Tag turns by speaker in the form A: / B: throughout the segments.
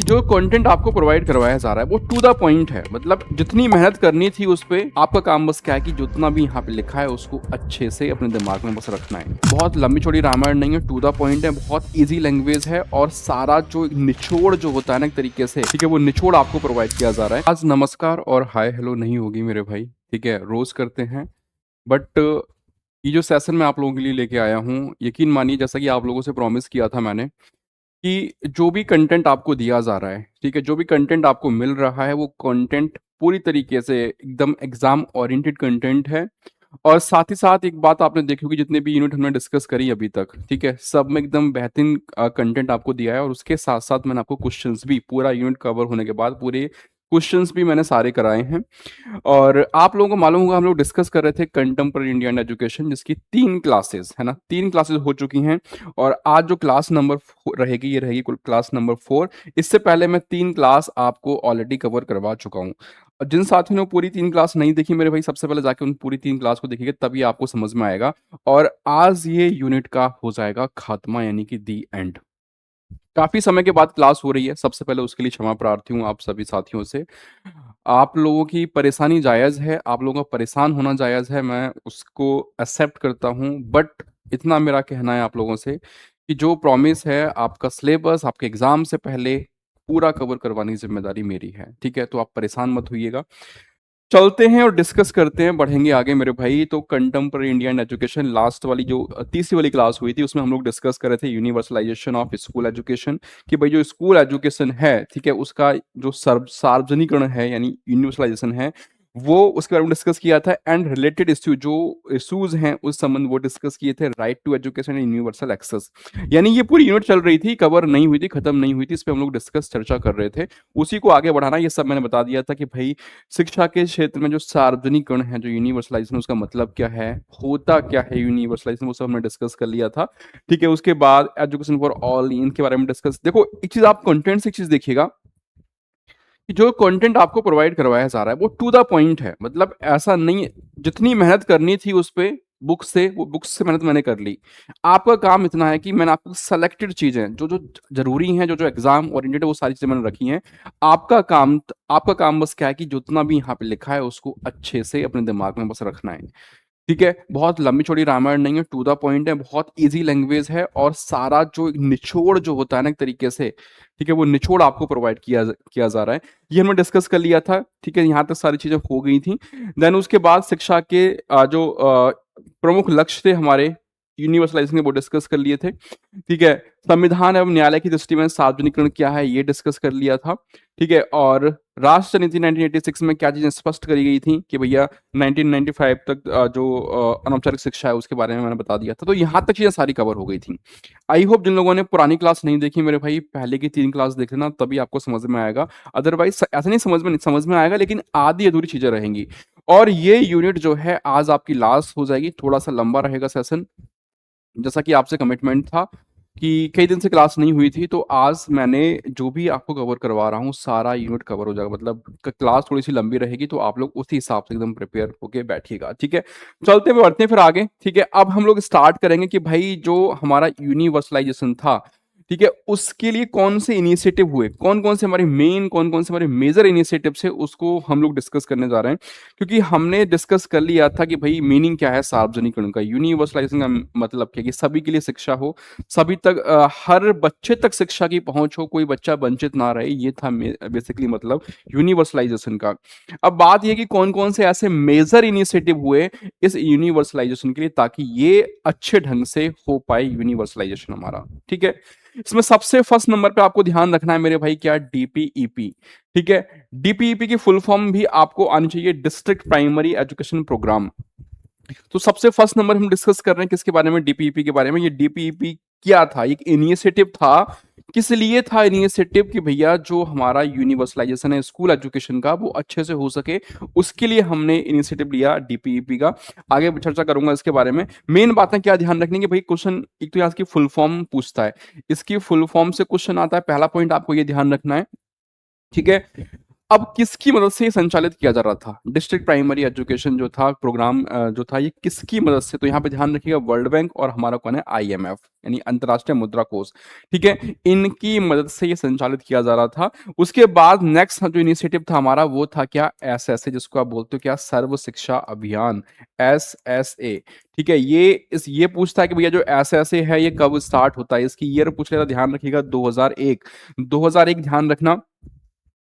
A: जो कंटेंट आपको प्रोवाइड करवाया जा रहा है वो टू द पॉइंट है। मतलब जितनी मेहनत करनी थी उस पे, आपका काम बस क्या है कि जितना भी यहाँ पे लिखा है उसको अच्छे से अपने दिमाग में बस रखना है। बहुत लंबी चौड़ी रामायण नहीं है, टू द पॉइंट है, बहुत इजी लैंग्वेज है और सारा जो निचोड़ जो होता है ना एक तरीके से, ठीक है, वो निचोड़ आपको प्रोवाइड किया जा रहा है। आज नमस्कार और हाय हेलो नहीं होगी मेरे भाई, ठीक है, रोज करते हैं। बट ये जो सेशन मैं आप लोगों के लिए लेके आया हूँ, यकीन मानिए जैसा कि आप लोगों से प्रॉमिस किया था मैंने कि जो भी कंटेंट आपको दिया जा रहा है, ठीक है, जो भी कंटेंट आपको मिल रहा है वो कंटेंट पूरी तरीके से एकदम एग्जाम ओरिएंटेड कंटेंट है। और साथ ही साथ एक बात आपने देखी होगी, जितने भी यूनिट हमने डिस्कस करी अभी तक, ठीक है, सब में एकदम बेहतरीन कंटेंट आपको दिया है। और उसके साथ साथ मैंने आपको क्वेश्चंस भी, पूरा यूनिट कवर होने के बाद पूरे क्वेश्चंस भी मैंने सारे कराए हैं। और आप लोगों को मालूम होगा हम लोग डिस्कस कर रहे थे कंटेम्प्रेरी इंडियन एजुकेशन, जिसकी 3 क्लासेस है ना, 3 क्लासेस हो चुकी हैं। और आज जो क्लास नंबर रहेगी, ये रहेगी क्लास नंबर 4। इससे पहले मैं 3 क्लास आपको ऑलरेडी कवर करवा चुका हूँ। और जिन साथियों ने पूरी 3 क्लास नहीं देखी मेरे भाई, सबसे पहले जाके उन पूरी 3 क्लास को देखिएगा, तभी आपको समझ में आएगा। और आज ये यूनिट का हो जाएगा खात्मा, यानी कि दी एंड। काफ़ी समय के बाद क्लास हो रही है, सबसे पहले उसके लिए क्षमा प्रार्थी हूँ आप सभी साथियों से। आप लोगों की परेशानी जायज़ है, आप लोगों का परेशान होना जायज़ है, मैं उसको एक्सेप्ट करता हूँ। बट इतना मेरा कहना है आप लोगों से कि जो प्रॉमिस है, आपका सिलेबस आपके एग्ज़ाम से पहले पूरा कवर करवाने की ज़िम्मेदारी मेरी है, ठीक है? तो आप परेशान मत होइएगा। चलते हैं और डिस्कस करते हैं, बढ़ेंगे आगे मेरे भाई। तो कंटेम्प्रेरी इंडियन एजुकेशन लास्ट वाली जो तीसरी वाली क्लास हुई थी, उसमें हम लोग डिस्कस कर रहे थे यूनिवर्सलाइजेशन ऑफ स्कूल एजुकेशन, कि भाई जो स्कूल एजुकेशन है, ठीक है, उसका जो सार्वजनिकरण है यानी यूनिवर्सलाइजेशन है, वो उसके बारे में डिस्कस किया था। एंड रिलेटेड इश्यू जो इश्यूज हैं उस संबंध वो डिस्कस किए थे, right to education and universal access. यानी ये पूरी यूनिट चल रही थी, कवर नहीं हुई थी, खत्म नहीं हुई थी, इस पर हम लोग डिस्कस चर्चा कर रहे थे। उसी को आगे बढ़ाना, ये सब मैंने बता दिया था कि भाई शिक्षा के क्षेत्र में जो सार्वजनिकरण है, जो यूनिवर्सलाइजेशन, उसका मतलब क्या है, होता क्या है यूनिवर्सलाइजेशन, वो सब हमने डिस्कस कर लिया था, ठीक है। उसके बाद एजुकेशन फॉर ऑल, इनके बारे में डिस्कस। देखो एक चीज, आप कंटेंट से एक चीज देखिएगा कि जो कंटेंट आपको प्रोवाइड करवाया जा रहा है वो टू द पॉइंट है। मतलब ऐसा नहीं है, जितनी मेहनत करनी थी उस पे बुक से, वो बुक्स से मेहनत मैंने कर ली। आपका काम इतना है कि मैंने आपको सेलेक्टेड चीजें जो जो जरूरी हैं, जो जो एग्जाम ओरिएंटेड है, वो सारी चीजें मैंने रखी हैं। आपका काम बस क्या है कि जितना भी यहाँ पे लिखा है उसको अच्छे से अपने दिमाग में बस रखना है, ठीक है। बहुत लंबी चौड़ी रामायण नहीं है, टू द पॉइंट है, बहुत इजी लैंग्वेज है। और सारा जो निचोड़ जो होता है ना एक तरीके से, ठीक है, वो निचोड़ आपको प्रोवाइड किया जा रहा है। ये हमने डिस्कस कर लिया था, ठीक है, यहाँ तक सारी चीजें हो गई थी। देन उसके बाद शिक्षा के जो प्रमुख लक्ष्य थे हमारे यूनिवर्सलाइजेशन के, वो डिस्कस कर लिए थे, ठीक है। संविधान एवं न्यायालय की दृष्टि में सार्वजनिकरण क्या है, ये डिस्कस कर लिया था, ठीक है। और राष्ट्र नीति 1986 में क्या चीजें स्पष्ट करी गई थी कि भैया 1995 तक जो अनौपचारिक शिक्षा है उसके बारे में मैंने बता दिया था। तो यहाँ तक चीजें सारी कवर हो गई थी। आई होप जिन लोगों ने पुरानी क्लास नहीं देखी मेरे भाई, पहले की 3 क्लास देख लेना, तभी आपको समझ में आएगा। अदरवाइज ऐसा नहीं, समझ में आएगा लेकिन आधी अधूरी चीजें रहेंगी। और ये यूनिट जो है आज आपकी लास्ट हो जाएगी, थोड़ा सा लंबा रहेगा सेशन, जैसा कि आपसे कमिटमेंट था कि कई दिन से क्लास नहीं हुई थी। तो आज मैंने जो भी आपको कवर करवा रहा हूँ सारा यूनिट कवर हो जाएगा। मतलब क्लास थोड़ी सी लंबी रहेगी, तो आप लोग उसी हिसाब से एकदम प्रिपेयर होके बैठिएगा, ठीक है। चलते हुए बढ़ते हैं फिर आगे, ठीक है। अब हम लोग स्टार्ट करेंगे कि भाई जो हमारा यूनिवर्सलाइजेशन था, ठीक है, उसके लिए कौन से इनिशिएटिव हुए, कौन कौन से हमारे मेन, कौन कौन से हमारे मेजर इनिशिएटिव है, उसको हम लोग डिस्कस करने जा रहे हैं। क्योंकि हमने डिस्कस कर लिया था कि भाई मीनिंग क्या है सार्वजनिकरण का, यूनिवर्सलाइजेशन का मतलब क्या है कि सभी के लिए शिक्षा हो, सभी तक हर बच्चे तक शिक्षा की पहुंच हो, कोई बच्चा वंचित ना रहे, ये था बेसिकली मतलब यूनिवर्सलाइजेशन का। अब बात ये कि कौन कौन से ऐसे मेजर इनिशिएटिव हुए इस यूनिवर्सलाइजेशन के लिए, ताकि ये अच्छे ढंग से हो पाए यूनिवर्सलाइजेशन हमारा, ठीक है। इसमें सबसे फर्स्ट नंबर पे आपको ध्यान रखना है मेरे भाई, क्या, डीपीईपी, ठीक है। डीपीईपी की फुल फॉर्म भी आपको आनी चाहिए, डिस्ट्रिक्ट प्राइमरी एजुकेशन प्रोग्राम। तो सबसे फर्स्ट नंबर हम डिस्कस कर रहे हैं किसके बारे में, डीपीईपी के बारे में। ये डीपीईपी क्या था, एक इनिशिएटिव था। किस लिए था इनिशिएटिव कि भैया जो हमारा यूनिवर्सलाइजेशन है स्कूल एजुकेशन का, वो अच्छे से हो सके, उसके लिए हमने इनिशिएटिव लिया डीपीईपी का। आगे चर्चा करूंगा इसके बारे में। मेन बातें क्या ध्यान रखने की भाई, क्वेश्चन एक तो यहाँ की फुल फॉर्म पूछता है, इसकी फुल फॉर्म से क्वेश्चन आता है, पहला पॉइंट आपको ये ध्यान रखना है, ठीक है। अब किसकी मदद से ये संचालित किया जा रहा था? डिस्ट्रिक्ट प्राइमरी एजुकेशन जो था प्रोग्राम जो था ये किसकी मदद से? तो यहाँ पे ध्यान रखिएगा वर्ल्ड बैंक और हमारा कौन है आईएमएफ यानी अंतर्राष्ट्रीय मुद्रा कोष, ठीक है? इनकी मदद से ये संचालित किया जा रहा था। उसके बाद नेक्स्ट जो इनिशिएटिव था हमारा वो था क्या? एसएसए जिसको आप बोलते हो क्या? सर्व शिक्षा अभियान एसएसए, ठीक है? ये पूछता है कि भैया जो एसएसए है ये कब स्टार्ट होता है? इसकी ईयर पूछ लेगा, ध्यान रखिएगा 2001। 2001 ध्यान रखना।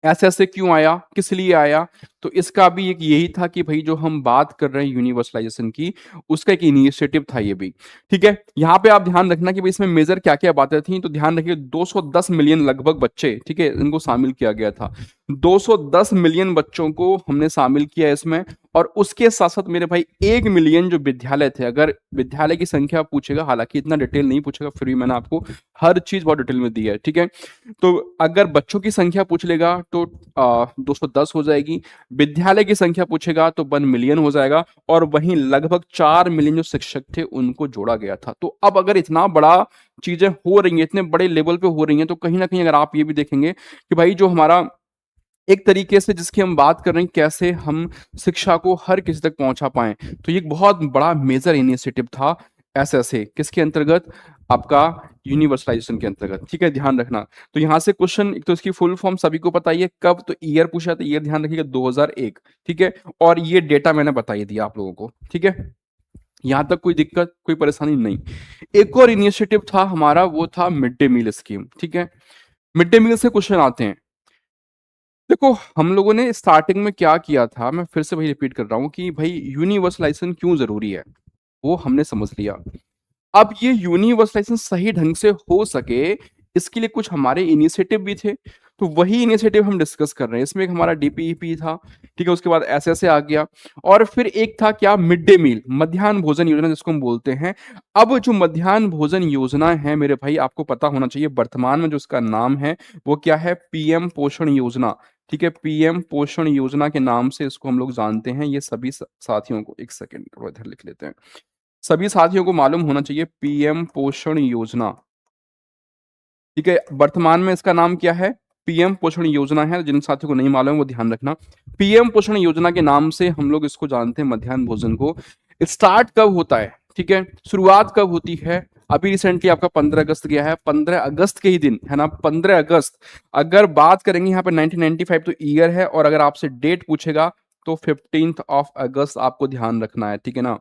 A: ऐसे-ऐसे क्यों आया? किस लिए आया? तो इसका भी एक यही था कि भई जो हम बात कर रहे हैं यूनिवर्सलाइज़ेशन की, उसका एक इनिशिएटिव था ये भी, ठीक है? यहाँ पे आप ध्यान रखना कि भई इसमें मेजर क्या-क्या बातें थी, तो ध्यान रखिए 210 मिलियन लगभग बच्चे, ठीक है? इनको शामिल किया गया था। 210 मिलियन बच्चों को हमने शामिल किया इसमें और उसके साथ-साथ मेरे भाई 1 मिलियन जो विद्यालय थे, अगर विद्यालय की संख्या पूछेगा, हालाँकि इतना डिटेल नहीं पूछेगा, फिर भी मैंने आपको हर चीज़ बहुत डिटेल में दी है, ठीक है? तो अगर बच्चों की संख्या पूछ लेगा तो 210 हो जाएगी, विद्यालय की संख्या पूछेगा तो 1 मिलियन हो जाएगा और वहीं लगभग 4 मिलियन जो शिक्षक थे उनको जोड़ा गया था। तो अब अगर इतना बड़ा चीज़ें हो रही हैं, इतने बड़े लेवल पे हो रही हैं, तो कहीं न कहीं अगर आप ये भी देखेंगे कि भाई जो हमारा एक तरीके से जिसकी हम बात कर रहे हैं कैसे हम शिक्षा को हर किसी तक पहुँचा पाएँ, तो ये एक बहुत बड़ा मेजर इनिशिएटिव था एसएसए किसके अंतर्गत? आपका यूनिवर्सलाइजेशन के अंतर्गत, ठीक है? ध्यान रखना। तो यहाँ से क्वेश्चन एक तो इसकी फुल फॉर्म सभी को पता ही है, कब? तो ईयर पूछा तो ईयर ध्यान रखिएगा 2001, ठीक है? और ये डेटा मैंने बता ही दिया आप लोगों को, ठीक है? यहाँ तक कोई दिक्कत, कोई परेशानी नहीं। एक और इनिशिएटिव था हमारा वो था मिड डे मील स्कीम, ठीक है? मिड डे मील से क्वेश्चन आते हैं। देखो, हम लोगों ने स्टार्टिंग में क्या किया था, मैं फिर से वही रिपीट कर रहा हूँ कि भई यूनिवर्सलाइजेशन क्यों ज़रूरी है, वो हमने समझ लिया। अब ये यूनिवर्सलाइजेशन सही ढंग से हो सके, इसके लिए कुछ हमारे इनिशिएटिव भी थे, तो वही इनिशिएटिव हम डिस्कस कर रहे हैं। इसमें एक हमारा डीपीईपी था, ठीक है? उसके बाद एसएसए आ गया और फिर एक था क्या मिड डे मील, मध्याह्न भोजन योजना जिसको हम बोलते हैं। अब जो मध्याह्न भोजन योजना है मेरे भाई आपको पता होना चाहिए वर्तमान में जो उसका नाम है, वो क्या है? पीएम पोषण योजना, ठीक है? पीएम पोषण योजना के नाम से इसको हम लोग जानते हैं। ये सभी साथियों को एक सेकंड थोड़ा इधर लिख लेते हैं। सभी साथियों को मालूम होना चाहिए पीएम पोषण योजना, ठीक है? वर्तमान में इसका नाम क्या है? पीएम पोषण योजना है, जिन साथियों को नहीं मालूम है वो ध्यान रखना। पीएम पोषण योजना के नाम से हम लोग इसको जानते हैं मध्याह्न भोजन को। स्टार्ट कब होता है, ठीक है? शुरुआत कब होती है? अभी रिसेंटली आपका 15 अगस्त गया है, 15 अगस्त के ही दिन, है ना? 15 अगस्त। अगर बात करेंगे यहाँ पे 1995 तो ईयर है और अगर आपसे डेट पूछेगा तो 15th ऑफ अगस्त आपको ध्यान रखना है, ठीक है ना?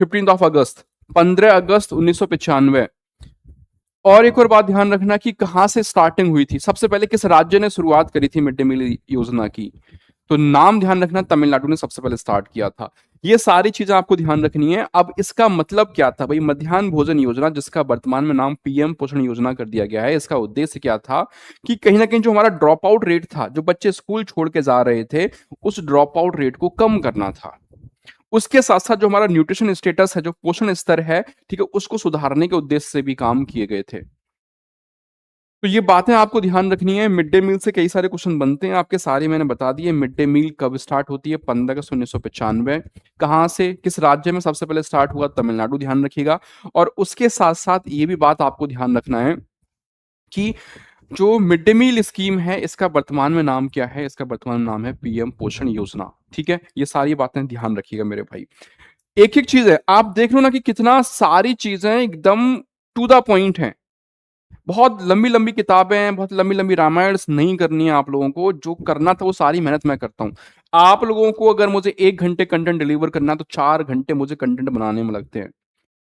A: 15th ऑफ अगस्त, 15 अगस्त 1995। और एक और बात ध्यान रखना कि कहाँ से स्टार्टिंग हुई थी। सबसे पहले किस राज्य ने शुरुआत करी थी मिड डे मील योजना की? तो नाम ध्यान रखना, तमिलनाडु ने सबसे पहले स्टार्ट किया था। ये सारी चीजें आपको ध्यान रखनी है। अब इसका मतलब क्या था भाई? मध्याह्न भोजन योजना जिसका वर्तमान में नाम पीएम पोषण योजना कर दिया गया है, इसका उद्देश्य क्या था कि कहीं ना कहीं जो हमारा ड्रॉप आउट रेट था, जो बच्चे स्कूल छोड़ के जा रहे थे, उस ड्रॉप आउट रेट को कम करना था। उसके साथ-साथ जो हमारा न्यूट्रिशन स्टेटस है, जो पोषण स्तर है, ठीक है, उसको सुधारने के उद्देश्य से भी काम किए गए थे। तो ये बातें आपको ध्यान रखनी है। मिड डे मील से कई सारे क्वेश्चन बनते हैं, आपके सारे मैंने बता दिए। मिड डे मील कब स्टार्ट होती है? 15 अगस्त 1995। कहाँ से, किस राज्य में सबसे पहले स्टार्ट हुआ? तमिलनाडु, ध्यान रखिएगा। और उसके साथ-साथ ये भी बात आपको ध्यान रखना है कि जो मिड डे मील स्कीम है, इसका वर्तमान में नाम क्या है? इसका वर्तमान नाम है पीएम पोषण योजना, ठीक है? ये सारी बातें ध्यान रखिएगा मेरे भाई। एक-एक चीज़ है, आप देख लो ना कि कितना सारी चीज़ें एकदम टू द पॉइंट हैं। बहुत लंबी-लंबी किताबें हैं, बहुत लंबी-लंबी रामायण नहीं करनी है आप लोगों को, जो करना था वो सारी मेहनत मैं करता हूँ। आप लोगों को अगर मुझे 1 घंटे कंटेंट डिलीवर करना है, तो 4 घंटे मुझे कंटेंट बनाने में लगते हैं।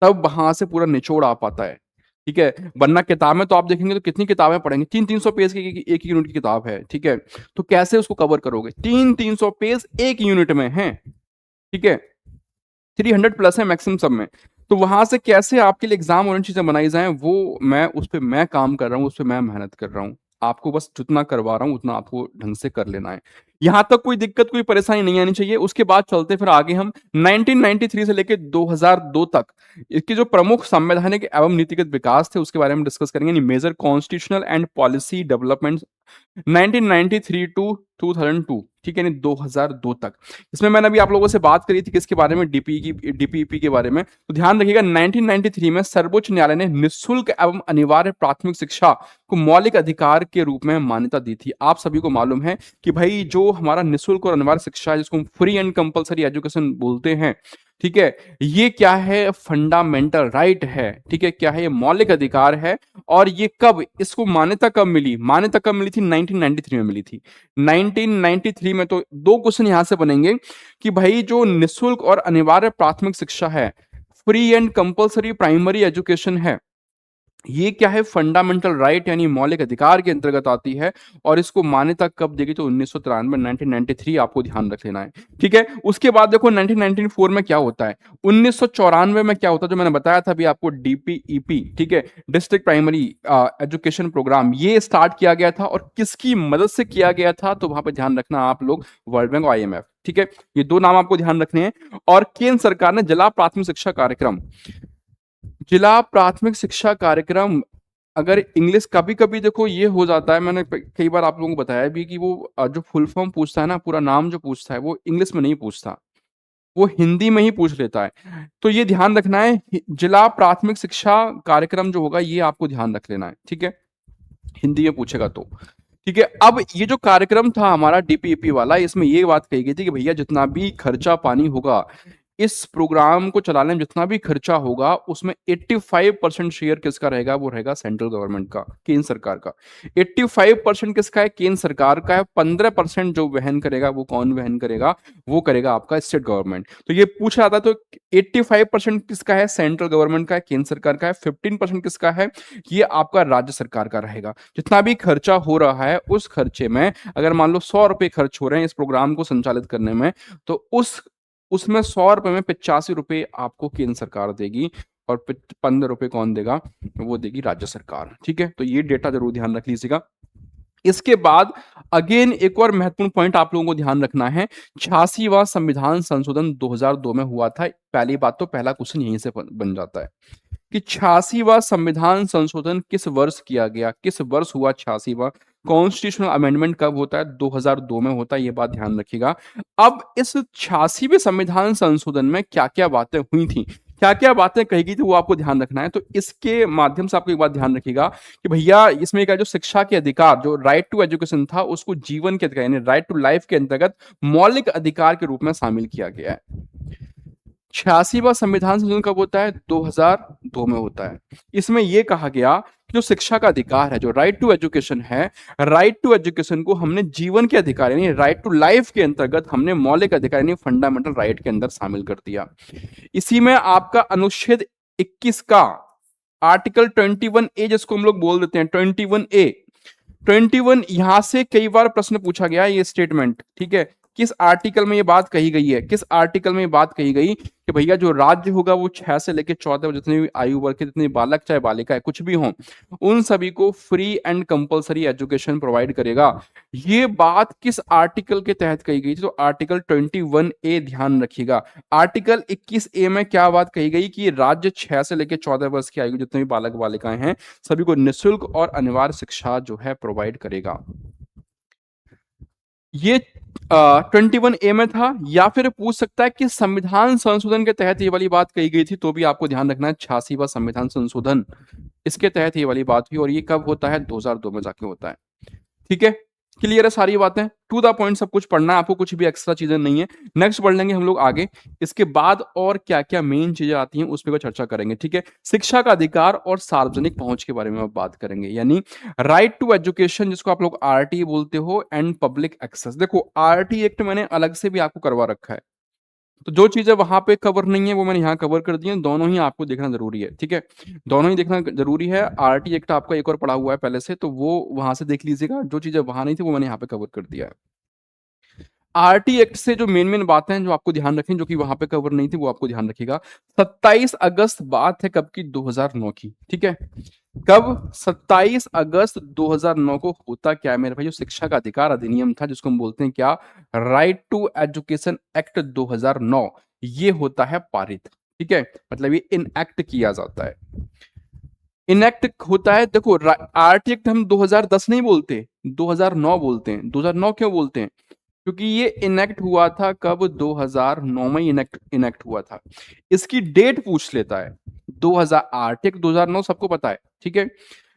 A: तब वहाँ से पूरा निचोड़ आ पाता है, ठीक है? वरना किताबें तो आप देखेंगे तो कितनी किताबें पढ़ेंगे, 3-3 सौ पेज की एक यूनिट की किताब है, ठीक है? तो कैसे उसको कवर करोगे? 3-3 सौ पेज 1 यूनिट में हैं, ठीक है? 300 प्लस है मैक्सिमम सब में। तो वहाँ से कैसे आपके लिए एग्ज़ाम ओरिएंटेड चीज़ें बनाई जाएँ, वो मैं उस पे मैं काम कर रहा हूँ, उस पे मैं मेहनत कर रहा हूँ। आपको बस जितना करवा रहा हूँ, उतना आपको ढंग से कर लेना है। यहाँ तक कोई दिक्कत, कोई परेशानी नहीं आनी चाहिए। उसके बाद चलते फिर आगे हम 1993 से लेके 2002 तक इसके जो प्रमुख संवैधानिक एवं नीतिगत विकास थे, उसके बारे में डिस्कस करेंगे। यानी major constitutional and policy developments 1993 to 2002, ठीक है, यानी 2002 तक। इसमें मैंने अभी आप लोगों से बात करी थी किसके बारे में, डीपीईपी के बारे में। तो ध्यान रखिएगा, 1993 में सर्वोच्च न्यायालय ने निःशुल्क एवं अनिवार्य प्राथमिक शिक्षा को मौलिक अधिकार के रूप में मान्यता दी थी। आप सभी को मालूम है कि भाई जो हमारा निःशुल्क और अनिवार्य शिक्षा है, जिसको हम फ्री एंड कंपलसरी एजुकेशन बोलते हैं, ठीक है, ये क्या है, फंडामेंटल राइट है, ठीक है, क्या है, ये मौलिक अधिकार है। और ये कब, इसको मान्यता कब मिली, मान्यता कब मिली थी, 1993 में मिली थी। 1993 में तो दो क्वेश्चन यहां से बनेंगे कि भाई जो निःशुल्क और अनिवार्य प्राथमिक शिक्षा है, free and compulsory primary education है, ये क्या है, फंडामेंटल राइट यानी मौलिक अधिकार के अंतर्गत आती है। और इसको मान्यता कब देगी, तो 1993, 1993 आपको ध्यान रख लेना है, ठीक है। उसके बाद देखो 1994 में क्या होता है, 1994 में क्या होता है, जो मैंने बताया था अभी आपको, डीपीईपी, ठीक है, डिस्ट्रिक्ट प्राइमरी एजुकेशन प्रोग्राम, ये स्टार्ट किया गया था। और किसकी मदद से किया गया था, तो वहां पर ध्यान रखना आप लोग, वर्ल्ड बैंक और IMF, ठीक है, ये दो नाम आपको ध्यान रखने हैं। और केंद्र सरकार ने जिला प्राथमिक शिक्षा कार्यक्रम, जिला प्राथमिक शिक्षा कार्यक्रम, अगर इंग्लिश कभी कभी देखो ये हो जाता है, मैंने कई बार आप लोगों को बताया भी कि वो जो फुल फॉर्म पूछता है ना, पूरा नाम जो पूछता है, वो इंग्लिश में नहीं पूछता, वो हिंदी में ही पूछ लेता है। तो ये ध्यान रखना है, जिला प्राथमिक शिक्षा कार्यक्रम जो होगा, ये आपको ध्यान रख लेना है, ठीक है, हिंदी में पूछेगा तो, ठीक है। अब ये जो कार्यक्रम था हमारा डीपीईपी वाला, इसमें ये बात कही गई थी कि भैया जितना भी खर्चा पानी होगा, इस प्रोग्राम को चलाने में जितना भी खर्चा होगा, उसमें 85% शेयर किसका रहेगा, वो रहेगा सेंट्रल गवर्नमेंट का, केंद्र सरकार का। 85% किसका है, केंद्र सरकार का है। 15% जो वहन करेगा, वो कौन वहन करेगा, वो करेगा आपका स्टेट गवर्नमेंट। तो ये पूछा जाता है, तो 85% किसका है, सेंट्रल गवर्नमेंट का है, केंद्र सरकार का है। 15% किसका है, ये आपका राज्य सरकार का रहेगा। जितना भी खर्चा हो रहा है, उस खर्चे में अगर मान लो 100 रुपए खर्च हो रहे हैं इस प्रोग्राम को संचालित करने में, तो उसमें 100 रुपए में 85 रुपए आपको केंद्र सरकार देगी, और 15 रुपए कौन देगा, वो देगी राज्य सरकार, ठीक है। तो ये डेटा जरूर ध्यान रख लीजिएगा। इसके बाद अगेन एक और महत्वपूर्ण पॉइंट आप लोगों को ध्यान रखना है, 86वां संविधान संशोधन 2002 में हुआ था। पहली बात तो पहला क्वेश्चन यहीं से बन जाता है कि 86वां संविधान संशोधन किस वर्ष किया गया, किस वर्ष हुआ 86वां कॉन्स्टिट्यूशनल अमेंडमेंट, कब होता है, 2002 में होता है, ये बात ध्यान रखिएगा। अब इस 86वें संविधान संशोधन में क्या क्या बातें हुई थी, क्या क्या बातें कही गई थी, वो आपको ध्यान रखना है। तो इसके माध्यम से आपको एक बात ध्यान रखिएगा कि भैया इसमें क्या, जो शिक्षा के अधिकार, जो राइट टू एजुकेशन था, उसको जीवन के अधिकार यानी राइट टू लाइफ के अंतर्गत मौलिक अधिकार के रूप में शामिल किया गया है। 86वां संविधान संशोधन कब होता है, 2002 में होता है। इसमें यह कहा गया कि जो शिक्षा का अधिकार है, जो राइट टू एजुकेशन है, राइट टू एजुकेशन को हमने जीवन के अधिकार यानी राइट टू लाइफ के अंतर्गत हमने मौलिक अधिकार यानी फंडामेंटल राइट के अंदर शामिल कर दिया। इसी में आपका अनुच्छेद 21 का आर्टिकल 21A, जिसको हम लोग बोल देते हैं 21A, 21, यहां से कई बार प्रश्न पूछा गया ये स्टेटमेंट, ठीक है। किस आर्टिकल में ये बात कही गई है, किस आर्टिकल में ये बात कही गई कि भैया जो राज्य होगा वो 6 से लेकर 14, जितने भी आयु वर्ग के जितने बालक चाहे बालिका है कुछ भी हो, उन सभी को free and compulsory education provide करेगा। ये बात किस आर्टिकल के तहत कही गई थी, तो आर्टिकल 21A ध्यान रखिएगा। आर्टिकल 21A में क्या बात कही गई कि राज्य 6 से लेकर 14 वर्ष की आयु जितने भी बालक बालिकाएं हैं, सभी को निःशुल्क और अनिवार्य शिक्षा जो है प्रोवाइड करेगा। ये 21A में था, या फिर पूछ सकता है कि संविधान संशोधन के तहत ये वाली बात कही गई थी, तो भी आपको ध्यान रखना है 86वां संविधान संशोधन, इसके तहत ये वाली बात हुई। और ये कब होता है, 2002 में जाके होता है, ठीक है। क्लियर है सारी बातें, टू द पॉइंट सब कुछ पढ़ना है आपको, कुछ भी एक्स्ट्रा चीजें नहीं है। नेक्स्ट बढ़ लेंगे हम लोग आगे, इसके बाद और क्या क्या मेन चीजें आती हैं उस पर चर्चा करेंगे, ठीक है। शिक्षा का अधिकार और सार्वजनिक पहुंच के बारे में बात करेंगे, यानी राइट टू एजुकेशन, जिसको आप लोग RT बोलते हो, एंड पब्लिक एक्सेस। देखो RT एक्ट मैंने अलग से भी आपको करवा रखा है, तो जो चीजें वहां पे कवर नहीं है वो मैंने यहाँ कवर कर दी है। दोनों ही आपको देखना जरूरी है, ठीक है, दोनों ही देखना जरूरी है। RT एक्ट आपका एक और पढ़ा हुआ है पहले से, तो वो वहां से देख लीजिएगा। जो चीजें वहां नहीं थी वो मैंने यहाँ पे कवर कर दिया है। RT एक्ट से जो मेन मेन बातें हैं जो आपको ध्यान रखें, जो कि वहां पे कवर नहीं थी, वो आपको ध्यान रखिएगा। 27 अगस्त बात है कब की, 2009 की, ठीक है। कब, 27 अगस्त 2009 को होता क्या है मेरे भाई, जो शिक्षा का अधिकार अधिनियम था, जिसको हम बोलते हैं क्या, राइट टू एजुकेशन एक्ट 2009, ये होता है पारित, ठीक है, मतलब ये इनएक्ट किया जाता है। इनेक्ट होता है, देखो आरटी एक्ट हम 2010 नहीं बोलते, 2009 बोलते हैं। 2009 क्यों बोलते हैं? क्योंकि ये इनेक्ट हुआ था कब? 2009 में इनेक्ट इनेक्ट हुआ था। इसकी डेट पूछ लेता है। 2000 आरटी एक्ट 2009 सबको पता है, ठीक है।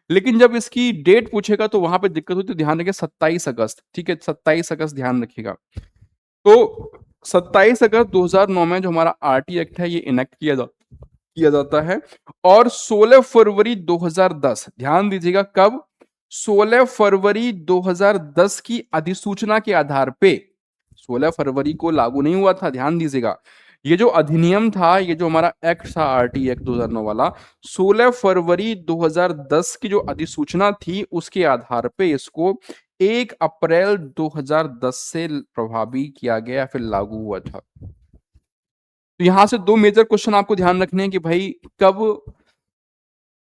A: लेकिन जब इसकी डेट पूछेगा तो वहां पे दिक्कत होती है, तो ध्यान रखिए 27 अगस्त, ठीक है, 27 अगस्त ध्यान रखिएगा। तो 27 अगस्त 2009 में जो हमारा आरटी एक्ट है ये इनेक्ट किया जाता है। और 16 फरवरी 2010, ध्यान दीजिएगा कब? 16 फरवरी 2010 की अधिसूचना के आधार पे, 16 फरवरी को लागू नहीं हुआ था, ध्यान दीजिएगा। ये जो अधिनियम था, ये जो हमारा एक्ट था आरटी एक्ट 2009 वाला, 16 फरवरी 2010 की जो अधिसूचना थी उसके आधार पे इसको 1 अप्रैल 2010 से प्रभावी किया गया, फिर लागू हुआ था। तो यहां से दो मेजर क्वेश्चन आपको ध्यान रखने हैं कि भाई कब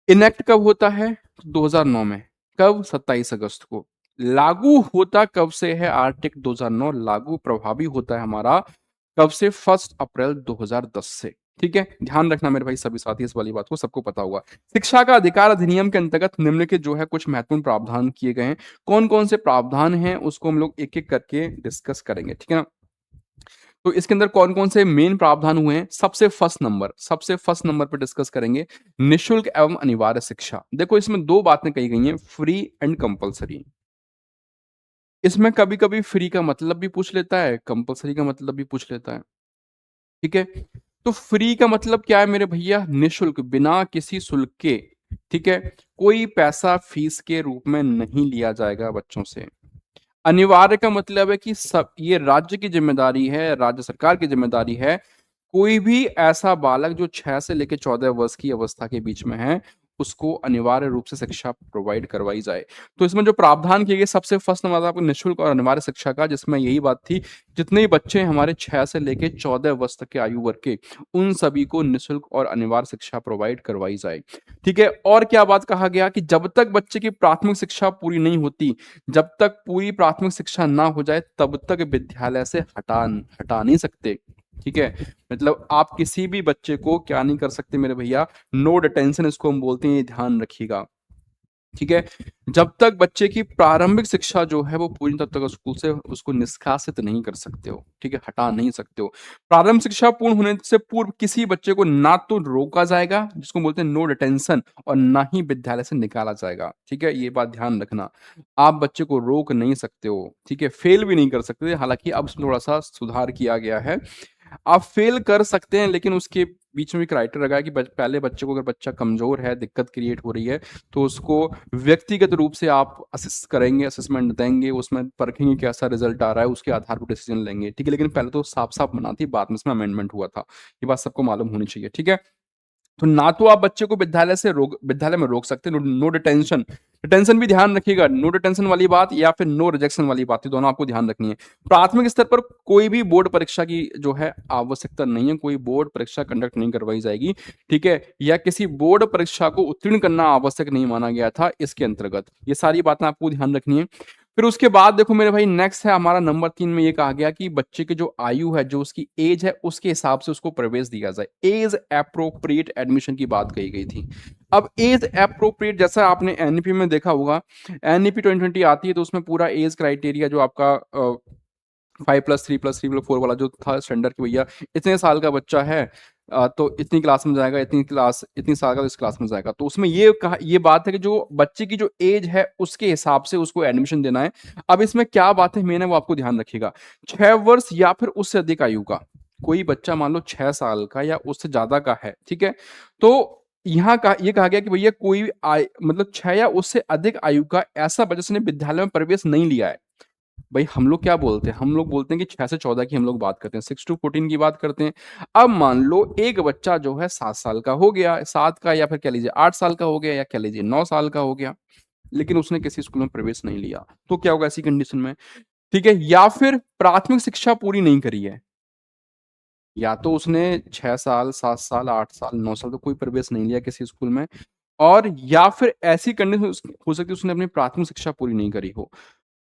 A: इनेक्ट कब होता है? 2009 में। कब? 27 अगस्त को। लागू होता कब से है? आर्टिक 2009 लागू प्रभावी होता है हमारा कब से? 1 अप्रैल 2010 से। ठीक है, ध्यान रखना मेरे भाई सभी साथी, इस वाली बात को सबको पता होगा। शिक्षा का अधिकार अधिनियम के अंतर्गत निम्नलिखित जो है कुछ महत्वपूर्ण प्रावधान किए गए हैं। कौन कौन से प्रावधान हैं उसको हम लोग एक एक करके डिस्कस करेंगे, ठीक है ना। तो इसके अंदर कौन-कौन से मेन प्रावधान हुए हैं? सबसे फर्स्ट नंबर पे डिस्कस करेंगे निःशुल्क एवं अनिवार्य शिक्षा। देखो इसमें 2 बातें कही गई हैं, फ्री एंड कंपल्सरी। इसमें कभी-कभी फ्री का मतलब भी पूछ लेता है, कंपल्सरी का मतलब भी पूछ लेता है। ठीक है? तो फ्री का मतलब क्या है मेरे भैया? निःशुल्क, बिना किसी शुल्क के, ठीक है? कोई पैसा फीस के रूप में नहीं लिया जाएगा बच्चों से। अनिवार्य का मतलब है कि सब ये राज्य की जिम्मेदारी है, राज्य सरकार की जिम्मेदारी है। कोई भी ऐसा बालक जो 6 से लेके 14 वर्ष की अवस्था के बीच में है, उसको अनिवार्य रूप से शिक्षा प्रोवाइड करवाई जाए। तो इसमें जो प्रावधान किए गए, सबसे फर्स्ट नंबर आपको निःशुल्क और अनिवार्य शिक्षा का, जिसमें यही बात थी, जितने भी बच्चे हमारे 6 से लेके 14 वर्ष तक के आयु वर्ग के, उन सभी को निःशुल्क और अनिवार्य शिक्षा प्रोवाइड करवाई जाए। ठीक है? और क्या बात कहा गया कि जब तक बच्चे की प्राथमिक शिक्षा पूरी नहीं होती, जब तक पूरी प्राथमिक शिक्षा ना हो जाए, तब तक विद्यालय से हटा नहीं सकते। ठीक है? मतलब आप किसी भी बच्चे को क्या नहीं कर सकते मेरे भैया, नो डिटेंशन इसको हम बोलते हैं, ये ध्यान रखिएगा। ठीक है? जब तक बच्चे की प्रारंभिक शिक्षा जो है वो पूरी, तब तक स्कूल से उसको निष्कासित नहीं कर सकते हो। ठीक है? हटा नहीं सकते हो। प्रारंभिक शिक्षा पूर्ण होने से पूर्व किसी बच्चे को ना तो रोका जाएगा, जिसको बोलते हैं नो डिटेंशन, और ना ही विद्यालय से निकाला जाएगा। ठीक है? ये बात ध्यान रखना। आप बच्चे को रोक नहीं सकते हो। ठीक है? फेल भी नहीं कर सकते। हालाँकि अब इसमें थोड़ा-सा सुधार किया गया है। आप फेल कर सकते हैं, लेकिन उसके बीच में क्राइटेरिया लगा है कि पहले बच्चे को, अगर बच्चा कमजोर है, दिक्कत क्रिएट हो रही है, तो उसको व्यक्तिगत रूप से आप असिस्ट करेंगे, असेसमेंट देंगे, उसमें परखेंगे कैसा रिजल्ट आ रहा है, उसके आधार पर डिसीजन लेंगे। ठीक है, लेकिन पहले तो साफ साफ मना थी, बाद में इसमें अमेंडमेंट हुआ था। ये बात सबको मालूम होनी चाहिए। ठीक है, तो ना तो आप बच्चे को विद्यालय में रोक सकते हैं, नो डिटेंशन। डिटेंशन भी ध्यान रखिएगा, नो डिटेंशन वाली बात या फिर नो रिजेक्शन वाली बात, ये दोनों आपको ध्यान रखनी है। प्राथमिक स्तर पर कोई भी बोर्ड परीक्षा की जो है आवश्यकता नहीं है, कोई बोर्ड परीक्षा कंडक्ट नहीं करवाई जाएगी। ठीक है, या किसी बोर्ड परीक्षा को उत्तीर्ण करना आवश्यक नहीं माना गया था इसके अंतर्गत। ये सारी बातें आपको ध्यान रखनी है। फिर उसके बाद देखो मेरे भाई, नेक्स्ट है हमारा नंबर 3 में, ये कहा गया कि बच्चे की जो आयु है, जो उसकी एज है, उसके हिसाब से उसको प्रवेश दिया जाए। एज एप्रोप्रिएट एडमिशन की बात कही गई थी। अब एज एप्रोप्रिएट, जैसा आपने एनईपी में देखा होगा, एनईपी 2020 आती है तो उसमें पूरा एज क्राइटेरिया जो आपका 5+3+3+4 वाला जो था स्टैंडर्ड, कि भैया इतने साल का बच्चा है तो इतनी क्लास में जाएगा, इतनी साल का तो इस क्लास में जाएगा। तो उसमें ये बात है कि जो बच्चे की जो एज है उसके हिसाब से उसको एडमिशन देना है। अब इसमें क्या बात है मेन है वो आपको ध्यान रखिएगा। 6 वर्ष या फिर उससे अधिक आयु का कोई बच्चा, मान लो 6 साल का या उससे ज्यादा का है, ठीक है, तो यहाँ ये कहा गया कि भैया कोई भी मतलब 6 या उससे अधिक आयु का ऐसा बच्चा जिसने विद्यालय में प्रवेश नहीं लिया है। भाई हम लोग क्या बोलते हैं? हम लोग बोलते हैं कि 6 से 14 की हम लोग बात करते हैं, 6 टू 14 की बात करते हैं। अब मान लो एक बच्चा जो है 7 साल का हो गया, 7 का, या फिर कह लीजिए 8 साल का हो गया, या कह लीजिए 9 साल का हो गया, लेकिन उसने किसी स्कूल में प्रवेश नहीं लिया, तो क्या होगा ऐसी कंडीशन में? ठीक है, या फिर प्राथमिक शिक्षा पूरी नहीं करी है, या तो उसने 6 साल, 7 साल, 8 साल, 9 साल तो कोई प्रवेश नहीं लिया किसी स्कूल में, और या फिर ऐसी कंडीशन हो सकती है उसने अपनी प्राथमिक शिक्षा पूरी नहीं करी हो,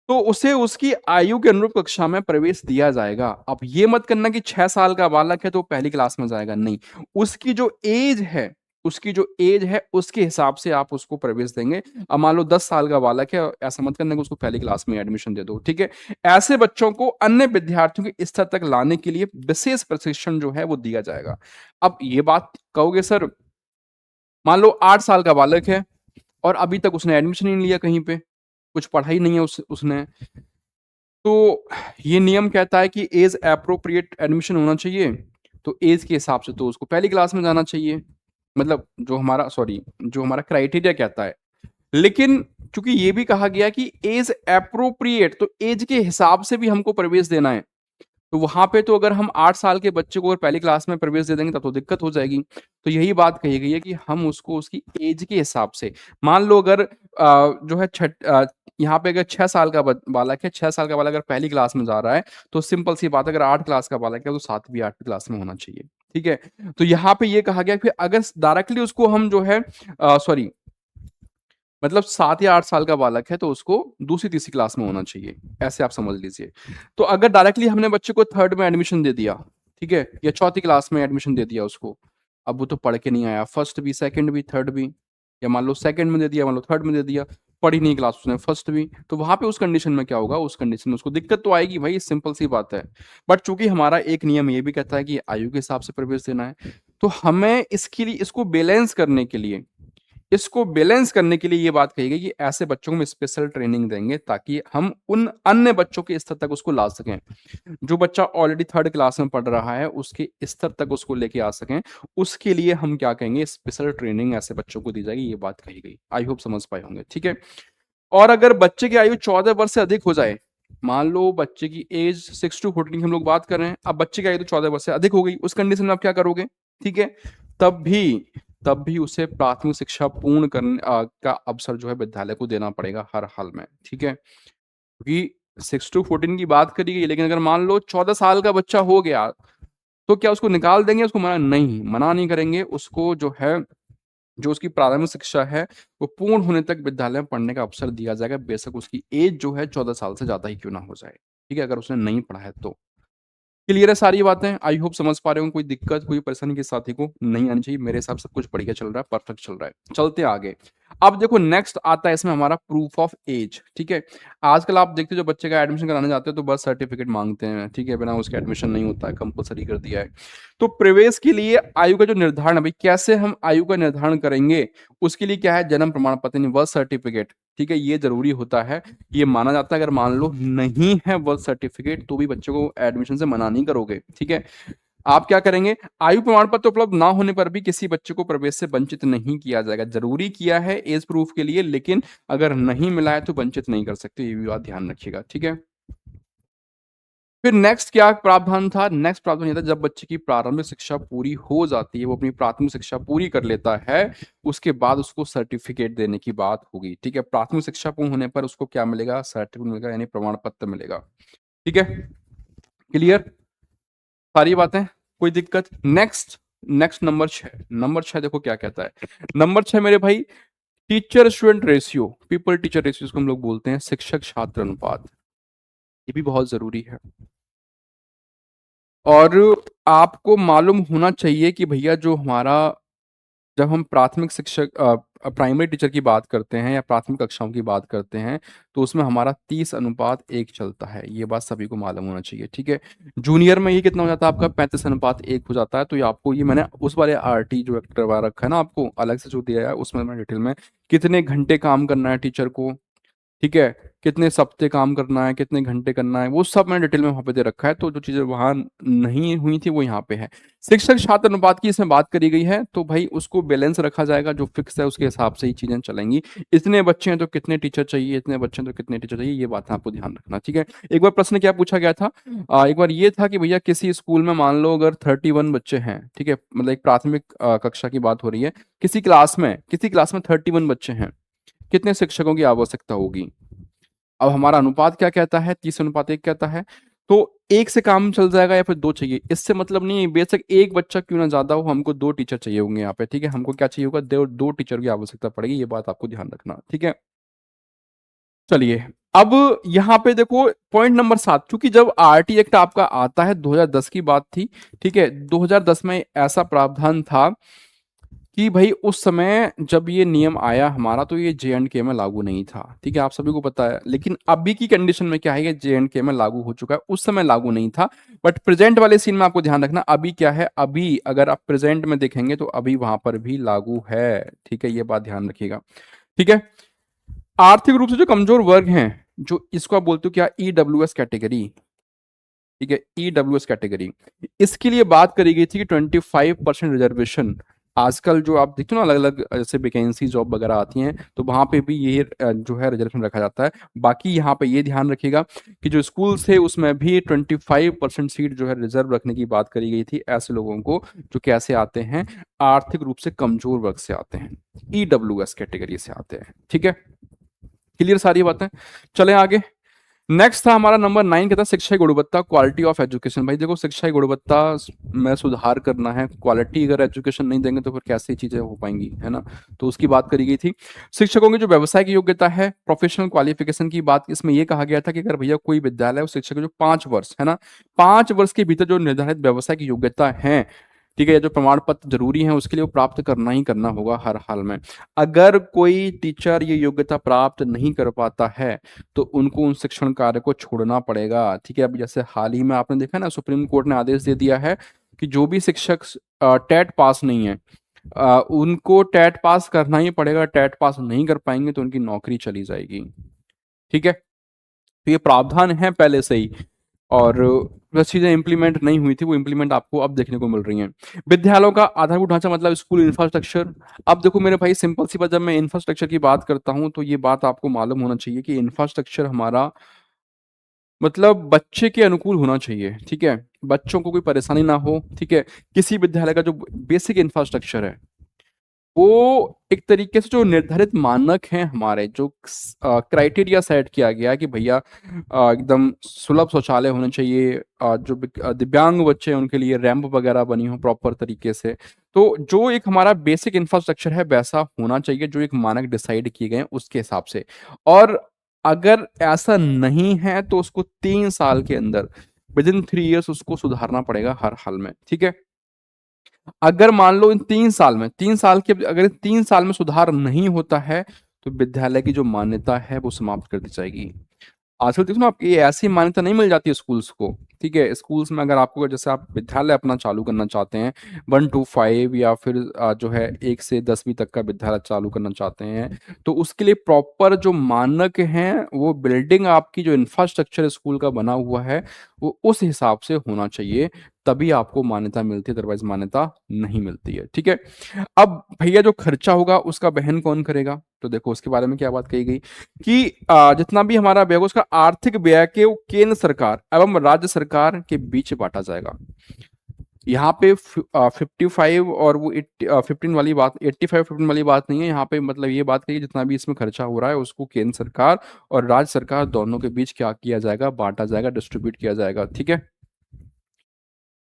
A: तो उसे उसकी आयु के अनुरूप कक्षा में प्रवेश दिया जाएगा। अब ये मत करना कि 6 साल का बालक है तो पहली क्लास में जाएगा, नहीं। उसकी जो एज है, उसकी जो एज है उसके हिसाब से आप उसको प्रवेश देंगे। अब मान लो 10 साल का बालक है, ऐसा मत करना कि उसको पहली क्लास में एडमिशन दे दो, ठीक है। ऐसे बच्चों को अन्य विद्यार्थियों के स्तर तक लाने के लिए विशेष प्रशिक्षण जो है वो दिया जाएगा। अब ये बात कहोगे सर, मान लो 8 साल का बालक है और अभी तक उसने एडमिशन नहीं लिया कहीं पे, कुछ पढ़ाई नहीं है उसने, तो ये नियम कहता है कि एज एप्रोप्रिएट एडमिशन होना चाहिए, तो एज के हिसाब से तो उसको पहली क्लास में जाना चाहिए, मतलब जो हमारा क्राइटेरिया कहता है। लेकिन चूंकि ये भी कहा गया कि एज एप्रोप्रिएट, तो एज के हिसाब से भी हमको प्रवेश देना है, तो वहां पे तो अगर हम 8 साल के बच्चे को अगर पहली क्लास में प्रवेश दे देंगे तब तो दिक्कत हो जाएगी। तो यही बात कही गई है कि हम उसको उसकी एज के हिसाब से, मान लो अगर जो है यहाँ पे अगर 6 साल का बालक है, 6 साल का बालक अगर पहली क्लास में जा रहा है, तो सिंपल सी बात है, अगर 8 क्लास का बालक है तो 7वीं 8वीं क्लास में होना चाहिए, ठीक है। तो यहाँ पे ये कहा गया कि अगर डायरेक्टली उसको हम जो है सॉरी मतलब 7 या 8 साल का बालक है तो उसको दूसरी तीसरी क्लास में होना चाहिए, ऐसे आप समझ लीजिए। तो अगर डायरेक्टली हमने बच्चे को थर्ड में एडमिशन दे दिया, ठीक है, या चौथी क्लास में एडमिशन दे दिया उसको, अब वो तो पढ़ के नहीं आया, फर्स्ट भी सेकंड भी थर्ड भी, या मान लो सेकंड में दे दिया, मान लो थर्ड में दे दिया, पढ़ी नहीं क्लास उसने फर्स्ट भी, तो वहां पे उस कंडीशन में क्या होगा, उस कंडीशन में उसको दिक्कत तो आएगी भाई, सिंपल सी बात है। बट चूंकि हमारा एक नियम ये भी कहता है कि आयु के हिसाब से प्रवेश देना है, तो हमें इसके लिए इसको बैलेंस करने के लिए ये बात कही गई कि ऐसे बच्चों को हम स्पेशल ट्रेनिंग देंगे ताकि हम उन अन्य बच्चों के स्तर तक उसको ला सकें, जो बच्चा ऑलरेडी थर्ड क्लास में पढ़ रहा है उसके स्तर तक उसको लेके आ सकें। उसके लिए हम क्या कहेंगे, स्पेशल ट्रेनिंग ऐसे बच्चों को दी जाएगी, ये बात कही गई। आई होप समझ पाए होंगे, ठीक है। और अगर बच्चे की आयु 14 वर्ष से अधिक हो जाए, मान लो बच्चे की एज 6 to 14 की हम लोग बात कर रहे हैं, अब बच्चे की आयु तो 14 वर्ष से अधिक हो गई, उस कंडीशन में आप क्या करोगे, ठीक है, तब भी तब भी उसे प्राथमिक शिक्षा पूर्ण करने का अवसर जो है विद्यालय को देना पड़ेगा हर हाल में, ठीक है। क्योंकि 6 to 14 की बात करी गई, लेकिन अगर मान लो 14 साल का बच्चा हो गया, तो क्या उसको निकाल देंगे, उसको मना नहीं करेंगे, उसको जो है जो उसकी प्रारंभिक शिक्षा है वो पूर्ण होने तक विद्यालय में पढ़ने का अवसर दिया जाएगा, बेशक उसकी एज जो है 14 साल से ज्यादा ही क्यों ना हो जाए, ठीक है, अगर उसने नहीं पढ़ा है तो। क्लियर है सारी बातें, आई होप समझ पा रहे हो, कोई दिक्कत कोई परेशानी के साथी को नहीं आनी चाहिए, मेरे हिसाब से सब कुछ बढ़िया चल रहा है, परफेक्ट चल रहा है। चलते हैं आगे। अब देखो नेक्स्ट आता है इसमें हमारा प्रूफ ऑफ एज, ठीक है। आजकल आप देखते हो जो बच्चे का एडमिशन कराने जाते हैं तो बर्थ सर्टिफिकेट मांगते हैं, ठीक है, बिना उसके एडमिशन नहीं होता है, कंपलसरी कर दिया है। तो प्रवेश के लिए आयु का जो निर्धारण है भाई, कैसे हम आयु का निर्धारण करेंगे, उसके लिए क्या है, जन्म प्रमाण पत्र यानी बर्थ सर्टिफिकेट, ठीक है, ये जरूरी होता है। ये माना जाता है, अगर मान लो नहीं है बर्थ सर्टिफिकेट तो भी बच्चों को एडमिशन से मना नहीं करोगे, ठीक है। आप क्या करेंगे, आयु प्रमाण पत्र उपलब्ध ना होने पर भी किसी बच्चे को प्रवेश से वंचित नहीं किया जाएगा, जरूरी किया है एज प्रूफ के लिए, लेकिन अगर नहीं मिला है तो वंचित नहीं कर सकते, ये भी बात ध्यान रखिएगा, ठीक है। फिर नेक्स्ट क्या प्रावधान था, नेक्स्ट प्रावधान ये था, जब बच्चे की प्रारंभिक शिक्षा पूरी हो जाती है, वो अपनी प्राथमिक शिक्षा पूरी कर लेता है, उसके बाद उसको सर्टिफिकेट देने की बात होगी, ठीक है। प्राथमिक शिक्षा पूर्ण होने पर उसको क्या मिलेगा, सर्टिफिकेट मिलेगा, यानी प्रमाण पत्र मिलेगा, ठीक है। क्लियर सारी बातें, कोई दिक्कत। नेक्स्ट नेक्स्ट नंबर 6 देखो क्या कहता है। नंबर 6 मेरे भाई, teacher student ratio, people teacher ratio जिसको हम लोग बोलते हैं, शिक्षक छात्र अनुपात, ये भी बहुत जरूरी है। और आपको मालूम होना चाहिए कि भैया जो हमारा, जब हम प्राथमिक शिक्षक प्राइमरी टीचर की बात करते हैं या प्राथमिक कक्षाओं की बात करते हैं, तो उसमें हमारा 30:1 चलता है, ये बात सभी को मालूम होना चाहिए, ठीक है। जूनियर में ये कितना हो जाता है आपका, 35:1 हो जाता है। तो ये आपको, ये मैंने उस वाले आरटी जो करवा रखा है ना, आपको अलग से जो दिया है उसमें मैं डिटेल में, कितने घंटे काम करना है टीचर को, ठीक है, कितने सप्ते काम करना है, कितने घंटे करना है, वो सब मैंने डिटेल में वहां पे दे रखा है। तो जो चीजें वहां नहीं हुई थी वो यहाँ पे है। शिक्षक छात्र अनुपात की इसमें बात करी गई है, तो भाई उसको बैलेंस रखा जाएगा, जो फिक्स है उसके हिसाब से ही चीजें चलेंगी। इतने बच्चे हैं तो कितने टीचर चाहिए, इतने बच्चे हैं तो कितने टीचर चाहिए, ये बात आपको ध्यान रखना, ठीक है। एक बार प्रश्न क्या पूछा गया था, एक बार ये था कि भैया किसी स्कूल में मान लो अगर 31 बच्चे हैं, ठीक है, मतलब एक प्राथमिक कक्षा की बात हो रही है, किसी क्लास में 31 बच्चे हैं, कितने शिक्षकों की आवश्यकता होगी। अब हमारा अनुपात क्या कहता है, 30:1 कहता है, तो एक से काम चल जाएगा या फिर दो चाहिए, इससे मतलब नहीं है, बेशक एक बच्चा क्यों ना ज्यादा हो, हमको 2 टीचर चाहिए होंगे यहाँ पे, ठीक है, हमको क्या चाहिए होगा, दो टीचर की आवश्यकता पड़ेगी, ये बात आपको ध्यान रखना, ठीक है। चलिए, अब यहाँ पे देखो पॉइंट नंबर 7, क्योंकि जब आरटी एक्ट आपका आता है 2010 की बात थी, ठीक है, 2010 में ऐसा प्रावधान था कि भाई उस समय जब ये नियम आया हमारा तो ये J&K में लागू नहीं था, ठीक है, आप सभी को पता है। लेकिन अभी की कंडीशन में क्या है, ये J&K में लागू हो चुका है, उस समय लागू नहीं था। बट प्रेजेंट वाले सीन में आपको ध्यान रखना अभी क्या है, अभी अगर आप प्रेजेंट में देखेंगे तो अभी वहां पर भी लागू है, ठीक है, ये बात ध्यान रखिएगा। ठीक है, आर्थिक रूप से जो कमजोर वर्ग हैं, जो इसको आप बोलते हो क्या, EWS कैटेगरी, ठीक है, EWS कैटेगरी, इसके लिए बात करी गई थी कि 25% रिजर्वेशन। आजकल जो आप देखते हो ना, अलग अलग जैसे वैकेंसी जॉब वगैरह आती हैं तो वहां पे भी ये जो है रिजर्वेशन रखा जाता है। बाकी यहाँ पे ये ध्यान रखिएगा कि जो स्कूल थे उसमें भी 25% सीट जो है रिजर्व रखने की बात करी गई थी ऐसे लोगों को जो कैसे आते हैं, आर्थिक रूप से कमजोर वर्ग से आते हैं, EWS कैटेगरी से आते हैं। ठीक है, क्लियर सारी बातें। चलें आगे। नेक्स्ट था हमारा नंबर 9, कहता है शिक्षा की गुणवत्ता, क्वालिटी ऑफ एजुकेशन। भाई देखो, शिक्षा की गुणवत्ता में सुधार करना है, क्वालिटी अगर एजुकेशन नहीं देंगे तो फिर कैसी चीजें हो पाएंगी, है ना। तो उसकी बात करी गई थी। शिक्षकों की जो व्यवसाय की योग्यता है, प्रोफेशनल क्वालिफिकेशन की बात इसमें यह कहा गया था कि अगर भैया कोई विद्यालय और शिक्षक के जो 5 वर्ष है ना, 5 वर्ष के भीतर जो निर्धारित व्यवसाय की योग्यता है, ठीक है, ये जो प्रमाण पत्र जरूरी है उसके लिए वो प्राप्त करना ही करना होगा हर हाल में। अगर कोई टीचर ये योग्यता प्राप्त नहीं कर पाता है तो उनको उन शिक्षण कार्य को छोड़ना पड़ेगा। ठीक है, अब जैसे हाल ही में आपने देखा ना, सुप्रीम कोर्ट ने आदेश दे दिया है कि जो भी शिक्षक टेट पास नहीं है, उनको टेट पास करना ही पड़ेगा, टेट पास नहीं कर पाएंगे तो उनकी नौकरी चली जाएगी। ठीक है, तो ये प्रावधान है पहले से ही, और जो चीजें इंप्लीमेंट नहीं हुई थी वो इंप्लीमेंट आपको अब देखने को मिल रही हैं। विद्यालयों का आधारभूत ढांचा मतलब स्कूल इंफ्रास्ट्रक्चर। अब देखो मेरे भाई, सिंपल सी बात, जब मैं इंफ्रास्ट्रक्चर की बात करता हूं तो ये बात आपको मालूम होना चाहिए कि इंफ्रास्ट्रक्चर हमारा मतलब बच्चे के अनुकूल होना चाहिए। ठीक है, बच्चों को कोई परेशानी ना हो। ठीक है, किसी विद्यालय का जो बेसिक इंफ्रास्ट्रक्चर है वो एक तरीके से जो निर्धारित मानक हैं हमारे, जो क्राइटेरिया सेट किया गया है कि भैया एकदम सुलभ शौचालय होने चाहिए, जो दिव्यांग बच्चे हैं उनके लिए रैंप वगैरह बनी हो प्रॉपर तरीके से। तो जो एक हमारा बेसिक इंफ्रास्ट्रक्चर है वैसा होना चाहिए, जो एक मानक डिसाइड किए गए हैं उसके हिसाब से। और अगर ऐसा नहीं है तो उसको 3 साल के अंदर, विदिन 3 इयर्स उसको सुधारना पड़ेगा हर हाल में। ठीक है, अगर मान लो इन 3 साल में, 3 साल के अगर 3 साल में सुधार नहीं होता है तो विद्यालय की जो मान्यता है वो समाप्त कर दी जाएगी। आजकल देखो ना, आप ये ऐसी मान्यता नहीं मिल जाती है स्कूल्स को। ठीक है, स्कूल्स में अगर आपको, जैसे आप विद्यालय अपना चालू करना चाहते हैं 1 to 5 या फिर जो है 1 से 10वीं तक का विद्यालय चालू करना चाहते हैं, तो उसके लिए प्रॉपर जो मानक हैं, वो बिल्डिंग आपकी जो इंफ्रास्ट्रक्चर स्कूल का बना हुआ है वो उस हिसाब से होना चाहिए, तभी आपको मान्यता मिलती है, अदरवाइज मान्यता नहीं मिलती है। ठीक है, अब भैया जो खर्चा होगा उसका वहन कौन करेगा, तो देखो उसके बारे में क्या बात कही गई कि जितना भी हमारा व्यय होगा उसका आर्थिक व्यय के वो केंद्र सरकार एवं राज्य सरकार के बीच बांटा जाएगा। यहाँ पे 55 और वो 15 वाली बात, 85-15 वाली बात नहीं है यहाँ पे, मतलब ये बात कही कि जितना भी इसमें खर्चा हो रहा है उसको केंद्र सरकार और राज्य सरकार दोनों के बीच क्या किया जाएगा, बांटा जाएगा, डिस्ट्रीब्यूट किया जाएगा। ठीक है,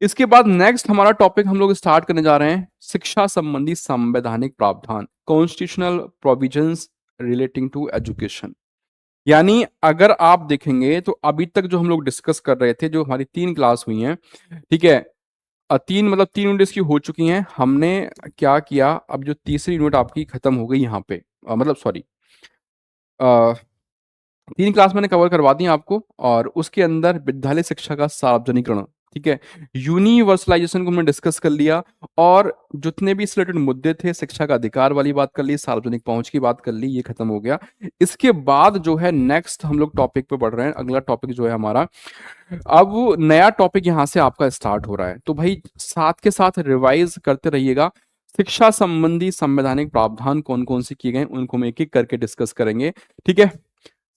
A: इसके बाद नेक्स्ट हमारा टॉपिक हम लोग स्टार्ट करने जा रहे हैं, शिक्षा संबंधी संवैधानिक प्रावधान, constitutional provisions relating to education. यानी अगर आप देखेंगे तो अभी तक जो हम लोग डिस्कस कर रहे थे, जो हमारी 3 क्लास हुई हैं, ठीक है, 3 यूनिट्स की हो चुकी हैं। हमने क्या किया, अब जो तीसरी यूनिट आपकी खत्म हो गई यहाँ पे, मतलब सॉरी, 3 क्लास मैंने कवर करवा दी आपको, और उसके अंदर विद्यालय शिक्षा का सार्वजनिकरण, ठीक है, यूनिवर्सलाइजेशन को हमने डिस्कस कर लिया, और जितने भी रिलेटेड मुद्दे थे, शिक्षा का अधिकार वाली बात कर ली, सार्वजनिक पहुंच की बात कर ली, ये खत्म हो गया। इसके बाद जो है नेक्स्ट हम लोग टॉपिक पे बढ़ रहे हैं। अगला टॉपिक जो है हमारा, अब नया टॉपिक यहाँ से आपका स्टार्ट हो रहा है, तो भाई साथ के साथ रिवाइज करते रहिएगा। शिक्षा संबंधी संवैधानिक प्रावधान कौन कौन से किए गए उनको हम एक एक करके डिस्कस करेंगे। ठीक है,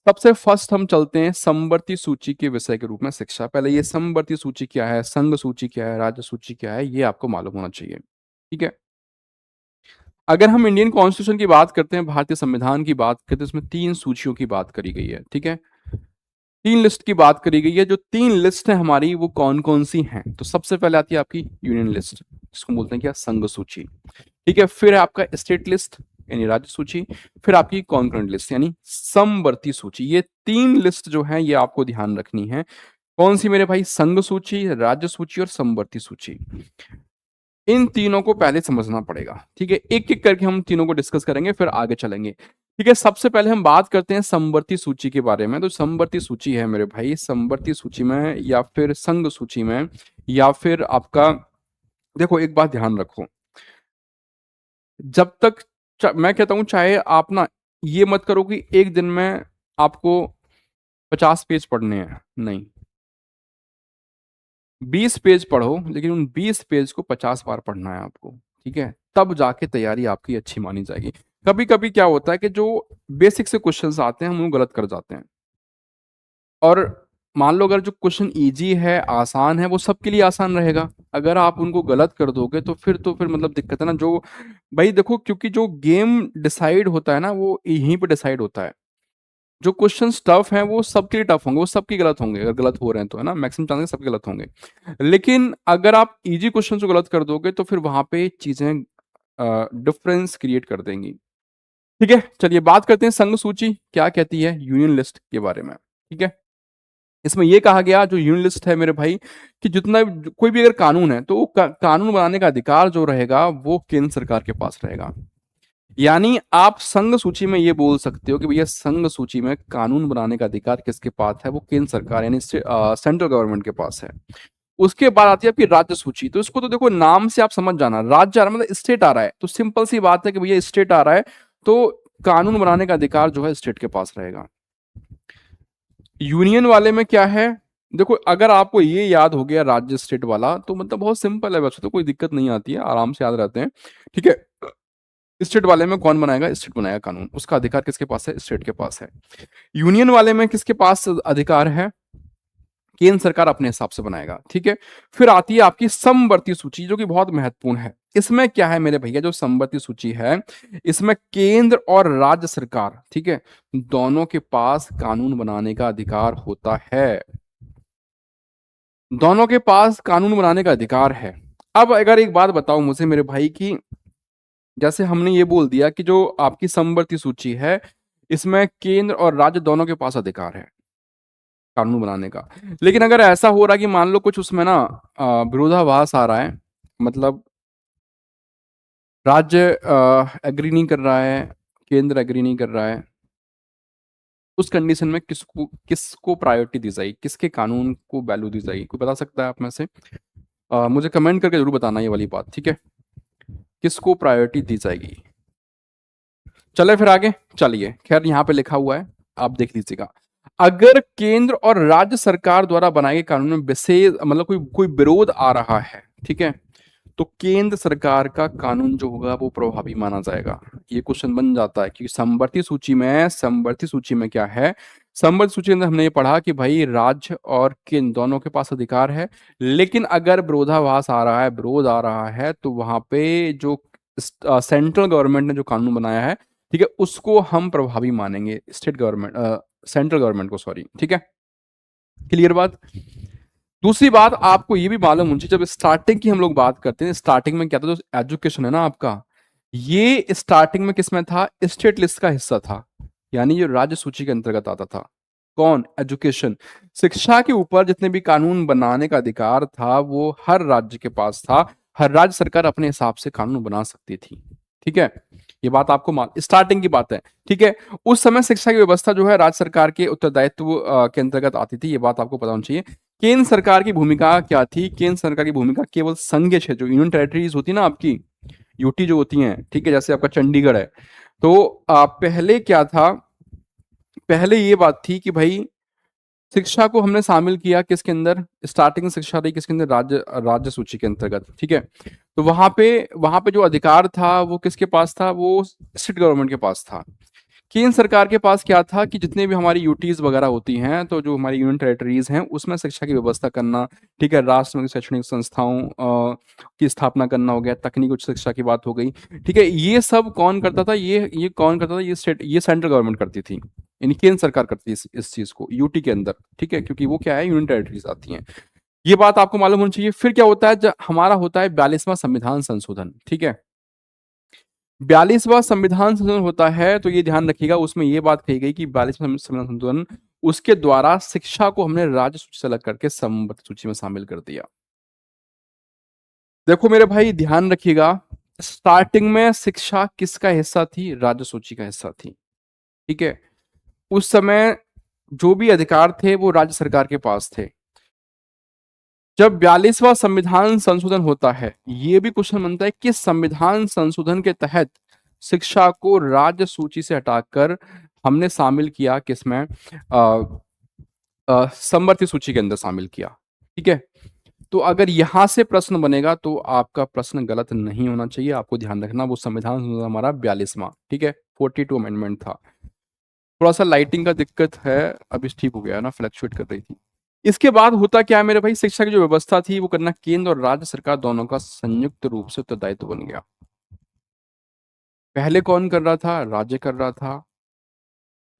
A: सबसे फर्स्ट हम चलते हैं समवर्ती सूची के विषय के रूप में शिक्षा। पहले ये समवर्ती सूची क्या है, संघ सूची क्या है, राज्य सूची क्या है, ये आपको मालूम होना चाहिए। ठीक है, अगर हम इंडियन कॉन्स्टिट्यूशन की बात करते हैं, भारतीय संविधान की बात करते हैं, इसमें 3 सूचियों की बात करी गई है। ठीक है, 3 लिस्ट की बात करी गई है। जो 3 लिस्ट है हमारी वो कौन कौन सी हैं, तो सबसे पहले आती है आपकी यूनियन लिस्ट, जिसको बोलते हैं क्या, संघ सूची। ठीक है, फिर है आपका स्टेट लिस्ट यानी राज्य सूची, फिर आपकी कॉन्करेंट लिस्ट यानी समवर्ती सूची। ये 3 लिस्ट जो है ये आपको ध्यान रखनी है। कौन सी मेरे भाई, संघ सूची, राज्य सूची और समवर्ती सूची। इन तीनों को पहले समझना पड़ेगा, ठीक है। एक एक करके हम तीनों को डिस्कस करेंगे, फिर आगे चलेंगे, ठीक है। सबसे पहले हम बात करते हैं समवर्ती सूची के बारे में। तो समवर्ती सूची है मेरे भाई, समवर्ती सूची में या फिर संघ सूची में या फिर आपका, देखो एक बात ध्यान रखो, जब तक मैं कहता हूं चाहे आप ना ये मत करो कि एक दिन में आपको 50 पेज पढ़ने हैं, नहीं, 20 पेज पढ़ो, लेकिन उन 20 पेज को 50 बार पढ़ना है आपको, ठीक है। तब जाके तैयारी आपकी अच्छी मानी जाएगी। कभी कभी क्या होता है कि जो बेसिक से क्वेश्चंस आते हैं हम उनको गलत कर जाते हैं, और मान लो अगर जो क्वेश्चन इजी है, आसान है, वो सबके लिए आसान रहेगा, अगर आप उनको गलत कर दोगे तो फिर मतलब दिक्कत है ना। जो भाई देखो, क्योंकि जो गेम डिसाइड होता है ना वो यहीं पे डिसाइड होता है। जो क्वेश्चन टफ हैं वो सबके लिए टफ होंगे, वो सबके गलत होंगे, अगर गलत हो रहे हैं तो, है ना, मैक्सिमम चांसेस सबके गलत होंगे। लेकिन अगर आप इजी क्वेश्चन को गलत कर दोगे तो फिर वहां पे चीजें डिफरेंस क्रिएट कर देंगी, ठीक है। चलिए बात करते हैं संघ सूची क्या कहती है यूनियन लिस्ट के बारे में, ठीक है। इसमें यह कहा गया, जो यूनियन लिस्ट है मेरे भाई, कि जितना कोई भी अगर कानून है तो कानून बनाने का अधिकार जो रहेगा वो केंद्र सरकार के पास रहेगा। यानी आप संघ सूची में ये बोल सकते हो कि भैया संघ सूची में कानून बनाने का अधिकार किसके पास है, वो केंद्र सरकार यानी सेंट्रल गवर्नमेंट के पास है। उसके बाद आती है आपकी राज्य सूची। तो इसको तो देखो नाम से आप समझ जाना, राज्य आ रहा है मतलब स्टेट आ रहा है, तो सिंपल सी बात है कि भैया स्टेट आ रहा है तो कानून बनाने का अधिकार जो है स्टेट के पास रहेगा। यूनियन वाले में क्या है, देखो अगर आपको ये याद हो गया राज्य स्टेट वाला तो मतलब बहुत सिंपल है, वैसे तो कोई दिक्कत नहीं आती है, आराम से याद रहते हैं, ठीक है। स्टेट वाले में कौन बनाएगा, स्टेट बनाएगा कानून, उसका अधिकार किसके पास है, स्टेट के पास है। यूनियन वाले में किसके पास अधिकार है, केंद्र सरकार अपने हिसाब से बनाएगा, ठीक है। फिर आती है आपकी समवर्ती सूची जो कि बहुत महत्वपूर्ण है। इसमें क्या है मेरे भैया, जो समवर्ती सूची है इसमें केंद्र और राज्य सरकार, ठीक है, दोनों के पास कानून बनाने का अधिकार होता है, दोनों के पास कानून बनाने का अधिकार है। अब अगर एक बात बताओ मुझे मेरे भाई की, जैसे हमने ये बोल दिया कि जो आपकी समवर्ती सूची है इसमें केंद्र और राज्य दोनों के पास अधिकार है कानून बनाने का, लेकिन अगर ऐसा हो रहा है कि मान लो कुछ उसमें ना विरोधाभास आ रहा है, मतलब राज्य एग्री नहीं कर रहा है, केंद्र एग्री नहीं कर रहा है, उस कंडीशन में किसको किसको प्रायोरिटी दी जाएगी, किसके कानून को वैल्यू दी जाएगी, कोई बता सकता है आप में से? मुझे कमेंट करके जरूर बताना ये वाली बात, ठीक है, किसको प्रायोरिटी दी जाएगी। चले फिर आगे चलिए, खैर यहाँ पे लिखा हुआ है आप देख लीजिएगा। अगर केंद्र और राज्य सरकार द्वारा बनाए गए कानून में विशेष मतलब कोई कोई विरोध आ रहा है, ठीक है, तो केंद्र सरकार का कानून जो होगा वो प्रभावी माना जाएगा। ये क्वेश्चन बन जाता है क्योंकि समवर्ती सूची में क्या है, समवर्ती सूची के अंदर हमने ये पढ़ा कि भाई राज्य और केंद्र दोनों के पास अधिकार है, लेकिन अगर विरोधाभास आ रहा है, विरोध आ रहा है, तो वहां पे जो सेंट्रल गवर्नमेंट ने जो कानून बनाया है, ठीक है, उसको हम प्रभावी मानेंगे, स्टेट गवर्नमेंट सेंट्रल गवर्नमेंट को, सॉरी, ठीक है। क्लियर बात। दूसरी बात आपको ये भी मालूम होनी चाहिए, जब स्टार्टिंग की हम लोग बात करते हैं, स्टार्टिंग में क्या था, जो एजुकेशन है ना आपका, ये स्टार्टिंग में किसमें था, स्टेट लिस्ट का हिस्सा था, यानी ये राज्य सूची के अंतर्गत आता था। कौन, एजुकेशन, शिक्षा के ऊपर जितने भी कानून बनाने का अधिकार था वो हर राज्य के पास था, हर राज्य सरकार अपने हिसाब से कानून बना सकती थी, ठीक है। ये बात आपको स्टार्टिंग की बात है, ठीक है। उस समय शिक्षा की व्यवस्था जो है राज्य सरकार के उत्तरदायित्व के अंतर्गत आती थी, ये बात आपको पता होनी चाहिए। केंद्र सरकार की भूमिका क्या थी, केंद्र सरकार की भूमिका केवल संघीय क्षेत्र, जो यूनियन टेरिटरीज होती है ना आपकी, यूटी जो होती हैं, ठीक है, जैसे आपका चंडीगढ़ है, तो पहले क्या था, पहले ये बात थी कि भाई शिक्षा को हमने शामिल किया किसके अंदर, स्टार्टिंग शिक्षा रही किसके अंदर, राज्य सूची के अंतर्गत, ठीक है। तो वहां पे जो अधिकार था वो किसके पास था, वो स्टेट गवर्नमेंट के पास था। केंद्र सरकार के पास क्या था कि जितने भी हमारी यूटीज वगैरह होती हैं, तो जो हमारी यूनियन टेरिटरीज हैं उसमें शिक्षा की व्यवस्था करना, ठीक है, राष्ट्र में शैक्षणिक संस्थाओं की स्थापना करना हो गया, तकनीक उच्च शिक्षा की बात हो गई, ठीक है, ये सब कौन करता था, ये कौन करता था, ये सेंट्रल गवर्नमेंट करती थी, यानी केंद्र सरकार करती है इस चीज को यूटी के अंदर, ठीक है, क्योंकि वो क्या है, यूनियन टेरिटरीज आती हैं। ये बात आपको मालूम होनी चाहिए। फिर क्या होता है, जब हमारा होता है 42वां संविधान संशोधन, ठीक है, 42वां संविधान संशोधन होता है, तो ये ध्यान रखिएगा, उसमें ये बात कही गई कि 42वां संविधान संशोधन, उसके द्वारा शिक्षा को हमने राज्य सूची से अलग करके समवर्ती सूची में शामिल कर दिया। देखो मेरे भाई ध्यान रखिएगा, स्टार्टिंग में शिक्षा किसका हिस्सा थी? राज्य सूची का हिस्सा थी। ठीक है, उस समय जो भी अधिकार थे वो राज्य सरकार के पास थे। जब 42वां संविधान संशोधन होता है, ये भी क्वेश्चन बनता है कि संविधान संशोधन के तहत शिक्षा को राज्य सूची से हटाकर हमने शामिल किया किसमें? समवर्ती सूची के अंदर शामिल किया। ठीक है, तो अगर यहां से प्रश्न बनेगा तो आपका प्रश्न गलत नहीं होना चाहिए। आपको ध्यान रखना वो संविधान संशोधन हमारा 42वां, ठीक है, 42 अमेंडमेंट था। थोड़ा सा लाइटिंग का दिक्कत है, अब इस ठीक हो गया है ना, फ्लैक्चुएट कर रही थी। इसके बाद होता क्या है मेरे भाई, शिक्षा की जो व्यवस्था थी वो करना केंद्र और राज्य सरकार दोनों का संयुक्त रूप से उत्तरदायित्व बन गया। पहले कौन कर रहा था? राज्य कर रहा था।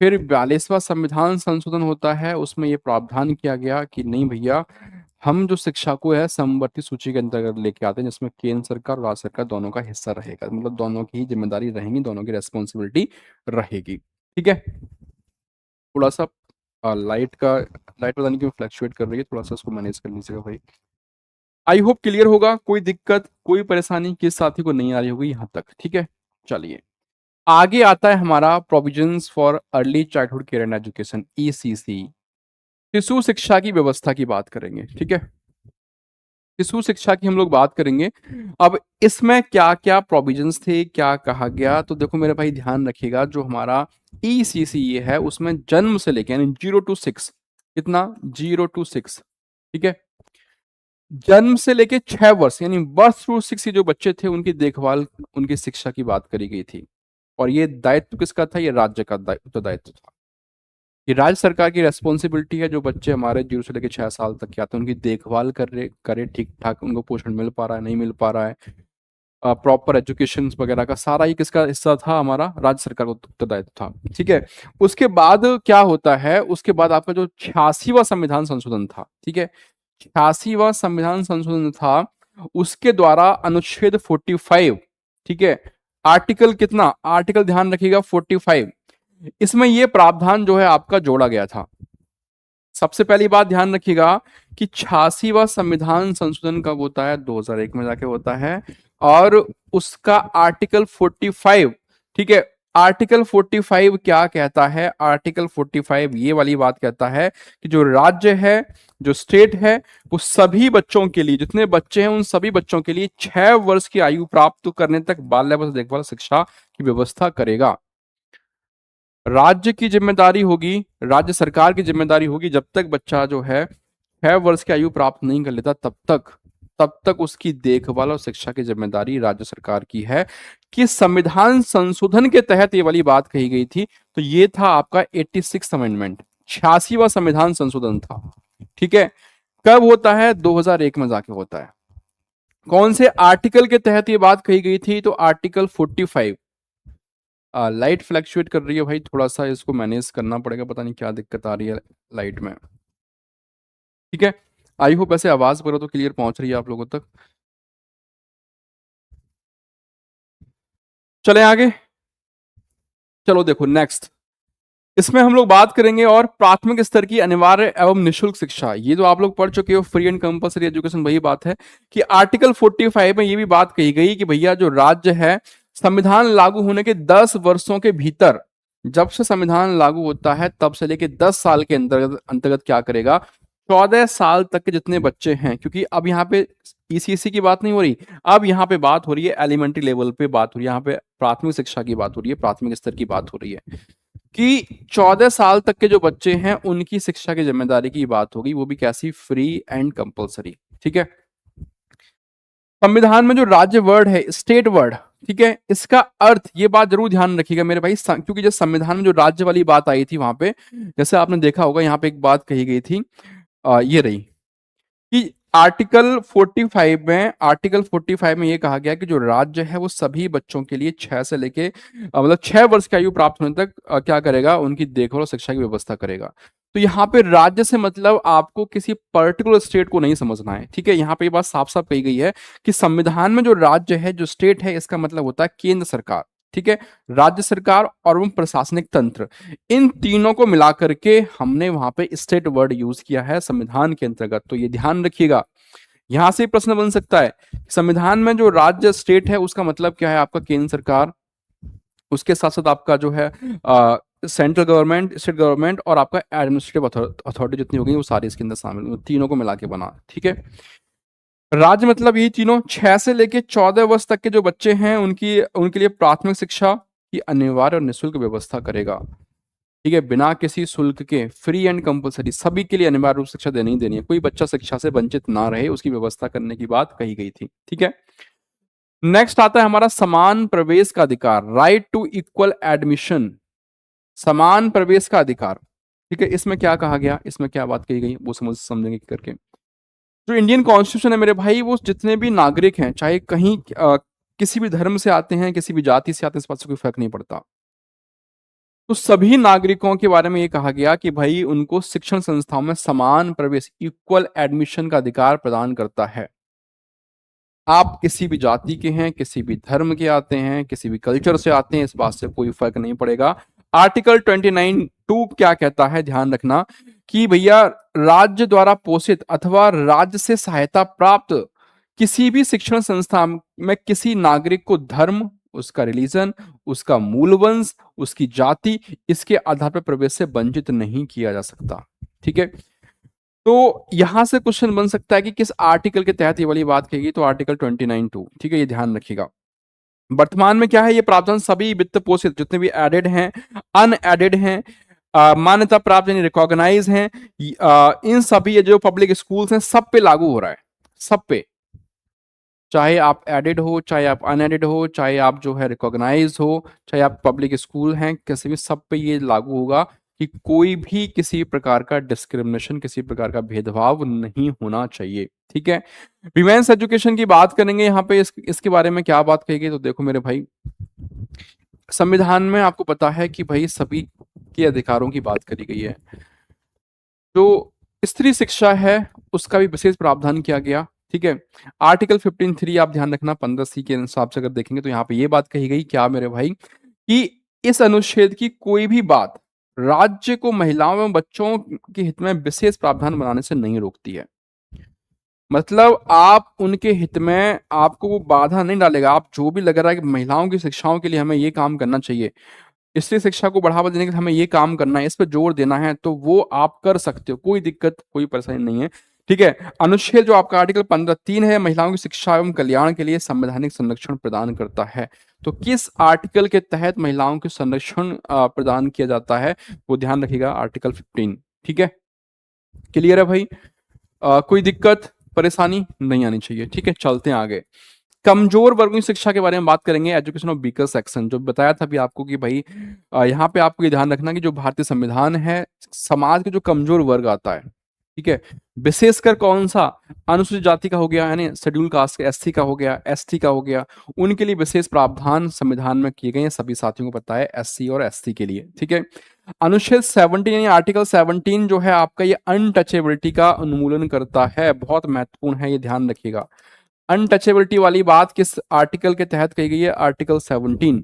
A: फिर 42वां संविधान संशोधन होता है, उसमें ये प्रावधान किया गया कि नहीं भैया, हम जो शिक्षा को है समवर्ती सूची के अंतर्गत लेके आते हैं, जिसमें केंद्र सरकार और राज्य सरकार दोनों का हिस्सा रहेगा, मतलब दोनों की ही जिम्मेदारी रहेंगी, दोनों की रेस्पॉन्सिबिलिटी रहेगी। ठीक है, थोड़ा सा लाइट पता नहीं क्यों फ्लैक्चुएट कर रही है, थोड़ा सा उसको मैनेज कर लीजिएगा भाई। आई होप क्लियर होगा, कोई दिक्कत कोई परेशानी किस साथी को नहीं आ रही होगी यहाँ तक। ठीक है, चलिए आगे आता है हमारा provisions for early childhood care and education, ECC. शिशु शिक्षा की व्यवस्था की बात करेंगे। ठीक है, शिशु शिक्षा की हम लोग बात करेंगे। अब इसमें क्या क्या प्रोविजंस थे, क्या कहा गया, तो देखो मेरे भाई ध्यान रखिएगा, जो हमारा ईसीसी ये है उसमें जन्म से लेके यानी 0 to 6, कितना? 0 to 6। ठीक है, जन्म से लेके 6 वर्ष यानी बर्थ टू 6 जो बच्चे थे उनकी देखभाल, उनकी शिक्षा की बात करी गई थी। और ये दायित्व किसका था? ये राज्य का उत्तरदायित्व था। ये राज्य सरकार की रेस्पॉन्सिबिलिटी है, जो बच्चे हमारे 0 से लेकर 6 साल तक के आते हैं उनकी देखभाल करे ठीक ठाक, उनको पोषण मिल पा रहा है नहीं मिल पा रहा है, प्रॉपर एजुकेशन वगैरह का सारा ही किसका हिस्सा था? हमारा राज्य सरकार का उत्तरदायित्व था। ठीक है, उसके बाद क्या होता है, उसके बाद आपका जो 86वां संविधान संशोधन था, ठीक है, 86वां संविधान संशोधन था, उसके द्वारा अनुच्छेद 45, ठीक है, आर्टिकल कितना? आर्टिकल ध्यान रखिएगा 45, इसमें यह प्रावधान जो है आपका जोड़ा गया था। सबसे पहली बात ध्यान रखिएगा कि 86वां संविधान संशोधन कब होता है? 2001 में जाके होता है। और उसका आर्टिकल 45, ठीक है, आर्टिकल 45 क्या कहता है? आर्टिकल 45 ये वाली बात कहता है कि जो राज्य है, जो स्टेट है, वो सभी बच्चों के लिए, जितने बच्चे हैं उन सभी बच्चों के लिए 6 वर्ष की आयु प्राप्त करने तक बाल अवस्था देखभाल शिक्षा की व्यवस्था करेगा। राज्य की जिम्मेदारी होगी, राज्य सरकार की जिम्मेदारी होगी, जब तक बच्चा जो है 6 वर्ष की आयु प्राप्त नहीं कर लेता तब तक उसकी देखभाल और शिक्षा की जिम्मेदारी राज्य सरकार की है। कि संविधान संशोधन के तहत ये वाली बात कही गई थी, तो ये था आपका 86 अमेंडमेंट, 86वां संविधान संशोधन था। ठीक है, कब होता है? 2001 में जाके होता है। कौन से आर्टिकल के तहत ये बात कही गई थी? तो आर्टिकल 45। लाइट फ्लैक्चुएट कर रही है भाई, थोड़ा सा इसको मैनेज करना पड़ेगा, पता नहीं क्या दिक्कत आ रही है लाइट में। ठीक है, आई होप ऐसे आवाज वगैरह तो क्लियर पहुंच रही है आप लोगों तक। चले आगे, चलो देखो नेक्स्ट, इसमें हम लोग बात करेंगे और प्राथमिक स्तर की अनिवार्य एवं निशुल्क शिक्षा। ये जो आप लोग पढ़ चुके हो फ्री एंड कंपलसरी एजुकेशन, वही बात है कि आर्टिकल 45 में ये भी बात कही गई कि भैया जो राज्य है, संविधान लागू होने के 10 वर्षों के भीतर, जब से संविधान लागू होता है तब से लेके 10 साल के अंतर्गत अंतर्गत क्या करेगा? 14 साल तक के जितने बच्चे हैं, क्योंकि अब यहाँ पे ईसीसी की बात नहीं हो रही, अब यहाँ पे बात हो रही है एलिमेंट्री लेवल पे बात हो रही है, यहाँ पे प्राथमिक शिक्षा की बात हो रही है, प्राथमिक स्तर की बात हो रही है कि 14 साल तक के जो बच्चे हैं उनकी शिक्षा की जिम्मेदारी की बात होगी, वो भी कैसी? Free and compulsory. ठीक है, संविधान में जो राज्य वर्ड है, स्टेट वर्ड, ठीक है, इसका अर्थ, ये बात जरूर ध्यान रखिएगा मेरे भाई, क्योंकि जब संविधान में जो राज्य वाली बात आई थी वहां पे, जैसे आपने देखा होगा यहाँ पे एक बात कही गई थी, ये रही कि आर्टिकल 45 में ये कहा गया कि जो राज्य है वो सभी बच्चों के लिए 6 से लेके मतलब 6 वर्ष की आयु प्राप्त होने तक क्या करेगा? उनकी देखभाल और शिक्षा की व्यवस्था करेगा। तो यहाँ पे राज्य से मतलब आपको किसी पर्टिकुलर स्टेट को नहीं समझना है। ठीक है, यहाँ पे ये बात साफ साफ कही गई है कि संविधान में जो राज्य है, जो स्टेट है, इसका मतलब होता है केंद्र सरकार। ठीक है, राज्य सरकार और प्रशासनिक तंत्र, इन तीनों को मिलाकर के हमने वहां पे स्टेट वर्ड यूज किया है संविधान के अंतर्गत। तो ये ध्यान रखिएगा, यहां से प्रश्न बन सकता है, संविधान में जो राज्य स्टेट है उसका मतलब क्या है, आपका केंद्र सरकार, उसके साथ साथ आपका जो है सेंट्रल गवर्नमेंट, स्टेट गवर्नमेंट और आपका एडमिनिस्ट्रेटिव अथॉरिटी जितनी होगी वो सारी इसके अंदर शामिल, तीनों को मिला के बना, ठीक है। राज्य मतलब ये तीनों 6 से लेके 14 वर्ष तक के जो बच्चे हैं उनकी उनके लिए प्राथमिक शिक्षा की अनिवार्य और निःशुल्क व्यवस्था करेगा, ठीक है, बिना किसी शुल्क के, फ्री एंड कंपलसरी, सभी के लिए अनिवार्य रूप से शिक्षा देनी ही देनी है, कोई बच्चा शिक्षा से वंचित ना रहे उसकी व्यवस्था करने की बात कही गई थी, ठीक है। नेक्स्ट आता है हमारा समान प्रवेश का अधिकार, राइट टू इक्वल एडमिशन, समान प्रवेश का अधिकार, ठीक है। इसमें क्या कहा गया, इसमें क्या बात कही गई वो समझेंगे करके। जो इंडियन कॉन्स्टिट्यूशन है मेरे भाई, वो जितने भी नागरिक हैं, चाहे कहीं किसी भी धर्म से आते हैं, किसी भी जाति से आते हैं, इस बात से कोई फर्क नहीं पड़ता, तो सभी नागरिकों के बारे में ये कहा गया कि भाई उनको शिक्षण संस्थाओं में समान प्रवेश, इक्वल एडमिशन का अधिकार प्रदान करता है। आप किसी भी जाति के हैं, किसी भी धर्म के आते हैं, किसी भी कल्चर से आते हैं, इस बात से कोई फर्क नहीं पड़ेगा। आर्टिकल 29(2) क्या कहता है, ध्यान रखना कि भैया राज्य द्वारा पोषित अथवा राज्य से सहायता प्राप्त किसी भी शिक्षण संस्था में किसी नागरिक को धर्म, उसका रिलीजन, उसका मूल वंश, उसकी जाति, इसके आधार पर प्रवेश से वंचित नहीं किया जा सकता, ठीक है। तो यहां से क्वेश्चन बन सकता है कि किस आर्टिकल के तहत ये वाली बात कहेगी, तो आर्टिकल 29(2), ठीक है, ये ध्यान रखिएगा। वर्तमान में क्या है, ये प्रावधान सभी वित्त पोषित जितने भी एडेड हैं, अनएडेड हैं, मान्यता प्राप्त यानी रिकॉग्नाइज हैं, इन सभी ये जो पब्लिक स्कूल्स हैं सब पे लागू हो रहा है, सब पे, चाहे आप एडेड हो, चाहे आप अनएडेड हो, चाहे आप जो है रिकॉग्नाइज हो, चाहे आप पब्लिक स्कूल हैं, किसी भी, सब पे ये लागू होगा कि कोई भी किसी प्रकार का डिस्क्रिमिनेशन, किसी प्रकार का भेदभाव नहीं होना चाहिए, ठीक है। विमेंस एजुकेशन की बात करेंगे यहाँ पे, इसके बारे में क्या बात कही गई, तो देखो मेरे भाई, संविधान में आपको पता है कि भाई सभी के अधिकारों की बात करी गई है। जो स्त्री शिक्षा है उसका भी विशेष प्रावधान किया गया, ठीक है। आर्टिकल 15(3) आप ध्यान रखना, 15C के हिसाब से अगर देखेंगे तो यहाँ पे ये बात कही गई क्या मेरे भाई, कि इस अनुच्छेद की कोई भी बात राज्य को महिलाओं एवं बच्चों के हित में विशेष प्रावधान बनाने से नहीं रोकती है। मतलब आप उनके हित में, आपको वो बाधा नहीं डालेगा, आप जो भी लग रहा है कि महिलाओं की शिक्षाओं के लिए हमें ये काम करना चाहिए, स्त्री शिक्षा को बढ़ावा देने के लिए हमें ये काम करना है, इस पर जोर देना है, तो वो आप कर सकते हो, कोई दिक्कत, कोई परेशानी नहीं है, ठीक है। अनुच्छेद जो आपका आर्टिकल 15(3) है, महिलाओं की शिक्षा एवं कल्याण के लिए संवैधानिक संरक्षण प्रदान करता है। तो किस आर्टिकल के तहत महिलाओं के संरक्षण प्रदान किया जाता है, वो ध्यान रखिएगा, आर्टिकल 15, ठीक है। क्लियर है भाई, कोई दिक्कत परेशानी नहीं आनी चाहिए, ठीक है। चलते हैं आगे, कमजोर वर्गों की शिक्षा के बारे में बात करेंगे, एजुकेशन ऑफ वीकर सेक्शन, जो बताया था अभी आपको कि भाई यहाँ पे आपको ये ध्यान रखना कि जो भारतीय संविधान है, समाज के जो कमजोर वर्ग आता है, ठीक है, विशेषकर कौन सा, अनुसूचित जाति का हो गया, यानी शेड्यूल कास्ट, एससी का हो गया, एसटी का हो गया, उनके लिए विशेष प्रावधान संविधान में किए गए हैं, सभी साथियों को पता है, एससी और एसटी के लिए, ठीक है। अनुच्छेद 17 यानी आर्टिकल 17 जो है आपका, ये अनटचेबिलिटी का उन्मूलन करता है, बहुत महत्वपूर्ण है, ये ध्यान रखिएगा। अनटचेबिलिटी वाली बात किस आर्टिकल के तहत कही गई है, आर्टिकल 17।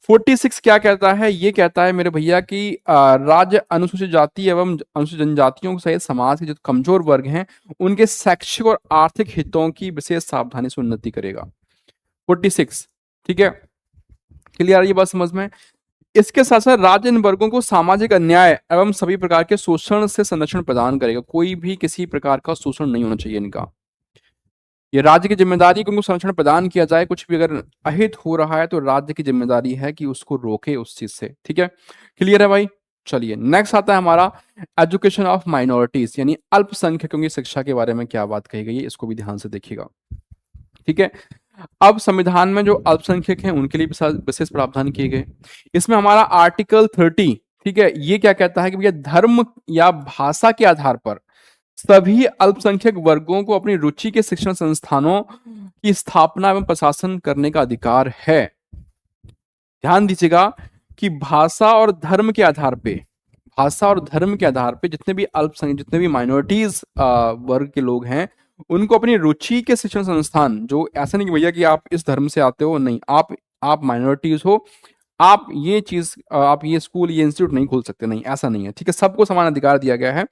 A: 46 क्या कहता है, ये कहता है मेरे भैया कि राज्य अनुसूचित जाति एवं अनुसूचित जनजातियों सहित समाज के जो कमजोर वर्ग हैं उनके शैक्षिक और आर्थिक हितों की विशेष सावधानी से उन्नति करेगा। 46, ठीक है, क्लियर, ये बात समझ में। इसके साथ साथ राज्य इन वर्गों को सामाजिक अन्याय एवं सभी प्रकार के शोषण से संरक्षण प्रदान करेगा, कोई भी किसी प्रकार का शोषण नहीं होना चाहिए इनका, ये राज्य की जिम्मेदारी कि उनको संरक्षण प्रदान किया जाए, कुछ भी अगर अहित हो रहा है तो राज्य की जिम्मेदारी है कि उसको रोके उस चीज से, ठीक है, क्लियर है भाई। चलिए नेक्स्ट आता है हमारा एजुकेशन ऑफ माइनॉरिटीज, यानी अल्पसंख्यकों की शिक्षा के बारे में क्या बात कही गई है, इसको भी ध्यान से देखिएगा, ठीक है। अब संविधान में जो अल्पसंख्यक हैं उनके लिए विशेष प्रावधान किए गए, इसमें हमारा आर्टिकल 30, ठीक है, ये क्या कहता है कि भैया धर्म या भाषा के आधार पर सभी अल्पसंख्यक वर्गों को अपनी रुचि के शिक्षण संस्थानों की स्थापना एवं प्रशासन करने का अधिकार है। ध्यान दीजिएगा कि भाषा और धर्म के आधार पे, भाषा और धर्म के आधार पे जितने भी अल्पसंख्यक, जितने भी माइनॉरिटीज वर्ग के लोग हैं, उनको अपनी रुचि के शिक्षण संस्थान, जो ऐसा नहीं कि भैया कि आप इस धर्म से आते हो, नहीं, आप माइनॉरिटीज हो, आप ये चीज, आप ये स्कूल, ये इंस्टीट्यूट नहीं खोल सकते, नहीं, ऐसा नहीं है, ठीक है, सबको समान अधिकार दिया गया है,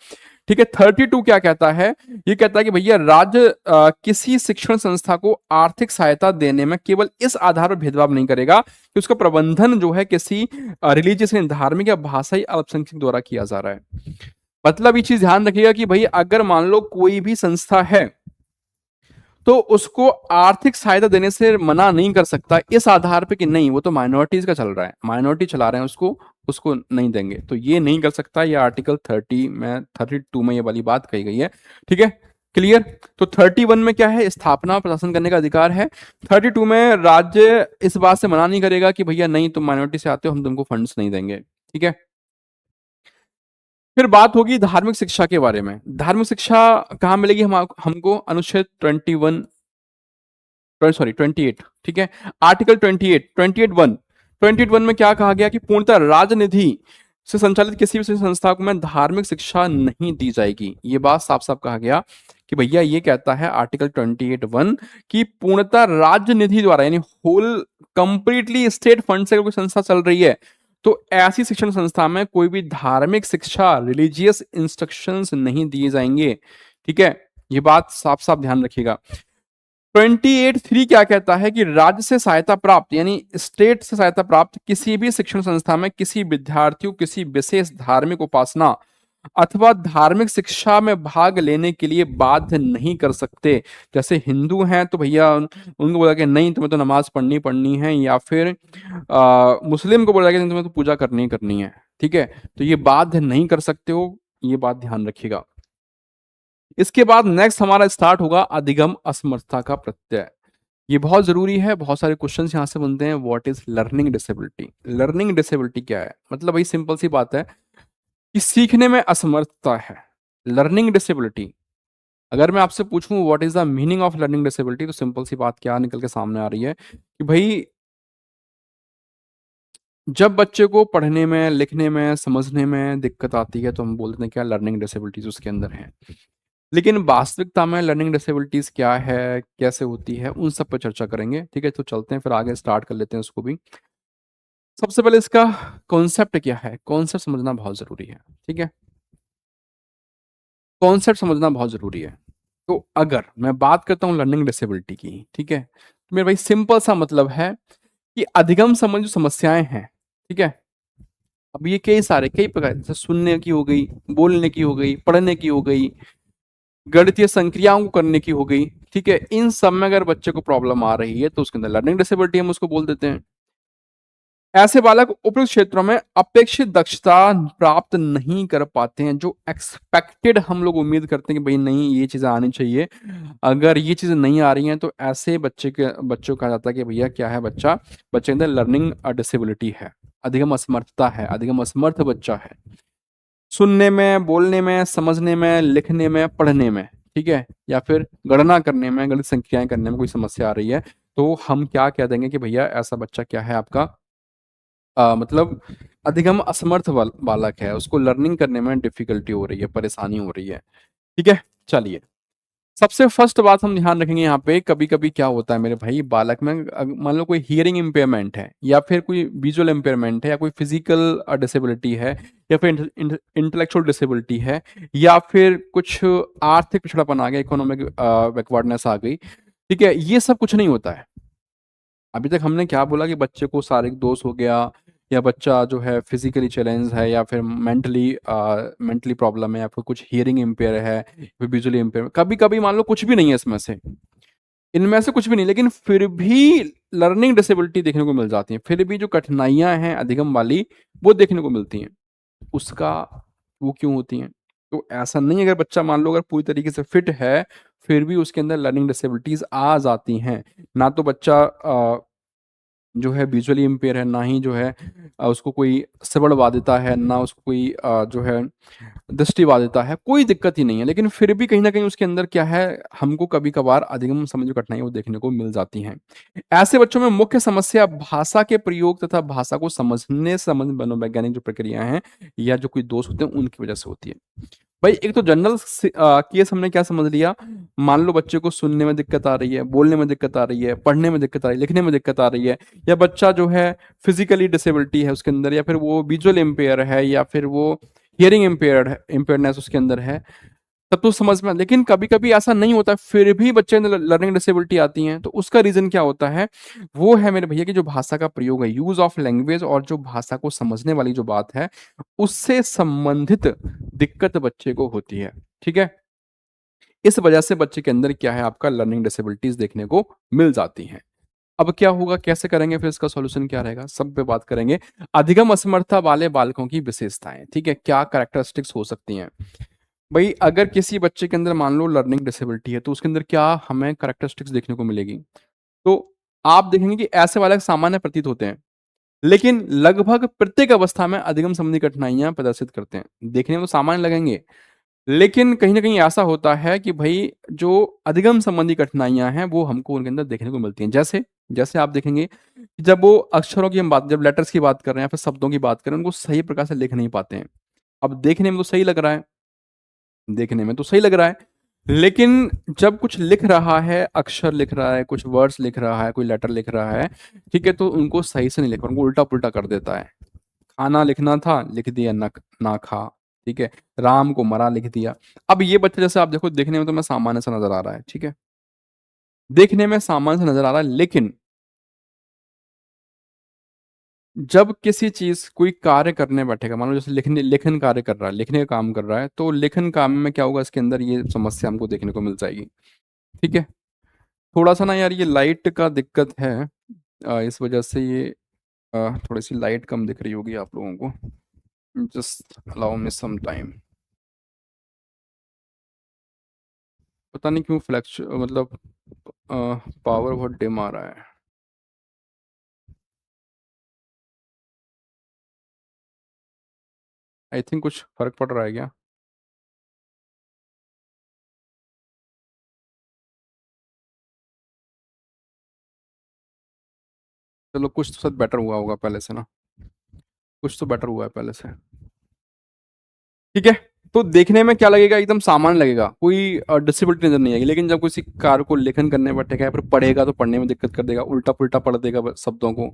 A: ठीक है। 32 क्या कहता है, ये कहता है कि भैया राज्य किसी शिक्षण संस्था को आर्थिक सहायता देने में केवल इस आधार पर भेदभाव नहीं करेगा कि उसका प्रबंधन जो है किसी रिलीजियस यानी धार्मिक या भाषाई अल्पसंख्यक द्वारा किया जा रहा है। मतलब ये चीज ध्यान रखिएगा कि भाई अगर मान लो कोई भी संस्था है तो उसको आर्थिक सहायता देने से मना नहीं कर सकता इस आधार पे कि नहीं वो तो माइनॉरिटीज का चल रहा है, माइनॉरिटी चला रहे हैं उसको उसको नहीं देंगे, तो ये नहीं कर सकता। ये आर्टिकल 32 में ये वाली बात कही गई है। ठीक है, क्लियर। तो 31 में क्या है, स्थापना प्रशासन करने का अधिकार है। 32 में राज्य इस बात से मना नहीं करेगा कि भैया नहीं तुम माइनॉरिटी से आते हो हम तुमको फंड्स नहीं देंगे। ठीक है, फिर बात होगी धार्मिक शिक्षा के बारे में। धार्मिक शिक्षा कहाँ मिलेगी हमको, अनुच्छेद 21 सॉरी 28। ठीक है, आर्टिकल 28 में क्या कहा गया कि पूर्णतः राजनिधि से संचालित किसी भी संस्था को में धार्मिक शिक्षा नहीं दी जाएगी। ये बात साफ साफ कहा गया कि भैया ये कहता है आर्टिकल 28(1) कि पूर्णतः राजनिधि द्वारा यानी होल कंप्लीटली स्टेट फंड से कोई संस्था चल रही है तो ऐसी शिक्षण संस्था में कोई भी धार्मिक शिक्षा रिलीजियस इंस्ट्रक्शंस नहीं दिए जाएंगे। ठीक है, ये बात साफ साफ ध्यान रखिएगा। 28(3) क्या कहता है कि राज्य से सहायता प्राप्त यानी स्टेट से सहायता प्राप्त किसी भी शिक्षण संस्था में किसी विद्यार्थियों किसी विशेष धार्मिक उपासना अथवा धार्मिक शिक्षा में भाग लेने के लिए बाध्य नहीं कर सकते। जैसे हिंदू हैं तो भैया उनको बोला कि नहीं तुम्हें तो नमाज पढ़नी पढ़नी है, या फिर मुस्लिम को बोला कि नहीं तुम्हें तो पूजा करनी करनी है। ठीक है, तो ये बाध्य नहीं कर सकते हो, ये बात ध्यान रखिएगा। इसके बाद नेक्स्ट हमारा स्टार्ट होगा अधिगम असमर्थता का प्रत्यय। ये बहुत जरूरी है, बहुत सारे क्वेश्चंस यहां से बनते हैं। What is learning disability? Learning disability क्या है? मतलब भाई सिंपल सी बात है कि सीखने में असमर्थता है लर्निंग डिसेबिलिटी। अगर मैं आपसे पूछूं what is the meaning of learning disability तो सिंपल सी बात क्या निकल के सामने आ रही है कि भाई जब बच्चे को पढ़ने में लिखने में समझने में दिक्कत आती है तो हम बोलते हैं क्या लर्निंग डिसेबिलिटीज उसके अंदर है। लेकिन वास्तविकता में लर्निंग डिसेबिलिटीज क्या है, कैसे होती है, उन सब पर चर्चा करेंगे। ठीक है, तो चलते हैं फिर आगे स्टार्ट कर लेते हैं उसको भी। सबसे पहले इसका कॉन्सेप्ट क्या है, कॉन्सेप्ट समझना बहुत जरूरी है। ठीक है, कॉन्सेप्ट समझना बहुत जरूरी है। तो अगर मैं बात करता हूँ लर्निंग डिसेबिलिटी की, ठीक है, तो मेरे भाई सिंपल सा मतलब है कि अधिगम संबंधी जो समस्याएं हैं, ठीक है, अब ये कई प्रकार जैसे सुनने की हो गई, बोलने की हो गई, पढ़ने की हो गई, गणितीय संक्रियाओं को करने की हो गई। ठीक है, इन सब में अगर बच्चे को प्रॉब्लम आ रही है तो उसके अंदर लर्निंग डिसेबिलिटी हम उसको बोल देते हैं। ऐसे बालक उपयुक्त क्षेत्रों में अपेक्षित दक्षता प्राप्त नहीं कर पाते हैं, जो एक्सपेक्टेड हम लोग उम्मीद करते हैं कि भाई नहीं ये चीजें आनी चाहिए, अगर ये चीजें नहीं आ रही हैं तो ऐसे बच्चों को कहा जाता है कि भैया क्या है, बच्चे के अंदर लर्निंग डिसेबिलिटी है, अधिगम असमर्थता है, अधिगम असमर्थ बच्चा है सुनने में, बोलने में, समझने में, लिखने में, पढ़ने में। ठीक है, या फिर गणना करने में, गणित संख्याएं करने में कोई समस्या आ रही है तो हम क्या कह देंगे कि भैया ऐसा बच्चा क्या है आपका मतलब अधिगम असमर्थ बालक है, उसको लर्निंग करने में डिफिकल्टी हो रही है, परेशानी हो रही है। ठीक है, चलिए सबसे फर्स्ट बात हम ध्यान रखेंगे यहाँ पे, कभी कभी क्या होता है मेरे भाई बालक में मान लो कोई हियरिंग इम्पेयरमेंट है या फिर कोई विजुअल इम्पेयरमेंट है या कोई फिजिकल डिसेबिलिटी है या फिर इंटेलेक्चुअल डिसेबिलिटी है या फिर कुछ आर्थिक पिछड़ापन आ गया, इकोनॉमिक बैकवर्डनेस आ गई। ठीक है, ये सब कुछ नहीं होता है। अभी तक हमने क्या बोला कि बच्चे को शारीरिक दोष हो गया या बच्चा जो है फिजिकली चैलेंज है या फिर मेंटली प्रॉब्लम है या फिर कुछ हियरिंग इम्पेयर है, फिर विजुअली इम्पेयर, कभी कभी मान लो कुछ भी नहीं है इसमें से, इनमें से कुछ भी नहीं, लेकिन फिर भी लर्निंग डिसेबिलिटी देखने को मिल जाती है, फिर भी जो कठिनाइयां हैं अधिगम वाली वो देखने को मिलती हैं। उसका वो क्यों होती हैं? तो ऐसा नहीं, अगर बच्चा मान लो अगर पूरी तरीके से फिट है फिर भी उसके अंदर लर्निंग डिसेबिलिटीज आ जाती हैं। ना तो बच्चा जो है विजुअली इम्पेयर है, ना ही जो है उसको कोई श्रवण बाधिता है, ना उसको कोई जो है दृष्टि बाधिता है, कोई दिक्कत ही नहीं है, लेकिन फिर भी कहीं ना कहीं उसके अंदर क्या है, हमको कभी कभार अधिगम संबंधी कठिनाई वो देखने को मिल जाती हैं। ऐसे बच्चों में मुख्य समस्या भाषा के प्रयोग तथा भाषा को समझने से संबंधित मनोवैज्ञानिक जो प्रक्रियाएं हैं या जो कोई दोष होते हैं उनकी वजह से होती है। भाई एक तो जनरल केस हमने क्या समझ लिया, मान लो बच्चे को सुनने में दिक्कत आ रही है, बोलने में दिक्कत आ रही है, पढ़ने में दिक्कत आ रही है, लिखने में दिक्कत आ रही है, या बच्चा जो है फिजिकली डिसेबिलिटी है उसके अंदर, या फिर वो विजुअल इम्पेयर है, या फिर वो हियरिंग इम्पेयर्डनेस उसके अंदर है, तब तो समझ में। लेकिन कभी कभी ऐसा नहीं होता, फिर भी बच्चे में लर्निंग डिसेबिलिटी आती है, तो उसका रीजन क्या होता है? वो है मेरे भैया कि जो भाषा का प्रयोग है, यूज ऑफ लैंग्वेज, और जो भाषा को समझने वाली जो बात है, उससे संबंधित दिक्कत बच्चे को होती है। ठीक है, इस वजह से बच्चे के अंदर क्या है, आपका लर्निंग डिसेबिलिटीज देखने को मिल जाती हैं। अब क्या होगा, कैसे करेंगे, फिर इसका सॉल्यूशन क्या रहेगा, सब पे बात करेंगे। अधिगम असमर्थता वाले बालकों की विशेषताएं, ठीक है, क्या कैरेक्टरिस्टिक्स हो सकती हैं। भाई अगर किसी बच्चे के अंदर मान लो लर्निंग डिसेबिलिटी है, तो उसके अंदर क्या हमें कैरेक्टरिस्टिक्स देखने को मिलेगी? तो आप देखेंगे कि ऐसे बालक सामान्य प्रतीत होते हैं, लेकिन लगभग प्रत्येक अवस्था में अधिगम संबंधी कठिनाइयां प्रदर्शित करते हैं। देखने में तो सामान्य लगेंगे, लेकिन कहीं ना कहीं ऐसा होता है कि भाई जो अधिगम संबंधी कठिनाइयां हैं, वो हमको उनके अंदर देखने को मिलती हैं। जैसे जैसे आप देखेंगे कि जब वो अक्षरों की हम बात, जब लेटर्स की बात कर रहे हैं या फिर शब्दों की बात कर रहे हैं, उनको सही प्रकार से लिख नहीं पाते हैं। अब देखने में तो सही लग रहा है, देखने में तो सही लग रहा है, लेकिन जब कुछ लिख रहा है, अक्षर लिख रहा है, कुछ वर्ड्स लिख रहा है, कोई लेटर लिख रहा है, ठीक है, तो उनको सही से नहीं लिख रहा, उनको उल्टा पुल्टा कर देता है। खाना लिखना था, लिख दिया ना खा, ठीक है, राम को मरा लिख दिया। अब ये बच्चा जैसे आप देखो, देखने में तो मैं सामान्य सा नजर आ रहा है, ठीक है, देखने में सामान्य सा नजर आ रहा है, लेकिन जब किसी चीज कोई कार्य करने बैठेगा, मान लो जैसे लेखन कार्य कर रहा है, लिखने का काम कर रहा है, तो लेखन काम में क्या होगा, इसके अंदर ये समस्या हमको देखने को मिल जाएगी। ठीक है, थोड़ा सा ना यार ये लाइट का दिक्कत है, इस वजह से ये थोड़ी सी लाइट कम दिख रही होगी आप लोगों को। Just allow me some time. पता नहीं क्यों फ्लैक्च मतलब पावर बहुत डिम आ रहा है। आई थिंक कुछ फर्क पड़ रहा है क्या? चलो कुछ तो शायद बेटर हुआ होगा पहले से ना, कुछ तो बेटर हुआ है पहले से। ठीक है, तो देखने में क्या लगेगा, एकदम सामान्य लगेगा, कोई डिसेबिलिटी नजर नहीं आएगी, लेकिन जब किसी कार्य को लेखन करने बैठेगा या फिर पढ़ेगा, तो पढ़ने में दिक्कत कर देगा, उल्टा पुल्टा पढ़ देगा शब्दों को।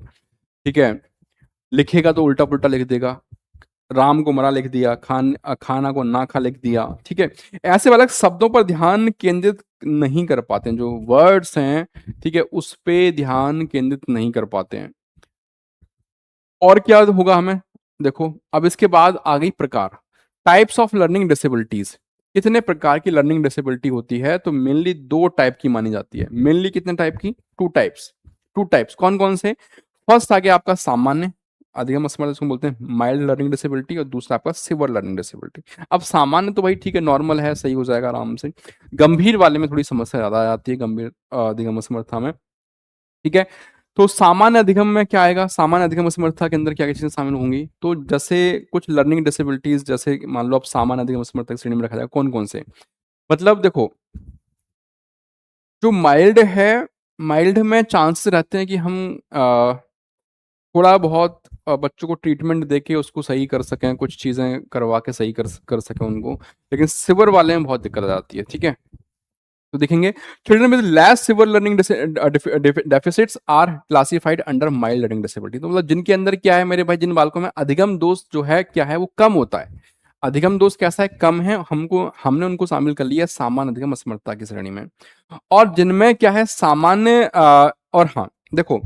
A: ठीक है, लिखेगा तो उल्टा पुल्टा लिख देगा, राम को मरा लिख दिया, खाना को ना खा लिख दिया। ठीक है, ऐसे वाले शब्दों पर ध्यान केंद्रित नहीं कर पाते हैं, जो वर्ड्स हैं, ठीक है, उस पे ध्यान केंद्रित नहीं कर पाते हैं। और क्या होगा हमें, देखो अब इसके बाद आ गई प्रकार, टाइप्स ऑफ लर्निंग डिसेबिलिटीज। कितने प्रकार की लर्निंग डिसेबिलिटी होती है, तो मेनली दो टाइप की मानी जाती है। मेनली कितने टाइप की, टू टाइप्स कौन कौन से? फर्स्ट आ गया आपका सामान्य अधिगम असमर्थ, इसको बोलते हैं माइल्ड लर्निंग डिसेबिलिटी, और दूसरा आपका सिवियर लर्निंग डिसेबिलिटी। अब सामान्य तो भाई ठीक है, नॉर्मल है, सही हो जाएगा आराम से। गंभीर वाले में थोड़ी समस्या ज्यादा आ जाती है, गंभीर अधिगम असमर्थता में। ठीक है, तो सामान्य अधिगम में क्या आएगा, सामान्य अधिगम असमर्थता के अंदर क्या क्या चीजें शामिल होंगी, तो जैसे कुछ लर्निंग डिसेबिलिटीज, जैसे मान लो आप सामान्य अधिगम असमर्थता की श्रेणी में रखा जाएगा, कौन कौन से? मतलब देखो, जो माइल्ड है, माइल्ड में चांसेस रहते हैं कि हम थोड़ा बहुत बच्चों को ट्रीटमेंट देके उसको सही कर सकें, कुछ चीजें करवा के सही कर सकें उनको, लेकिन सिवियर वाले में बहुत दिक्कत आ जाती है। ठीक है, तो देखेंगे children with less severe learning deficits are classified under mild learning disability. तो मतलब जिनके अंदर क्या है मेरे भाई, जिन बालकों में अधिगम दोष जो है क्या है, वो कम होता है। अधिगम दोष कैसा है, कम है, हमने उनको शामिल कर लिया सामान्य अधिगम असमर्थता की श्रेणी में। और जिनमें क्या है सामान्य और हाँ देखो,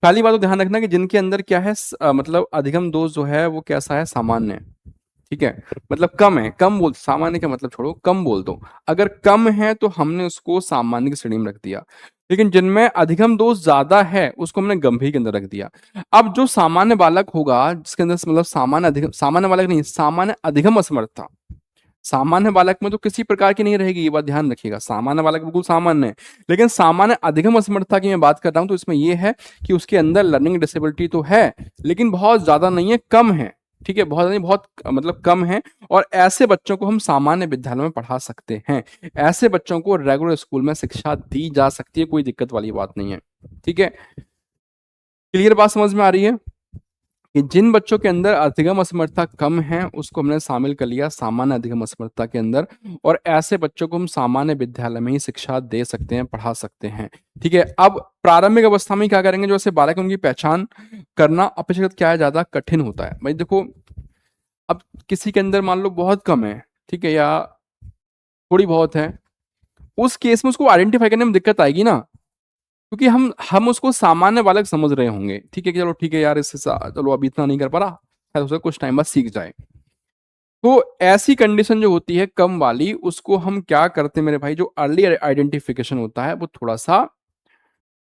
A: पहली बात तो ध्यान रखना कि जिनके अंदर क्या है मतलब अधिगम दोष जो है वो कैसा है, सामान्य है। ठीक है, मतलब कम है, कम बोल, सामान्य का मतलब छोड़ो, कम बोल दो। अगर कम है तो हमने उसको सामान्य की श्रेणी में रख दिया, लेकिन जिनमें अधिगम दोष ज्यादा है उसको हमने गंभीर के अंदर रख दिया। अब जो सामान्य बालक होगा, जिसके अंदर मतलब सामान्य बालक नहीं, सामान्य अधिगम असमर्थता, सामान्य बालक में तो किसी प्रकार की नहीं रहेगी, ये बात ध्यान रखिएगा, सामान्य बालक बिल्कुल सामान्य है। लेकिन सामान्य अधिगम असमर्थता की मैं बात कर रहा हूं, तो इसमें यह है कि उसके अंदर लर्निंग डिसेबिलिटी तो है, लेकिन बहुत ज्यादा नहीं है, कम है। ठीक है, बहुत नहीं, बहुत मतलब कम है। और ऐसे बच्चों को हम सामान्य विद्यालय में पढ़ा सकते हैं, ऐसे बच्चों को रेगुलर स्कूल में शिक्षा दी जा सकती है, कोई दिक्कत वाली बात नहीं है। ठीक है, क्लियर बात समझ में आ रही है कि जिन बच्चों के अंदर अधिगम असमर्थता कम है उसको हमने शामिल कर लिया सामान्य अधिगम असमर्थता के अंदर, और ऐसे बच्चों को हम सामान्य विद्यालय में ही शिक्षा दे सकते हैं, पढ़ा सकते हैं। ठीक है, अब प्रारंभिक अवस्था में क्या करेंगे, जो ऐसे बालक है उनकी पहचान करना अपेक्षाकृत क्या है, ज्यादा कठिन होता है। भाई देखो, अब किसी के अंदर मान लो बहुत कम है, ठीक है, या थोड़ी बहुत है, उस केस में उसको आइडेंटिफाई करने में दिक्कत आएगी ना, क्योंकि हम उसको सामान्य बालक समझ रहे होंगे, ठीक है, कि चलो ठीक है यार, इससे चलो अभी इतना नहीं कर पा रहा, शायद उसे कुछ टाइम बाद सीख जाए। तो ऐसी कंडीशन जो होती है कम वाली, उसको हम क्या करते हैं मेरे भाई, जो अर्ली आइडेंटिफिकेशन होता है वो थोड़ा सा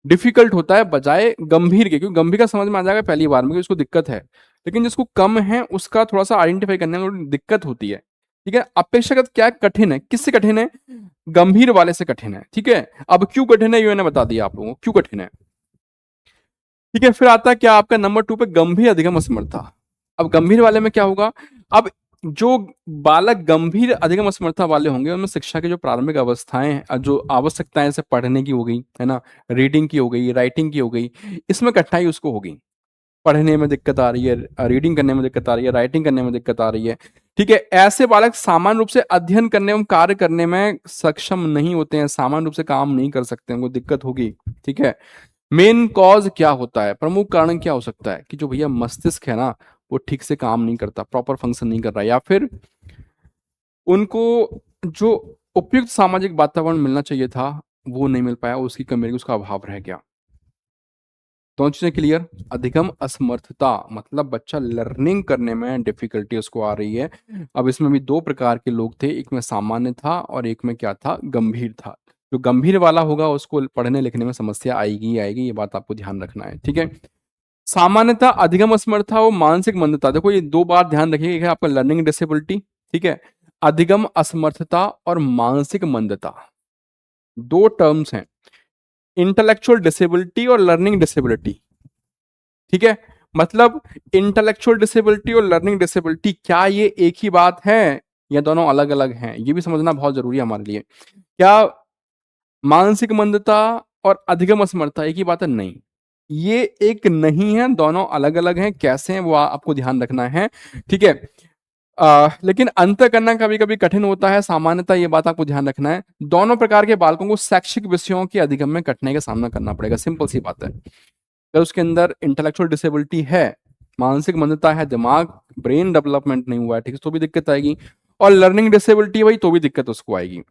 A: डिफिकल्ट होता है बजाय गंभीर के, क्योंकि गंभीर का समझ में आ जाएगा पहली बार में कि उसको दिक्कत है, लेकिन जिसको कम है उसका थोड़ा सा आइडेंटिफाई करने में थोड़ी दिक्कत होती है। ठीक है, अपेक्षाकृत क्या कठिन है, किससे कठिन है, गंभीर वाले से कठिन है। ठीक है, अब क्यों कठिन है ये मैंने बता दिया आप लोगों को, क्यों कठिन है। ठीक है, फिर आता है क्या आपका नंबर 2 पे, गंभीर अधिगम असमर्थता। अब गंभीर वाले में क्या होगा, अब जो बालक गंभीर अधिगम असमर्थता वाले होंगे उनमें शिक्षा की जो प्रारंभिक अवस्थाएं हैं, जो आवश्यकताएं जैसे पढ़ने की हो गई है ना, रीडिंग की हो गई, राइटिंग की हो गई, इसमें कठिनाई उसको होगी। पढ़ने में दिक्कत आ रही है, रीडिंग करने में दिक्कत आ रही है, राइटिंग करने में दिक्कत आ रही है। ठीक है, ऐसे बालक सामान्य रूप से अध्ययन करने एवं कार्य करने में सक्षम नहीं होते हैं, सामान्य रूप से काम नहीं कर सकते, उनको दिक्कत होगी। ठीक है, मेन कॉज क्या होता है, प्रमुख कारण क्या हो सकता है कि जो भैया मस्तिष्क है ना, वो ठीक से काम नहीं करता, प्रॉपर फंक्शन नहीं कर रहा, या फिर उनको जो उपयुक्त सामाजिक वातावरण मिलना चाहिए था वो नहीं मिल पाया, उसकी कमी रही, उसका अभाव रह गया। दोनों चीजें क्लियर। अधिगम असमर्थता मतलब बच्चा लर्निंग करने में डिफिकल्टी उसको आ रही है। अब इसमें भी दो प्रकार के लोग थे, एक में सामान्य था और एक में क्या था, गंभीर था। जो गंभीर वाला होगा उसको पढ़ने लिखने में समस्या आएगी ही आएगी, ये बात आपको ध्यान रखना है। ठीक है, सामान्यता, अधिगम असमर्थता और मानसिक मंदता, देखो ये दो बात ध्यान रखिएगा, आपका लर्निंग डिसेबिलिटी, ठीक है, अधिगम असमर्थता और मानसिक मंदता, दो टर्म्स हैं, इंटेलेक्चुअल डिसेबिलिटी और लर्निंग डिसेबिलिटी। ठीक है, मतलब इंटेलेक्चुअल डिसेबिलिटी और लर्निंग डिसेबिलिटी, क्या ये एक ही बात है या दोनों अलग अलग हैं, ये भी समझना बहुत जरूरी है हमारे लिए। क्या मानसिक मंदता और अधिगम असमर्थता एक ही बात है? नहीं, ये एक नहीं है, दोनों अलग अलग हैं। कैसे हैं वो आपको ध्यान रखना है। ठीक है, लेकिन अंतर करना कभी कभी कठिन होता है, सामान्यतः ये बात आपको ध्यान रखना है। दोनों प्रकार के बालकों को शैक्षिक विषयों के अधिगम में कठिनाई का सामना करना पड़ेगा, सिंपल सी बात है। अगर उसके अंदर इंटेलेक्चुअल डिसेबिलिटी है, मानसिक मंदता है, दिमाग ब्रेन डेवलपमेंट नहीं हुआ है ठीक है, तो भी दिक्कत आएगी, और लर्निंग डिसेबिलिटी भाई तो भी दिक्कत उसको आएगी।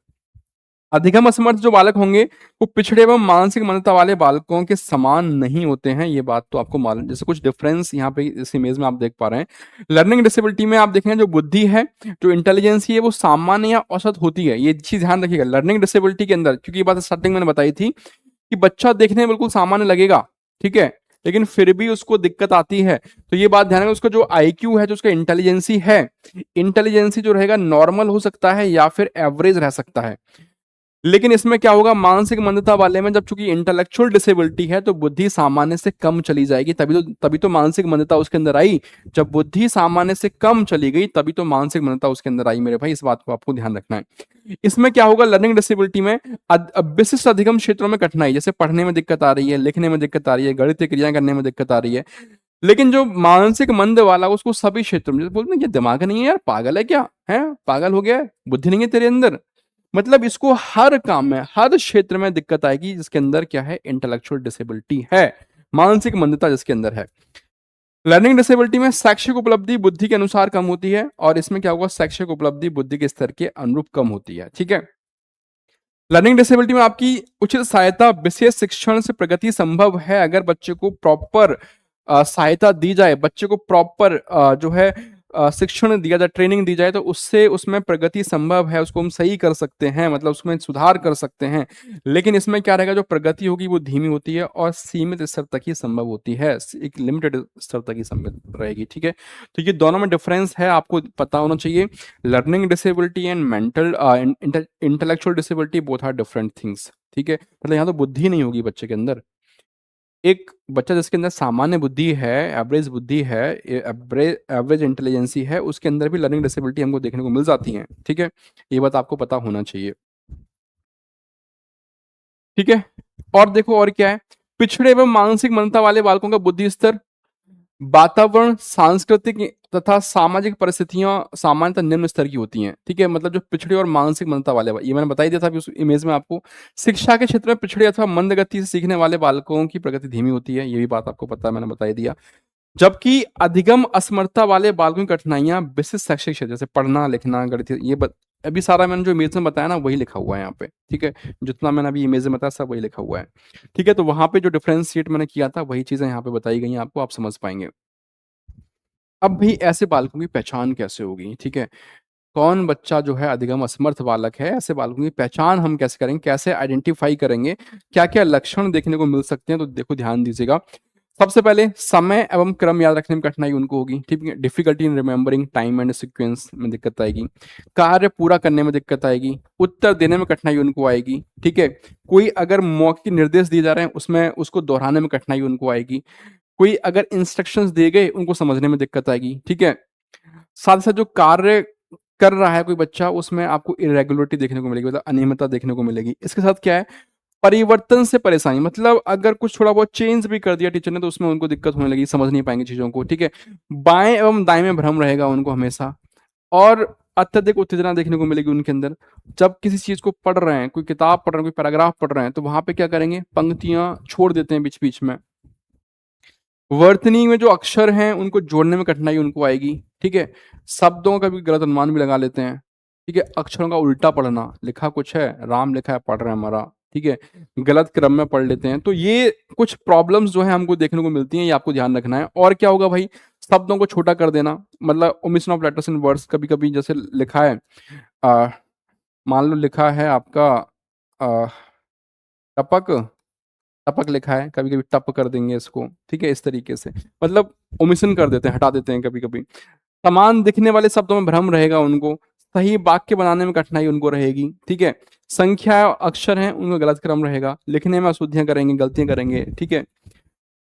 A: अधिगम असमर्थ जो बालक होंगे वो पिछड़े एवं मानसिक मंदता वाले बालकों के समान नहीं होते हैं, ये बात तो आपको मालूम। जैसे कुछ डिफरेंस यहाँ पे इस इमेज में आप देख पा रहे हैं। लर्निंग डिसेबिलिटी में आप देखें जो बुद्धि है, जो इंटेलिजेंस है, वो सामान्य या औसत होती है, ये चीज ध्यान रखिएगा। लर्निंग डिसेबिलिटी के अंदर, क्योंकि ये बात स्टार्टिंग में बताई थी कि बच्चा देखने में बिल्कुल सामान्य लगेगा, ठीक है, लेकिन फिर भी उसको दिक्कत आती है, तो ये बात ध्यान रखना। उसका जो आईक्यू है, जो उसका इंटेलिजेंसी है, इंटेलिजेंसी जो रहेगा नॉर्मल हो सकता है या फिर एवरेज रह सकता है। लेकिन इसमें क्या होगा, मानसिक मंदता वाले में जब चूंकि इंटेलेक्चुअल डिसेबिलिटी है तो बुद्धि सामान्य से कम चली जाएगी, तभी तो मानसिक मंदता उसके अंदर आई। जब बुद्धि सामान्य से कम चली गई तभी तो मानसिक मंदता उसके अंदर आई मेरे भाई, इस बात को आपको ध्यान रखना है। इसमें क्या होगा, लर्निंग डिसेबिलिटी में विशिष्ट अधिगम क्षेत्रों में कठिनाई, जैसे पढ़ने में दिक्कत आ रही है, लिखने में दिक्कत आ रही है, गणितीय क्रियाएं करने में दिक्कत आ रही है। लेकिन जो मानसिक मंद वाला उसको सभी क्षेत्रों में, बोलते हैं ये दिमाग नहीं है यार, पागल है क्या है, पागल हो गया है, बुद्धि नहीं है तेरे अंदर, मतलब इसको हर काम में हर क्षेत्र में दिक्कत आएगी जिसके अंदर क्या है, इंटेलेक्चुअल डिसेबिलिटी है, मानसिक मंदता जिसके अंदर है। लर्निंग डिसेबिलिटी में शैक्षिक उपलब्धि बुद्धि के अनुसार कम होती है, और इसमें क्या होगा, शैक्षिक उपलब्धि बुद्धि के स्तर के अनुरूप कम होती है। ठीक है, लर्निंग डिसेबिलिटी में आपकी उचित सहायता, विशेष शिक्षण से प्रगति संभव है अगर बच्चे को प्रॉपर सहायता दी जाए, बच्चे को प्रॉपर जो है शिक्षण दिया जाए, ट्रेनिंग दी जाए, तो उससे उसमें प्रगति संभव है, उसको हम सही कर सकते हैं, मतलब उसमें सुधार कर सकते हैं। लेकिन इसमें क्या रहेगा, जो प्रगति होगी वो धीमी होती है और सीमित स्तर तक ही संभव होती है, एक लिमिटेड स्तर तक ही संभव रहेगी। ठीक है, तो ये दोनों में डिफरेंस है, आपको पता होना चाहिए। Learning disability and mental intellectual disability both are different things. ठीक है, मतलब यहाँ तो बुद्धि नहीं होगी बच्चे के अंदर। एक बच्चा जिसके अंदर सामान्य बुद्धि है, एवरेज बुद्धि है, एवरेज इंटेलिजेंसी है, उसके अंदर भी लर्निंग डिसेबिलिटी हमको देखने को मिल जाती है। ठीक है, ये बात आपको पता होना चाहिए। ठीक है, और देखो और क्या है, पिछड़े एवं मानसिक मंदता वाले बालकों का बुद्धि स्तर, वातावरण, सांस्कृतिक तथा सामाजिक परिस्थितियां सामान्यतः निम्न स्तर की होती हैं। ठीक है, मतलब जो पिछड़े और मानसिक मंदता वाले, ये मैंने बता ही दिया था अभी उस इमेज में आपको। शिक्षा के क्षेत्र में पिछड़े अथवा मंद गति से सीखने वाले बालकों की प्रगति धीमी होती है, ये भी बात आपको पता है, मैंने बता ही दिया। जबकि अधिगम असमर्थता वाले बालकों की कठिनाइयां विशिष्ट शैक्षिक क्षेत्र जैसे पढ़ना लिखना गणित अभी सारा मैंने जो इमेज में बताया ना वही लिखा हुआ है यहाँ पे, ठीक है। जितना मैंने अभी इमेज में बताया सब वही लिखा हुआ है, ठीक है। तो वहां पे जो डिफरेंशिएट मैंने किया था वही चीजें यहाँ पे बताई गई हैं आपको, आप समझ पाएंगे। अब भी ऐसे बालकों की पहचान कैसे होगी, ठीक है। कौन बच्चा जो है अधिगम असमर्थ बालक है, ऐसे बालकों की पहचान हम कैसे करेंगे, कैसे आइडेंटिफाई करेंगे, क्या क्या लक्षण देखने को मिल सकते हैं। तो देखो ध्यान दीजिएगा, सबसे पहले समय एवं क्रम याद रखने में कठिनाई उनको होगी, ठीक है। Difficulty in remembering time and sequence में दिक्कत आएगी, कार्य पूरा करने में दिक्कत आएगी, उत्तर देने में कठिनाई उनको आएगी, ठीक है। कोई अगर मौखिक निर्देश दिए जा रहे हैं उसमें उसको दोहराने में कठिनाई उनको आएगी, कोई अगर इंस्ट्रक्शंस दिए गए उनको समझने में दिक्कत आएगी, ठीक है। साथ ही साथ जो कार्य कर रहा है कोई बच्चा उसमें आपको इरेगुलरिटी देखने को मिलेगी, मतलब अनियमितता देखने को मिलेगी। इसके साथ क्या है, परिवर्तन से परेशानी, मतलब अगर कुछ थोड़ा बहुत चेंज भी कर दिया टीचर ने तो उसमें उनको दिक्कत होने लगी, समझ नहीं पाएंगे चीजों को, ठीक है। बाएं एवं दाएं में भ्रम रहेगा उनको हमेशा, और अत्यधिक उत्तेजना देखने को मिलेगी उनके अंदर। जब किसी चीज को पढ़ रहे हैं, कोई किताब पढ़ रहे हैं, कोई पैराग्राफ पढ़ रहे हैं, तो वहां पे क्या करेंगे, पंक्तियां छोड़ देते हैं बीच बीच में। वर्तनी में जो अक्षर हैं उनको जोड़ने में कठिनाई उनको आएगी, ठीक है। शब्दों का भी गलत अनुमान भी लगा लेते हैं, ठीक है। अक्षरों का उल्टा पढ़ना, लिखा कुछ है, राम लिखा है, पढ़ रहे हैं हमारा, ठीक है, गलत क्रम में पढ़ लेते हैं। तो ये कुछ प्रॉब्लम्स जो है हमको देखने को मिलती हैं, ये आपको ध्यान रखना है। और क्या होगा भाई, शब्दों को छोटा कर देना, मतलब omission of letters in words, कभी कभी जैसे लिखा है, आ, मान लो लिखा है आपका आ, टपक, टपक लिखा है, कभी कभी टप कर देंगे इसको, ठीक है, इस तरीके से, मतलब ओमिशन कर देते हैं, हटा देते हैं कभी कभी। समान दिखने वाले शब्दों में भ्रम रहेगा उनको, सही वाक्य बनाने में कठिनाई उनको रहेगी, ठीक है। संख्या अक्षर हैं उनका गलत क्रम रहेगा, लिखने में अशुद्धियां करेंगे, गलतियां करेंगे, ठीक है।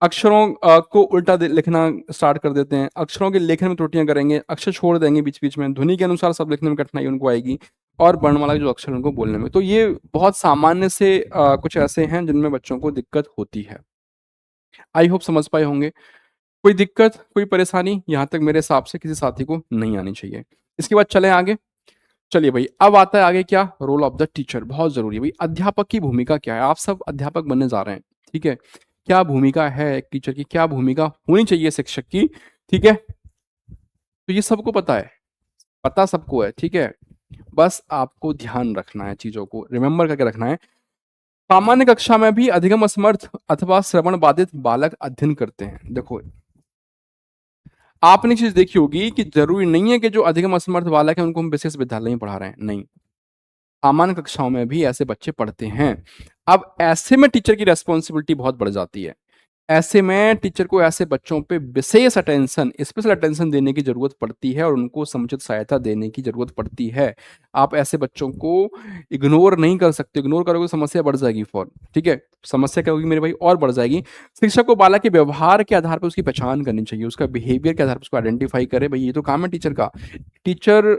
A: अक्षरों को उल्टा लिखना स्टार्ट कर देते हैं, अक्षरों के लेखन में त्रुटियां करेंगे, अक्षर छोड़ देंगे बीच बीच में, ध्वनि के अनुसार सब लिखने में कठिनाई उनको आएगी, और वर्णमाला के जो अक्षर उनको बोलने में। तो ये बहुत सामान्य से कुछ ऐसे हैं जिनमें बच्चों को दिक्कत होती है। आई होप समझ पाए होंगे। कोई दिक्कत, कोई परेशानी यहाँ तक मेरे हिसाब से किसी साथी को नहीं आनी चाहिए। इसके बाद चलें आगे। चलिए भाई, अब आता है आगे क्या, रोल ऑफ द टीचर, बहुत जरूरी है भाई। अध्यापक की भूमिका क्या है, आप सब अध्यापक बनने जा रहे हैं, ठीक है। क्या भूमिका है एक टीचर की, क्या भूमिका होनी चाहिए शिक्षक की, ठीक है। तो ये सबको पता है, पता सबको है, ठीक है। बस आपको ध्यान रखना है, चीजों को रिमेंबर करके रखना है। सामान्य कक्षा में भी अधिगम असमर्थ अथवा श्रवण बाधित बालक अध्ययन करते हैं। देखो, आपने चीज देखी होगी कि जरूरी नहीं है कि जो अधिगम असमर्थ बालक है उनको हम विशेष विद्यालय में पढ़ा रहे हैं, नहीं, सामान्य कक्षाओं में भी ऐसे बच्चे पढ़ते हैं। अब ऐसे में टीचर की रेस्पॉन्सिबिलिटी बहुत बढ़ जाती है। ऐसे में टीचर को ऐसे बच्चों पे विशेष अटेंशन, स्पेशल अटेंशन देने की जरूरत पड़ती है, और उनको समुचित सहायता देने की जरूरत पड़ती है। आप ऐसे बच्चों को इग्नोर नहीं कर सकते, इग्नोर करोगे तो समस्या बढ़ जाएगी फॉर, ठीक है। समस्या क्या होगी मेरे भाई, और बढ़ जाएगी। शिक्षक को बालक के व्यवहार के आधार पर उसकी पहचान करनी चाहिए, उसका बिहेवियर के आधार पर उसको आइडेंटिफाई करे, भाई ये तो काम है टीचर का। टीचर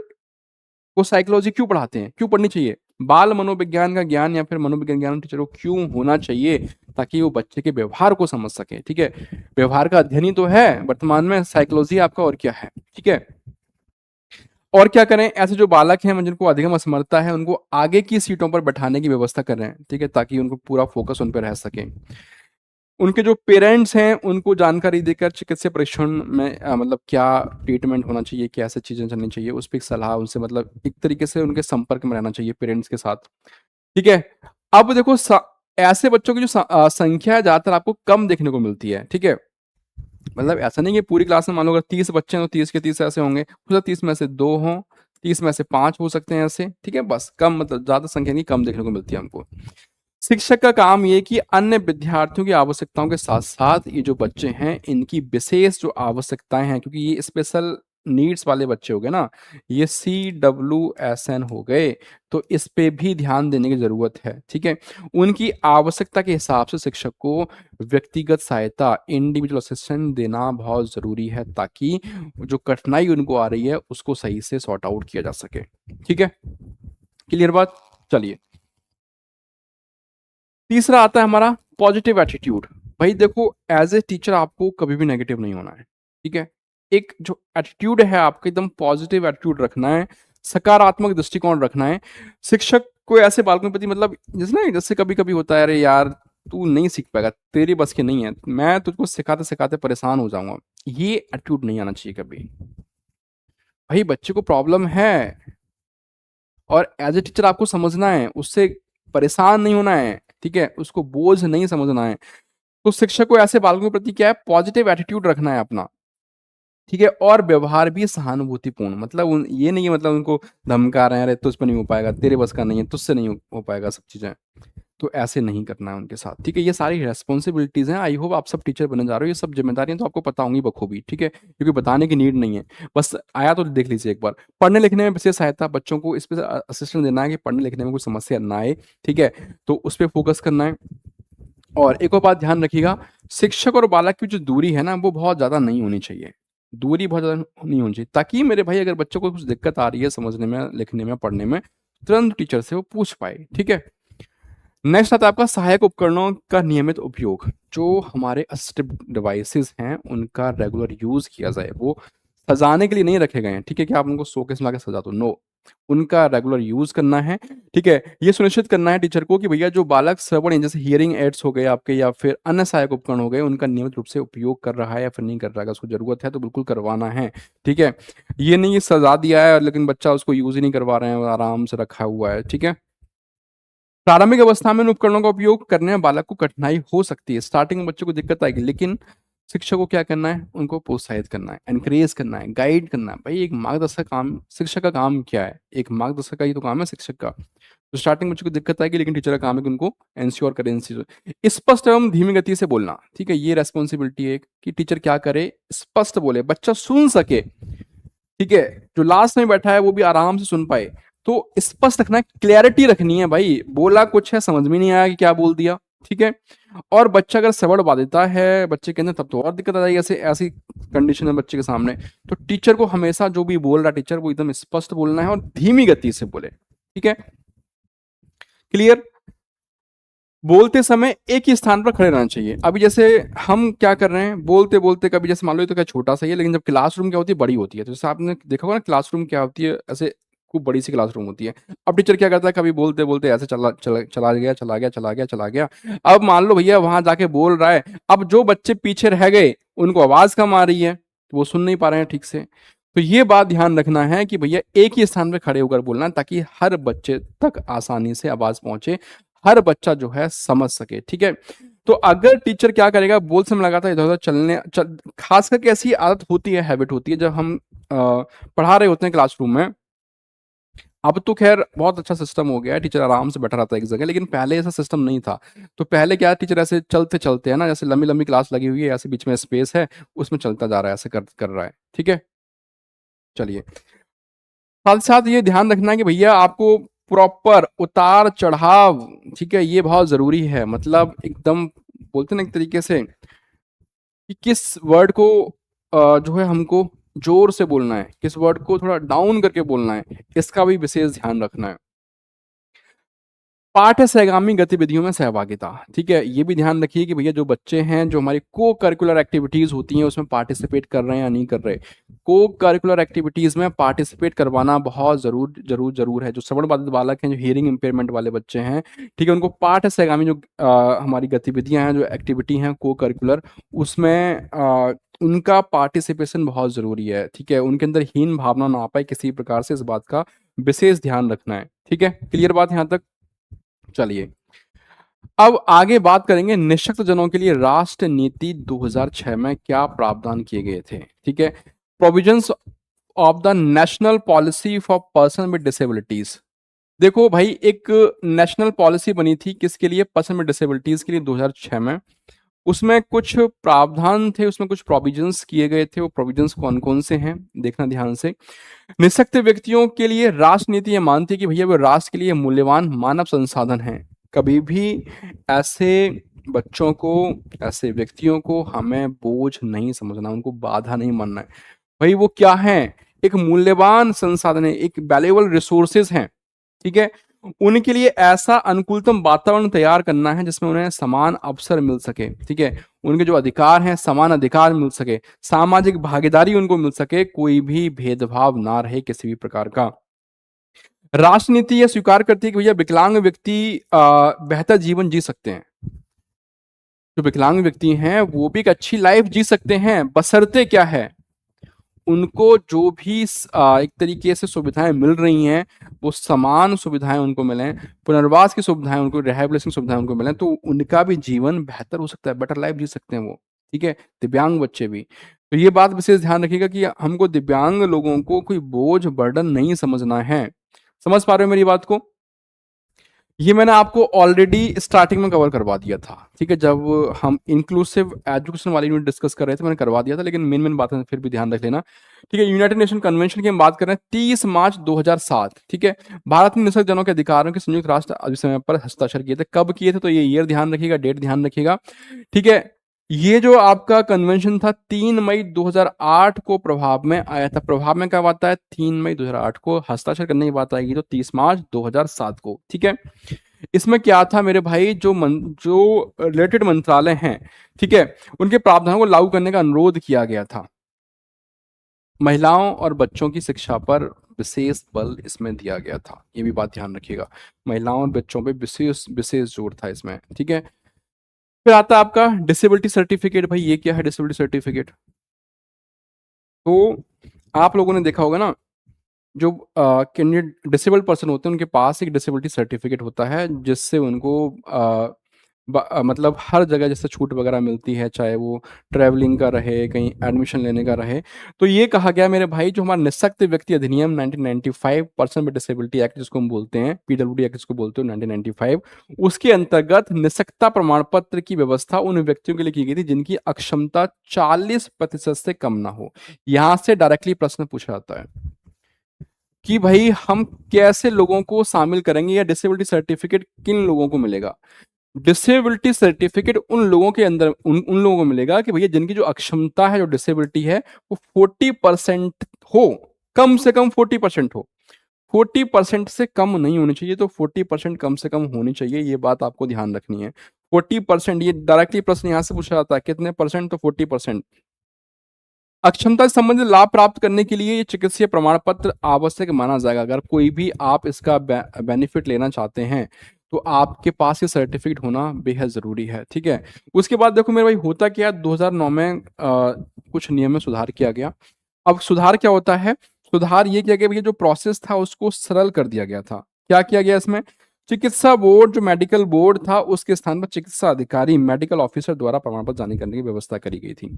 A: को साइकोलॉजी क्यों पढ़ाते हैं, क्यों पढ़नी चाहिए, बाल मनोविज्ञान का ज्ञान या फिर मनोविज्ञान ज्ञान टीचर को क्यों होना चाहिए, ताकि वो बच्चे के व्यवहार को समझ सके, ठीक है। व्यवहार का अध्ययन ही तो है वर्तमान में साइकोलॉजी आपका, और क्या है, ठीक है। और क्या करें, ऐसे जो बालक हैं जिनको अधिगम असमर्थता है उनको आगे की सीटों पर बैठाने की व्यवस्था कर रहे हैं, ठीक है, ताकि उनको पूरा फोकस उन पर रह सके। उनके जो पेरेंट्स हैं उनको जानकारी देकर चिकित्सा परीक्षण में मतलब क्या ट्रीटमेंट होना चाहिए, क्या ऐसी चीजें चलनी चाहिए, उस पर एक सलाह उनसे, मतलब एक तरीके से उनके संपर्क में रहना चाहिए पेरेंट्स के साथ, ठीक है। अब देखो ऐसे बच्चों की जो संख्या है ज्यादातर आपको कम देखने को मिलती है, ठीक है। मतलब ऐसा नहीं कि पूरी क्लास में मान लो अगर 30 बच्चे हैं तो 30 के 30 ऐसे होंगे, हो सकता है 30 में से 2 हों, 30 में से 5 हो सकते हैं ऐसे, ठीक है। बस कम, मतलब ज्यादा संख्या नहीं, कम देखने को मिलती है हमको। शिक्षक का काम ये कि अन्य विद्यार्थियों की आवश्यकताओं के साथ साथ ये जो बच्चे हैं इनकी विशेष जो आवश्यकताएं हैं, क्योंकि ये स्पेशल नीड्स वाले बच्चे हो गए ना, ये CWSN हो गए, तो इस पे भी ध्यान देने की जरूरत है, ठीक है। उनकी आवश्यकता के हिसाब से शिक्षक को व्यक्तिगत सहायता, इंडिविजुअल असिस्टेंस देना बहुत जरूरी है, ताकि जो कठिनाई उनको आ रही है उसको सही से सॉर्ट आउट किया जा सके, ठीक है। क्लियर बात। चलिए, तीसरा आता है हमारा पॉजिटिव एटीट्यूड। भाई देखो, एज ए टीचर आपको कभी भी नेगेटिव नहीं होना है, ठीक है। एक जो एटीट्यूड है आपका, एकदम पॉजिटिव एटीट्यूड रखना है, सकारात्मक दृष्टिकोण रखना है। शिक्षक को ऐसे बालकों के प्रति, मतलब जैसे ना, जैसे कभी कभी होता है, अरे यार तू नहीं सीख पाएगा, तेरी बस की नहीं है, मैं तुझको सिखाते सिखाते परेशान हो जाऊंगा। ये एटीट्यूड नहीं आना चाहिए कभी। भाई बच्चे को प्रॉब्लम है और एज ए टीचर आपको समझना है, उससे परेशान नहीं होना है, ठीक है, उसको बोझ नहीं समझना है। तो शिक्षक को ऐसे बालकों के प्रति क्या है, पॉजिटिव एटीट्यूड रखना है अपना, ठीक है, और व्यवहार भी सहानुभूतिपूर्ण, मतलब ये नहीं है मतलब उनको धमका रहे हैं, अरे तुझ पर नहीं हो पाएगा, तेरे बस का नहीं है, तुझसे नहीं हो पाएगा सब चीजें, तो ऐसे नहीं करना है उनके साथ, ठीक है। ये सारी रेस्पॉन्सिबिलिटीज हैं, आई होप आप सब टीचर बनने जा रहे हो, ये सब जिम्मेदारियां तो आपको पता होंगी बखूबी, ठीक है, क्योंकि बताने की नीड नहीं है, बस आया तो देख लीजिए एक बार। पढ़ने लिखने में विशेष सहायता, बच्चों को इस पर असिस्टेंट देना है कि पढ़ने लिखने में कोई समस्या ना आए, ठीक है, तो उस पर फोकस करना है। और एक और बात ध्यान रखिएगा, शिक्षक और बालक की जो दूरी है ना, वो बहुत ज्यादा नहीं होनी चाहिए, दूरी बहुत ज्यादा नहीं होनी चाहिए, ताकि मेरे भाई अगर बच्चों को कुछ दिक्कत आ रही है समझने में, लिखने में, पढ़ने में, तुरंत टीचर से वो पूछ पाए, ठीक है। नेक्स्ट आता है आपका सहायक उपकरणों का नियमित उपयोग। जो हमारे असिस्टिव डिवाइसेस हैं उनका रेगुलर यूज किया जाए, वो सजाने के लिए नहीं रखे गए हैं, ठीक है, कि आप उनको शोकेस में लाके सजा दो, नो, उनका रेगुलर यूज करना है, ठीक है। ये सुनिश्चित करना है टीचर को कि भैया जो बालक श्रवण जैसे हियरिंग एड्स हो गए आपके, या फिर अन्य सहायक उपकरण हो गए, उनका नियमित रूप से उपयोग कर रहा है या फिर नहीं कर रहा है, अगर उसको जरूरत है तो बिल्कुल करवाना है, ठीक है। ये नहीं सजा दिया है लेकिन बच्चा उसको यूज ही नहीं करवा रहे हैं, आराम से रखा हुआ है, ठीक है। प्रारंभिक अवस्था में इन उपकरणों का उपयोग करने में बालक को कठिनाई हो सकती है, स्टार्टिंग में बच्चों को दिक्कत आएगी, लेकिन शिक्षक को क्या करना है, उनको प्रोत्साहित करना है, एनकरेज करना है, गाइड करना है। भाई एक मार्गदर्शक काम, शिक्षक का काम क्या है, एक मार्गदर्शक का ही तो काम है शिक्षक का। तो स्टार्टिंग में बच्चों को दिक्कत आएगी, लेकिन टीचर का काम है कि उनको एंश्योर करें इन चीजों। स्पष्ट एवं धीमी गति से बोलना, ठीक है, ये रेस्पॉन्सिबिलिटी है कि टीचर क्या करे, स्पष्ट बोले, बच्चा सुन सके, ठीक है, जो लास्ट में बैठा है वो भी आराम से सुन पाए। तो स्पष्ट रखना है, क्लैरिटी रखनी है, भाई बोला कुछ है समझ में नहीं आया कि क्या बोल दिया, ठीक है। और बच्चा अगर सवड़ बा देता है बच्चे के अंदर, तब तो और दिक्कत आ जाएगी, ऐसे ऐसी कंडीशन है बच्चे के सामने। तो टीचर को हमेशा जो भी बोल रहा टीचर, वो एकदम स्पष्ट बोलना है और धीमी गति से बोले, ठीक है, क्लियर। बोलते समय एक ही स्थान पर खड़े रहना चाहिए। अभी जैसे हम क्या कर रहे हैं, बोलते बोलते कभी जैसे मान लो तो क्या छोटा सा ही है, लेकिन जब क्लासरूम क्या होती है, बड़ी होती है, तो जैसे आपने देखा होगा ना क्लासरूम क्या होती है, ऐसे खूब बड़ी सी क्लासरूम होती है। अब टीचर क्या करता है, कभी बोलते बोलते ऐसे चला गया, चला गया, चला गया, चला गया। अब मान लो भैया वहां जाके बोल रहा है, अब जो बच्चे पीछे रह गए उनको आवाज कम आ रही है, तो वो सुन नहीं पा रहे हैं ठीक से। तो ये बात ध्यान रखना है कि भैया एक ही स्थान पर खड़े होकर बोलना, ताकि हर बच्चे तक आसानी से आवाज पहुंचे, हर बच्चा जो है समझ सके, ठीक है। तो अगर टीचर क्या करेगा, बोल से लगातार इधर उधर खास करके ऐसी आदत होती है, हैबिट होती है, जब हम पढ़ा रहे होते हैं क्लासरूम में। अब तो खैर बहुत अच्छा सिस्टम हो गया है, टीचर आराम से बैठा रहता है एक जगह, लेकिन पहले ऐसा सिस्टम नहीं था। तो पहले क्या, टीचर ऐसे चलते चलते है ना, जैसे लंबी लंबी क्लास लगी हुई है, ऐसे बीच में स्पेस है, उसमें चलता जा रहा है, ऐसे कर रहा है, ठीक है। चलिए, साथ साथ ये ध्यान रखना है कि भैया आपको प्रॉपर उतार चढ़ाव, ठीक है, ये बहुत जरूरी है, मतलब एकदम बोलते ना एक तरीके से कि किस वर्ड को जो है हमको जोर से बोलना है, किस वर्ड को थोड़ा डाउन करके बोलना है, इसका भी विशेष ध्यान रखना है। पाठ्य सहगामी गतिविधियों में सहभागिता, ठीक है, ये भी ध्यान रखिए कि भैया जो बच्चे हैं, जो हमारी को करिकुलर एक्टिविटीज होती हैं उसमें पार्टिसिपेट कर रहे हैं या नहीं कर रहे। को करिकुलर एक्टिविटीज में पार्टिसिपेट करवाना बहुत जरूर जरूर जरूर है। जो श्रवण बाधित बालक हैं, जो हियरिंग इम्पेयरमेंट वाले बच्चे हैं, ठीक है, उनको पाठ्य सहगामी जो हमारी गतिविधियां हैं, जो एक्टिविटी हैं को करिकुलर, उसमें उनका पार्टिसिपेशन बहुत जरूरी है, ठीक है, उनके अंदर हीन भावना ना आ पाए किसी प्रकार से, इस बात का विशेष ध्यान रखना है, ठीक है, क्लियर बात यहाँ तक। चलिए, अब आगे बात करेंगे निःशक्त जनों के लिए राष्ट्र नीति 2006 में क्या प्रावधान किए गए थे, ठीक है। Provisions of the national policy for person with disabilities. देखो भाई, एक नेशनल पॉलिसी बनी थी किसके लिए, पर्सन विद डिसेबिलिटीज के लिए 2006 में। उसमें कुछ प्रावधान थे, उसमें कुछ प्रोविजंस किए गए थे। वो प्रोविजंस कौन कौन से हैं, देखना ध्यान से। निःशक्त व्यक्तियों के लिए राष्ट्र नीति ये मानती है कि भैया वो राष्ट्र के लिए मूल्यवान मानव संसाधन है। कभी भी ऐसे बच्चों को, ऐसे व्यक्तियों को हमें बोझ नहीं समझना, उनको बाधा नहीं मानना है। भाई वो क्या है, एक मूल्यवान संसाधन है, एक वैल्यूएबल रिसोर्सेज हैं, ठीक है। उनके लिए ऐसा अनुकूलतम वातावरण तैयार करना है जिसमें उन्हें समान अवसर मिल सके, ठीक है, उनके जो अधिकार हैं समान अधिकार मिल सके, सामाजिक भागीदारी उनको मिल सके, कोई भी भेदभाव ना रहे किसी भी प्रकार का। राष्ट्रनीति यह स्वीकार करती है कि भैया विकलांग व्यक्ति बेहतर जीवन जी सकते हैं। जो विकलांग व्यक्ति हैं वो भी एक अच्छी लाइफ जी सकते हैं, बशर्ते क्या है, उनको जो भी एक तरीके से सुविधाएं मिल रही हैं वो समान सुविधाएं उनको मिलें, पुनर्वास की सुविधाएं उनको, रिहैबिलिटेशन सुविधाएं उनको मिलें, तो उनका भी जीवन बेहतर हो सकता है, बेटर लाइफ जी सकते हैं वो। ठीक है, दिव्यांग बच्चे भी। तो ये बात विशेष ध्यान रखिएगा कि हमको दिव्यांग लोगों को कोई बोझ बर्डन नहीं समझना है। समझ पा रहे हो मेरी बात को? ये मैंने आपको ऑलरेडी स्टार्टिंग में कवर करवा दिया था। ठीक है, जब हम इंक्लूसिव एजुकेशन वाली यूनिट डिस्कस कर रहे थे मैंने करवा दिया था, लेकिन मेन मेन बातें फिर भी ध्यान रख लेना। ठीक है, यूनाइटेड नेशन कन्वेंशन की हम बात कर रहे हैं 30 मार्च 2007। ठीक है, भारत ने निःशक्त जनों के अधिकारों के संयुक्त राष्ट्र अधिनियम पर हस्ताक्षर किए थे। कब किए थे तो ये ईयर ध्यान रखिएगा, डेट ध्यान रखिएगा। ठीक है, ये जो आपका कन्वेंशन था 3 मई 2008 को प्रभाव में आया था। प्रभाव में कब आता है? 3 मई 2008 को। हस्ताक्षर करने की बात आएगी तो 30 मार्च 2007 को। ठीक है, इसमें क्या था मेरे भाई, जो रिलेटेड मंत्रालय हैं, ठीक है, उनके प्रावधानों को लागू करने का अनुरोध किया गया था। महिलाओं और बच्चों की शिक्षा पर विशेष बल इसमें दिया गया था, ये भी बात ध्यान रखिएगा। महिलाओं और बच्चों पे विशेष विशेष जोर था इसमें। ठीक है, फिर आता है आपका डिसेबिलिटी सर्टिफिकेट। भाई ये क्या है डिसेबिलिटी सर्टिफिकेट? तो आप लोगों ने देखा होगा ना, जो कैंडिडेट डिसेबल्ड पर्सन होते हैं उनके पास एक डिसेबिलिटी सर्टिफिकेट होता है, जिससे उनको मतलब हर जगह जैसे छूट वगैरह मिलती है, चाहे वो ट्रैवलिंग का रहे, कहीं एडमिशन लेने का रहे। तो ये कहा गया मेरे भाई, जो हमारा निःशक्त व्यक्ति अधिनियम 1995, पर्सन विद डिसेबिलिटी एक्ट जिसको हम बोलते हैं, पीडब्ल्यूडी एक्ट जिसको बोलते हो 1995, उसके अंतर्गत निःशक्तता प्रमाण पत्र की व्यवस्था उन व्यक्तियों के लिए की गई थी जिनकी अक्षमता 40% से कम ना हो। यहां से डायरेक्टली प्रश्न पूछा जाता है कि भाई हम कैसे लोगों को शामिल करेंगे, या डिसेबिलिटी सर्टिफिकेट किन लोगों को मिलेगा? डिसेबिलिटी सर्टिफिकेट उन लोगों के अंदर उन लोगों को मिलेगा कि भैया जिनकी जो अक्षमता है, जो डिसेबिलिटी है, वो 40% हो, कम से कम 40% हो। 40% से कम नहीं होनी चाहिए, तो 40% कम से कम होनी चाहिए, ये बात आपको ध्यान रखनी है। 40%, ये डायरेक्टली प्रश्न यहां से पूछा जाता है, कितने परसेंट? तो 40%। अक्षमता से संबंधित लाभ प्राप्त करने के लिए ये चिकित्सीय प्रमाण पत्र आवश्यक माना जाएगा। अगर कोई भी आप इसका बेनिफिट लेना चाहते हैं तो आपके पास ये सर्टिफिकेट होना बेहद जरूरी है। ठीक है, उसके बाद देखो मेरे भाई होता क्या है, 2009 में कुछ नियम में सुधार किया गया। अब सुधार क्या होता है? सुधार ये किया गया भैया, जो प्रोसेस था उसको सरल कर दिया गया था। क्या किया गया इसमें? चिकित्सा बोर्ड, जो मेडिकल बोर्ड था, उसके स्थान पर चिकित्सा अधिकारी, मेडिकल ऑफिसर द्वारा प्रमाण पत्र जारी करने की व्यवस्था करी गई थी।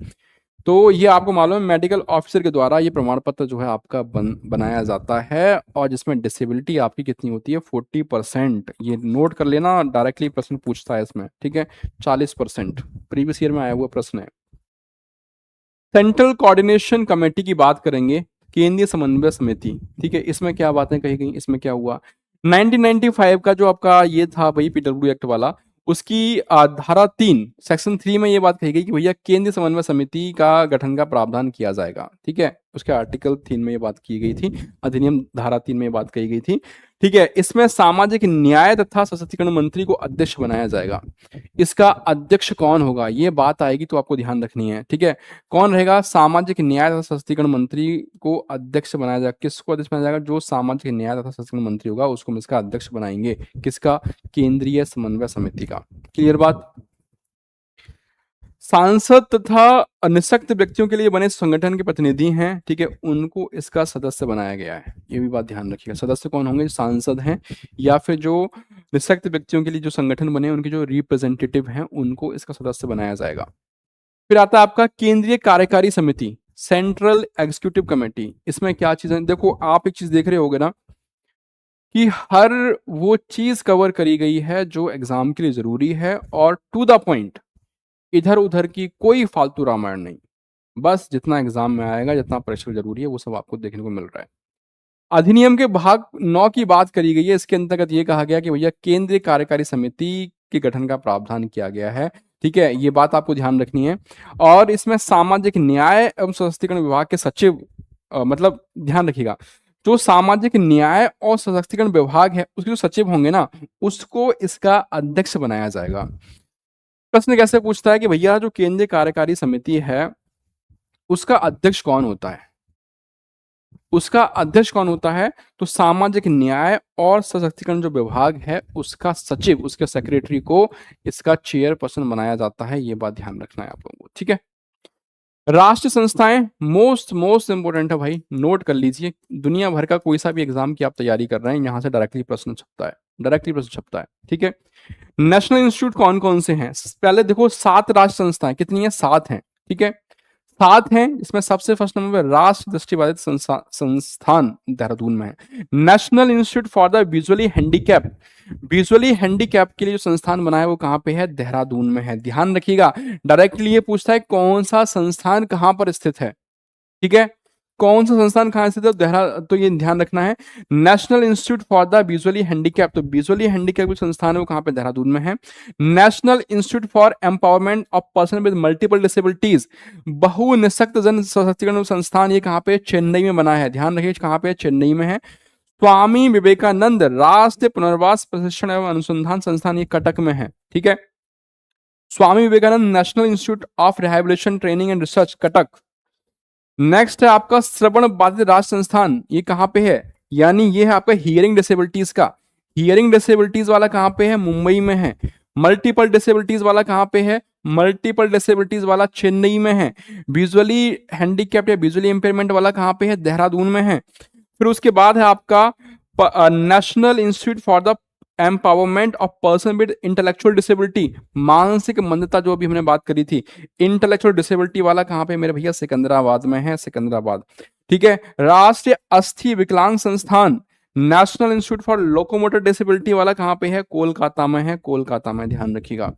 A: तो ये आपको मालूम है, मेडिकल ऑफिसर के द्वारा ये प्रमाण पत्र जो है आपका बनाया जाता है, और जिसमें डिसेबिलिटी आपकी कितनी होती है? 40%। ये नोट कर लेना, डायरेक्टली प्रश्न पूछता है इसमें। ठीक है, 40% प्रीवियस ईयर में आया हुआ प्रश्न है। सेंट्रल कोऑर्डिनेशन कमेटी की बात करेंगे, केंद्रीय समन्वय समिति। ठीक है, इसमें क्या बातें कही गई, इसमें क्या हुआ? 1995 का जो आपका ये था भाई पीडब्ल्यू एक्ट वाला, उसकी धारा 3 सेक्शन 3 में ये बात कही गई कि भैया केंद्रीय समन्वय समिति का गठन का प्रावधान किया जाएगा। ठीक है, उसके आर्टिकल 3 में ये बात की गई थी, अधिनियम धारा 3 में ये बात कही गई थी। ठीक है, इसमें सामाजिक न्याय तथा सशक्तिकरण मंत्री को अध्यक्ष बनाया जाएगा। इसका अध्यक्ष कौन होगा, ये बात आएगी तो आपको ध्यान रखनी है। ठीक है, कौन रहेगा? सामाजिक न्याय तथा सशक्तिकरण मंत्री को अध्यक्ष बनाया जाएगा। किसको अध्यक्ष बनाया जाएगा? जो सामाजिक न्याय तथा सशक्तिकरण मंत्री होगा उसको हम इसका अध्यक्ष बनाएंगे। किसका? केंद्रीय समन्वय समिति का। क्लियर बात? सांसद तथा निःशक्त व्यक्तियों के लिए बने संगठन के प्रतिनिधि हैं, ठीक है, उनको इसका सदस्य बनाया गया है। ये भी बात ध्यान रखिएगा। सदस्य कौन होंगे? सांसद हैं, या फिर जो निःशक्त व्यक्तियों के लिए जो संगठन बने उनके जो रिप्रेजेंटेटिव हैं उनको इसका सदस्य बनाया जाएगा। फिर आता है आपका केंद्रीय कार्यकारी समिति, सेंट्रल एग्जीक्यूटिव कमेटी। इसमें क्या चीजें देखो, आप एक चीज देख रहे होगे ना कि हर वो चीज कवर करी गई है जो एग्जाम के लिए जरूरी है, और टू द पॉइंट, इधर उधर की कोई फालतू रामायण नहीं। बस जितना एग्जाम में आएगा, जितना परीक्षा में जरूरी है, वो सब आपको देखने को मिल रहा है। अधिनियम के भाग 9 की बात करी गई है। इसके अंतर्गत ये कहा गया कि भैया केंद्रीय कार्यकारी समिति के गठन का प्रावधान किया गया है। ठीक है, ये बात आपको ध्यान रखनी है। और इसमें सामाजिक न्याय एवं सशक्तिकरण विभाग के सचिव, मतलब ध्यान रखिएगा, जो सामाजिक न्याय और सशक्तिकरण विभाग है उसके जो सचिव होंगे ना, उसको इसका अध्यक्ष बनाया जाएगा। प्रश्न कैसे पूछता है कि भैया जो केंद्रीय कार्यकारी समिति है उसका अध्यक्ष कौन होता है? उसका अध्यक्ष कौन होता है? तो सामाजिक न्याय और सशक्तिकरण जो विभाग है उसका सचिव, उसके सेक्रेटरी को इसका चेयरपर्सन बनाया जाता है। ये बात ध्यान रखना है आप लोगों को, ठीक है। राष्ट्रीय संस्थाएं मोस्ट मोस्ट इंपोर्टेंट है भाई, नोट कर लीजिए। दुनिया भर का कोई सा भी एग्जाम की आप तैयारी कर रहे हैं, यहां से डायरेक्टली प्रश्न छपता है, डायरेक्टली प्रश्न छपता है, ठीक है। नेशनल इंस्टीट्यूट कौन कौन से हैं? पहले देखो 7 राष्ट्रीय संस्थाएं, कितनी है? 7 हैं, ठीक है। 7 हैं, इसमें सबसे फर्स्ट नंबर पे राष्ट्र दृष्टिबाधित संस्थान देहरादून में है। National institute for the visually handicap, visually handicap के लिए जो संस्थान बना है वो कहाँ पे है? देहरादून में है। ध्यान रखिएगा, डायरेक्टली ये पूछता है कौन सा संस्थान कहाँ पर स्थित है, ठीक है। कौन सा संस्थान कहाँ स्थित है? तो ये ध्यान रखना है। National institute for the visually handicap, तो विजुअली हैंडीकैप जो संस्थान है वो कहाँ पे? देहरादून में है। National institute for empowerment of person with multiple disabilities, बहु निःशक्त जन सशक्तिकरण संस्थान, ये कहाँ पे? चेन्नई में बना है। ध्यान रखिए कहाँ पे? चेन्नई में है। स्वामी विवेकानंद राष्ट्रीय पुनर्वास प्रशिक्षण एवं अनुसंधान संस्थान, ये कटक में है, ठीक है। Swami Vivekananda national institute of rehabilitation training and research, Cuttack. Next है आपका श्रवण बाधित राष्ट्र संस्थान, ये कहाँ पे है? यानी ये है आपका हियरिंग डिसेबिलिटीज का। हियरिंग डिसेबिलिटीज वाला कहाँ पे है? मुंबई में है। मल्टीपल डिसेबिलिटीज वाला कहाँ पे है? मल्टीपल डिसेबिलिटीज वाला चेन्नई में है। विजुअली हैंडीकैप्ड या विजुअली इंपेयरमेंट वाला कहाँ पे है? देहरादून में है। फिर उसके बाद है आपका national institute for the empowerment of person with intellectual disability, मानसिक मंदता जो अभी हमने बात करी थी, इंटेलेक्चुअल डिसेबिलिटी वाला कहाँ पे मेरे भैया? सिकंदराबाद में है, सिकंदराबाद, ठीक है। राष्ट्रीय अस्थि विकलांग संस्थान national institute for locomotor disability वाला कहाँ पे है? कोलकाता में है, कोलकाता में, ध्यान रखिएगा।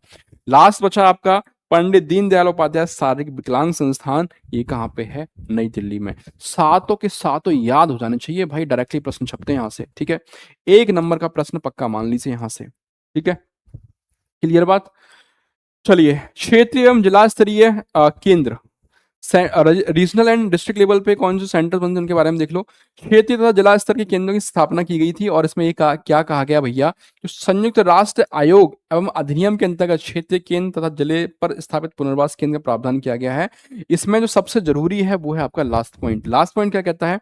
A: लास्ट बचा आपका पंडित दीनदयाल उपाध्याय शारीरिक विकलांग संस्थान, ये कहाँ पे है? नई दिल्ली में। सातों के सातों याद हो जाने चाहिए भाई, डायरेक्टली प्रश्न छपते हैं यहां से, ठीक है। 1 नंबर का प्रश्न पक्का मान लीजिए यहां से, ठीक है। क्लियर बात? चलिए, क्षेत्रीय एवं जिला स्तरीय केंद्र, रीजनल एंड डिस्ट्रिक्ट लेवल पे कौन से सेंटर बनते हैं उनके बारे में देख लो। क्षेत्रीय तथा जिला स्तर के केंद्रों की स्थापना की गई थी और इसमें ये क्या कहा गया भैया? जो संयुक्त राष्ट्र आयोग एवं अधिनियम के अंतर्गत क्षेत्रीय केंद्र तथा जिले पर स्थापित पुनर्वास केंद्र का प्रावधान किया गया है। इसमें जो सबसे जरूरी है वो है आपका लास्ट पॉइंट। लास्ट पॉइंट क्या कहता है?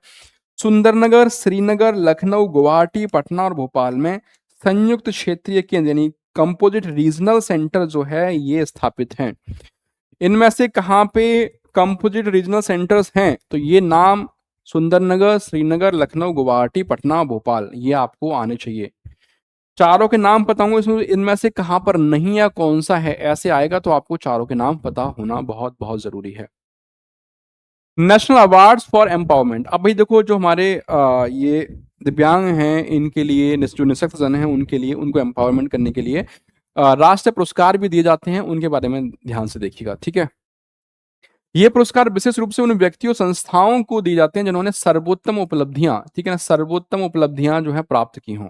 A: सुंदरनगर, श्रीनगर, लखनऊ, गुवाहाटी, पटना और भोपाल में संयुक्त क्षेत्रीय केंद्र यानी कंपोजिट रीजनल सेंटर जो है ये स्थापित हैं। इनमें से कहां पे कंपोजिट रीजनल सेंटर्स हैं? तो ये नाम सुंदरनगर, श्रीनगर, लखनऊ, गुवाहाटी, पटना, भोपाल, ये आपको आने चाहिए। चारों के नाम बताऊंगा, इसमें इनमें से कहां पर नहीं या कौन सा है, ऐसे आएगा तो आपको चारों के नाम पता होना बहुत बहुत जरूरी है। नेशनल अवार्ड्स फॉर एम्पावरमेंट, अब भाई देखो जो हमारे ये दिव्यांग हैं इनके लिए, जो निःशक्त जन हैं उनके लिए, उनको एम्पावरमेंट करने के लिए राष्ट्रीय पुरस्कार भी दिए जाते हैं, उनके बारे में ध्यान से देखिएगा, ठीक है। ये पुरस्कार विशेष रूप से उन व्यक्तियों संस्थाओं को दिए जाते हैं जिन्होंने सर्वोत्तम उपलब्धियां, ठीक है ना, सर्वोत्तम उपलब्धियां जो है प्राप्त की हों।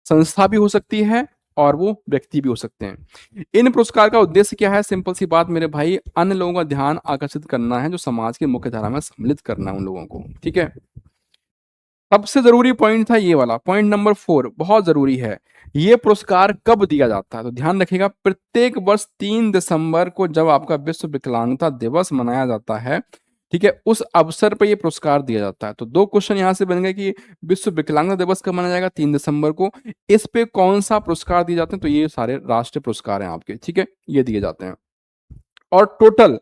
A: संस्था भी हो सकती है और वो व्यक्ति भी हो सकते हैं। इन पुरस्कार का उद्देश्य क्या है? सिंपल सी बात मेरे भाई, अन्य लोगों का ध्यान आकर्षित करना है, जो समाज की मुख्य धारा में सम्मिलित करना है उन लोगों को, ठीक है। सबसे जरूरी पॉइंट था ये वाला, पॉइंट नंबर 4 बहुत जरूरी है। ये पुरस्कार कब दिया जाता है? तो ध्यान रखिएगा, प्रत्येक वर्ष 3 दिसंबर को जब आपका विश्व विकलांगता दिवस मनाया जाता है, ठीक है, उस अवसर पर ये पुरस्कार दिया जाता है। तो 2 क्वेश्चन यहां से बन गए कि विश्व विकलांगता दिवस कब मनाया जाएगा? 3 दिसंबर को। इस पे कौन सा पुरस्कार दिए जाते हैं? तो ये सारे राष्ट्रीय पुरस्कार हैं आपके, ठीक है, ये दिए जाते हैं। और टोटल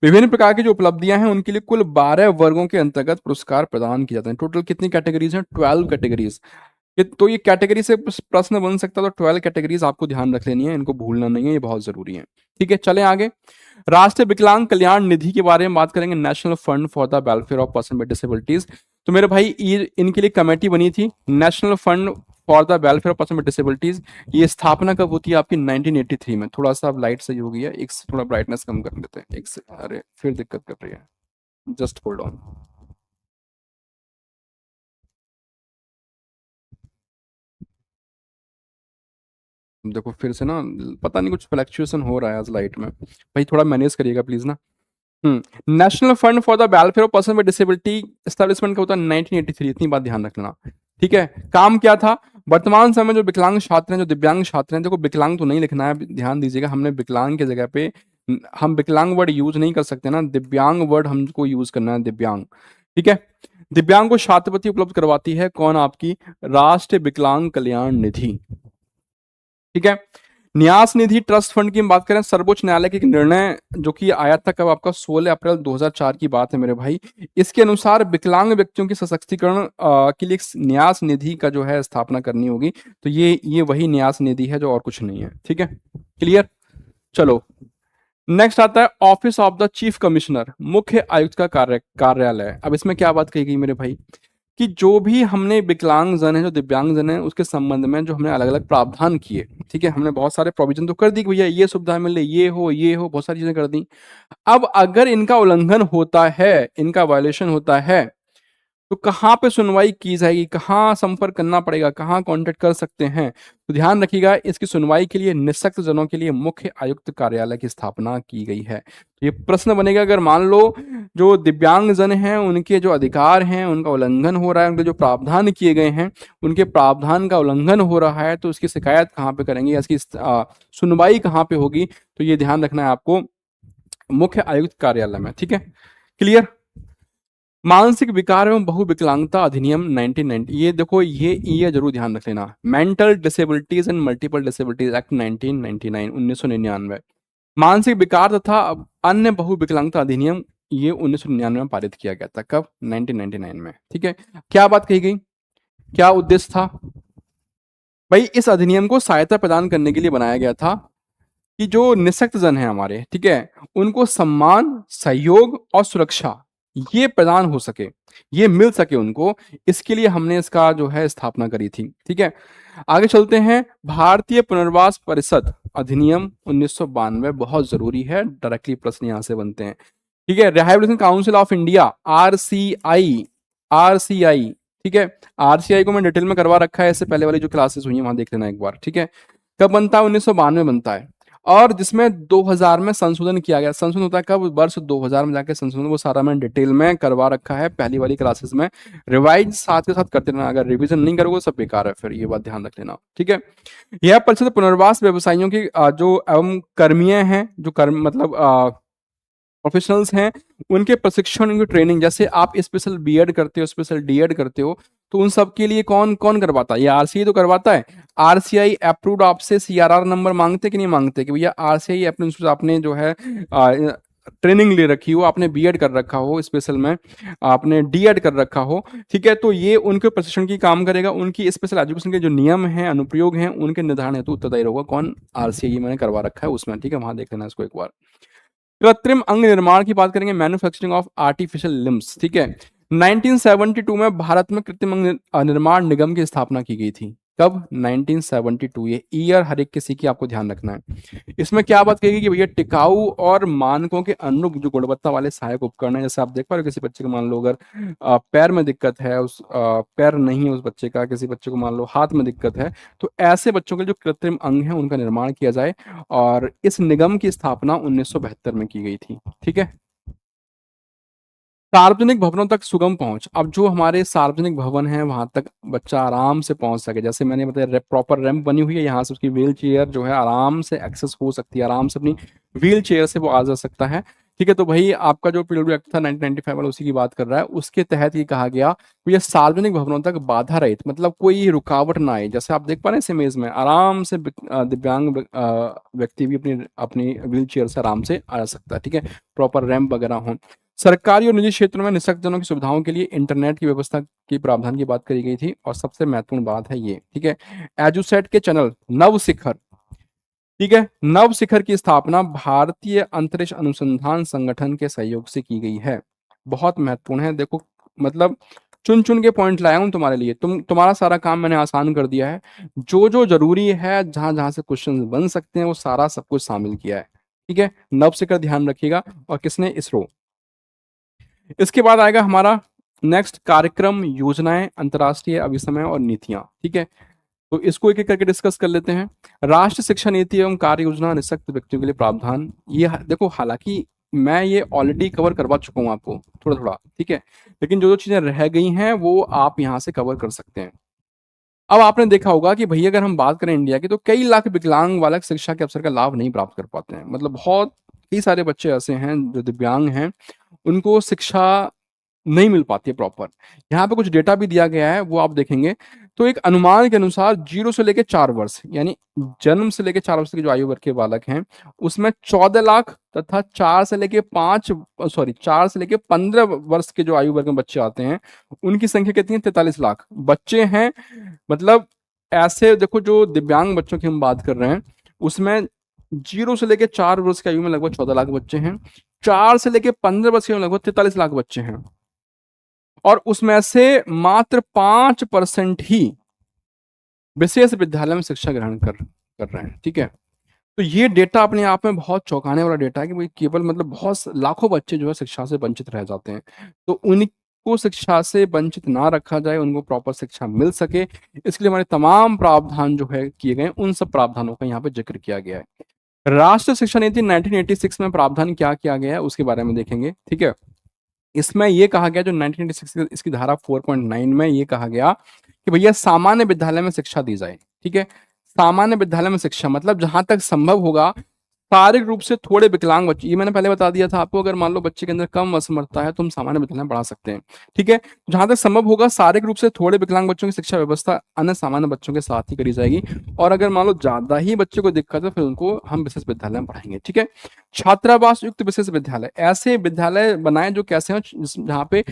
A: विभिन्न प्रकार की जो उपलब्धियां हैं उनके लिए कुल 12 वर्गों के अंतर्गत पुरस्कार प्रदान किए जाते हैं। टोटल कितनी कैटेगरीज हैं? 12 कैटेगरीज। तो ये कैटेगरी से प्रश्न बन सकता है, तो 12 कैटेगरीज आपको ध्यान रख लेनी है, इनको भूलना नहीं है, ये बहुत जरूरी है, ठीक है। चलें आगे, राष्ट्रीय विकलांग कल्याण निधि के बारे में बात करेंगे, national fund for the welfare of person with disabilities. तो मेरे भाई ये इनके लिए कमेटी बनी थी, national fund for the welfare of person with disabilities. ये स्थापना कब होती है आपकी? 1983 में। थोड़ा सा लाइट सही हो गई है, एक थोड़ा ब्राइटनेस कम कर देते हैं, एक से, अरे फिर दिक्कत कर रही है, जस्ट होल्ड ऑन। देखो फिर से ना, पता नहीं कुछ फ्लक्चुएशन हो रहा है आज लाइट में, भाई थोड़ा मैनेज करिएगा प्लीज ना। National fund for the welfare of person with disability establishment का होता है 1983, इतनी बात ध्यान रखना, ठीक है। काम क्या था? वर्तमान समय जो विकलांग छात्र हैं, जो दिव्यांग छात्र हैं, देखो विकलांग तो नहीं लिखना है, ध्यान दीजिएगा, हमने विकलांग की जगह पे हम विकलांग वर्ड यूज नहीं कर सकते ना, दिव्यांग वर्ड हमको यूज करना है, दिव्यांग, ठीक है। दिव्यांग को छात्रवृत्ति उपलब्ध करवाती है कौन? आपकी राष्ट्रीय विकलांग कल्याण निधि। ठीक है। न्यास निधि ट्रस्ट फंड की हम बात करें, सर्वोच्च न्यायालय के एक निर्णय जो कि आया था कब? आपका 16 अप्रैल 2004 की बात है मेरे भाई। इसके अनुसार विकलांग व्यक्तियों के सशक्तिकरण के लिए न्यास निधि का जो है स्थापना करनी होगी। तो ये वही न्यास निधि है जो और कुछ नहीं है। ठीक है, क्लियर। चलो नेक्स्ट आता है office of the chief commissioner, मुख्य आयुक्त का कार्यालय। अब इसमें क्या बात कही गई मेरे भाई कि जो भी हमने विकलांग जन है, जो दिव्यांग जन है, उसके संबंध में जो हमने अलग अलग प्रावधान किए, ठीक है, हमने बहुत सारे प्रोविजन तो कर दी कि भैया ये सुविधा मिले, ये हो, बहुत सारी चीजें कर दी। अब अगर इनका उल्लंघन होता है, इनका वायलेशन होता है, तो कहाँ पे सुनवाई की जाएगी, कहाँ संपर्क करना पड़ेगा, कहाँ कांटेक्ट कर सकते हैं? तो ध्यान रखिएगा, इसकी सुनवाई के लिए निःशक्त जनों के लिए मुख्य आयुक्त कार्यालय की स्थापना की गई है। तो ये प्रश्न बनेगा, अगर मान लो जो दिव्यांग जन हैं उनके जो अधिकार हैं उनका उल्लंघन हो रहा है, उनके जो प्रावधान किए गए हैं उनके प्रावधान का उल्लंघन हो रहा है, तो उसकी शिकायत कहाँ पे करेंगे, इसकी सुनवाई कहाँ पे होगी? तो ये ध्यान रखना है आपको, मुख्य आयुक्त कार्यालय में। ठीक है, क्लियर। मानसिक विकार एवं बहुविकलांगता अधिनियम 1990, ये देखो, ये जरूर ध्यान रख लेना, mental disabilities and multiple disabilities act 1999, 1999। मानसिक विकार तथा अन्य बहुविकलांगता अधिनियम ये 1999 में पारित किया गया था। कब? 1999 में। ठीक है, क्या बात कही गई, क्या उद्देश्य था भाई? इस अधिनियम को सहायता प्रदान करने के लिए बनाया गया था कि जो निःशक्त जन है हमारे, ठीक है, उनको सम्मान, सहयोग और सुरक्षा ये प्रदान हो सके, ये मिल सके उनको, इसके लिए हमने इसका जो है स्थापना करी थी। ठीक है, आगे चलते हैं। भारतीय पुनर्वास परिषद अधिनियम 1992 बहुत जरूरी है, डायरेक्टली प्रश्न यहां से बनते हैं। ठीक है, rehabilitation council of India, RCI, RCI. ठीक है, आरसीआई को मैं डिटेल में करवा रखा है, इससे पहले वाली जो क्लासेस हुई है वहां देख लेना एक बार। ठीक है, कब बनता है? 1992 बनता है, और जिसमें 2000 में संशोधन किया गया। संशोधन होता है कब? वर्ष 2000 में जाके संशोधन, वो सारा मैंने डिटेल में करवा रखा है पहली वाली क्लासेस में। रिवाइज साथ के साथ करते रहना, अगर रिवीजन नहीं करोगे सब बेकार है, फिर ये बात ध्यान रख लेना। ठीक है, यह परिषद पुनर्वास व्यवसायियों की जो एवं कर्मीय हैं, जो कर्म मतलब प्रोफेशनल्स हैं, उनके प्रशिक्षण, उनकी ट्रेनिंग, जैसे आप स्पेशल बीएड करते हो, स्पेशल डीएड करते हो, तो उन सब के लिए कौन कौन करवाता है? ये आरसीआई तो करवाता है। आरसीआई अप्रूव्ड आपसे सीआरआर नंबर मांगते कि नहीं मांगते कि भैया आरसीआई अप्रूव्ड, आपने जो है ट्रेनिंग ले रखी हो, आपने बीएड कर रखा हो, स्पेशल में आपने डीएड कर रखा हो, ठीक है, तो ये उनके प्रशिक्षण की काम करेगा। उनकी स्पेशल एजुकेशन के जो नियम हैं, अनुप्रयोग हैं, उनके निर्धारण हेतु उत्तरदायी होगा कौन? आरसीआई मैंने करवा रखा है उसमें। ठीक है, वहां देख लेना इसको एक बार। कृत्रिम अंग निर्माण की बात करेंगे, मैन्युफैक्चरिंग ऑफ आर्टिफिशियल लिम्स। ठीक है, 1972 में भारत में कृत्रिम अंग निर्माण निगम की स्थापना की गई थी। कब? 1972। ये ईयर हर एक किसी की आपको ध्यान रखना है। इसमें क्या बात कहेगी कि भैया टिकाऊ और मानकों के अनुरूप जो गुणवत्ता वाले सहायक उपकरण है, जैसे आप देख पा रहे हो किसी बच्चे को मान लो अगर पैर में दिक्कत है, उस पैर नहीं है उस बच्चे का, किसी बच्चे को मान लो हाथ में दिक्कत है, तो ऐसे बच्चों के जो कृत्रिम अंग है उनका निर्माण किया जाए, और इस निगम की स्थापना 1972 में की गई थी। ठीक है, सार्वजनिक भवनों तक सुगम पहुंच। अब जो हमारे सार्वजनिक भवन है वहां तक बच्चा आराम से पहुंच सके, जैसे मैंने बताया प्रॉपर रैंप बनी हुई है, यहाँ से उसकी व्हील चेयर जो है आराम से एक्सेस हो सकती है, आराम से अपनी व्हील चेयर से वो आ जा सकता है। ठीक है, तो भाई आपका जो पीडब्ल्यू एक्ट था 1995 वाला उसी की बात कर रहा है। उसके तहत ये कहा गया कि ये सार्वजनिक भवनों तक बाधा रहित, मतलब कोई रुकावट ना आए। जैसे आप देख पा रहे हैं इस इमेज में, आराम से दिव्यांग व्यक्ति भी अपनी अपनी व्हील चेयर से आराम से आ सकता है। ठीक है, प्रॉपर रैंप वगैरह हो। सरकारी और निजी क्षेत्रों में निःशक्तजनों की सुविधाओं के लिए इंटरनेट की व्यवस्था की प्रावधान की बात करी गई थी, और सबसे महत्वपूर्ण बात है ये। ठीक है, एजुसेट के चैनल नव शिखर, ठीक है, नव शिखर की स्थापना भारतीय अंतरिक्ष अनुसंधान संगठन के सहयोग से की गई है। बहुत महत्वपूर्ण है, देखो मतलब चुन चुन के पॉइंट लाया हूं तुम्हारे लिए, तुम्हारा सारा काम मैंने आसान कर दिया है। जो जो जरूरी है, जहां जहां से क्वेश्चन बन सकते हैं, वो सारा सब कुछ शामिल किया है। ठीक है, नव शिखर ध्यान रखिएगा। और किसने? इसरो। इसके बाद आएगा हमारा नेक्स्ट कार्यक्रम, योजनाएं, अंतर्राष्ट्रीय अभिसमय और नीतियां। ठीक है, तो इसको एक एक करके डिस्कस कर लेते हैं। राष्ट्रीय शिक्षा नीति एवं कार्य योजना, निःशक्त व्यक्तियों के लिए प्रावधान। ये देखो, हालांकि मैं ये ऑलरेडी कवर करवा चुका हूं आपको थोड़ा थोड़ा, ठीक है, लेकिन जो जो चीजें रह गई हैं वो आप यहाँ से कवर कर सकते हैं। अब आपने देखा होगा कि भैया अगर हम बात करें इंडिया की, तो कई लाख विकलांग बालक शिक्षा के अवसर का लाभ नहीं प्राप्त कर पाते हैं। मतलब बहुत कई सारे बच्चे ऐसे हैं जो दिव्यांग हैं, उनको शिक्षा नहीं मिल पाती है प्रॉपर। यहाँ पे कुछ डेटा भी दिया गया है, वो आप देखेंगे तो एक अनुमान के अनुसार 0 से लेके 4 वर्ष यानी जन्म से लेके 4 वर्ष की जो आयु वर्ग के बालक हैं, उसमें 14 लाख तथा 4 से लेके 15 वर्ष के जो आयु वर्ग में बच्चे आते हैं, उनकी संख्या कितनी है? 43 लाख बच्चे हैं। मतलब ऐसे देखो, जो दिव्यांग बच्चों की हम बात कर रहे हैं, उसमें 0 से लेके 4 वर्ष की आयु में लगभग 14 लाख बच्चे हैं, 4 से लेके 15 वर्ष की आयु में लगभग 43 लाख बच्चे हैं, और उसमें से मात्र 5% ही विशेष विद्यालय में शिक्षा ग्रहण कर रहे हैं। ठीक है, तो ये डेटा अपने आप में बहुत चौंकाने वाला डेटा है कि भाई केवल मतलब बहुत लाखों बच्चे जो है शिक्षा से वंचित रह जाते हैं। तो उनको शिक्षा से वंचित ना रखा जाए, उनको प्रॉपर शिक्षा मिल सके, इसके लिए हमारे तमाम प्रावधान जो है किए गए, उन सब प्रावधानों का यहाँ पे जिक्र किया गया है। राष्ट्रीय शिक्षा नीति 1986 में प्रावधान क्या किया गया है उसके बारे में देखेंगे। ठीक है, इसमें ये कहा गया, जो 1986 इसकी धारा 4.9 में ये कहा गया कि भैया सामान्य विद्यालय में शिक्षा दी जाए। ठीक है, सामान्य विद्यालय में शिक्षा मतलब जहां तक संभव होगा शारीरिक रूप से थोड़े विकलांग बच्चे, ये मैंने पहले बता दिया था आपको, अगर मान लो बच्चे के अंदर कम असमर्थता है तो हम सामान्य विद्यालय में पढ़ा सकते हैं। ठीक है, जहां तक संभव होगा शारीरिक रूप से थोड़े विकलांग बच्चों की शिक्षा व्यवस्था अन्य सामान्य बच्चों के साथ ही करी जाएगी, और अगर मान लो ज्यादा ही बच्चे को दिक्कत है फिर उनको हम विशेष विद्यालय में पढ़ाएंगे। ठीक है, छात्रावास युक्त विशेष विद्यालय, ऐसे विद्यालय बनाए जो कैसे हो, जहाँ पे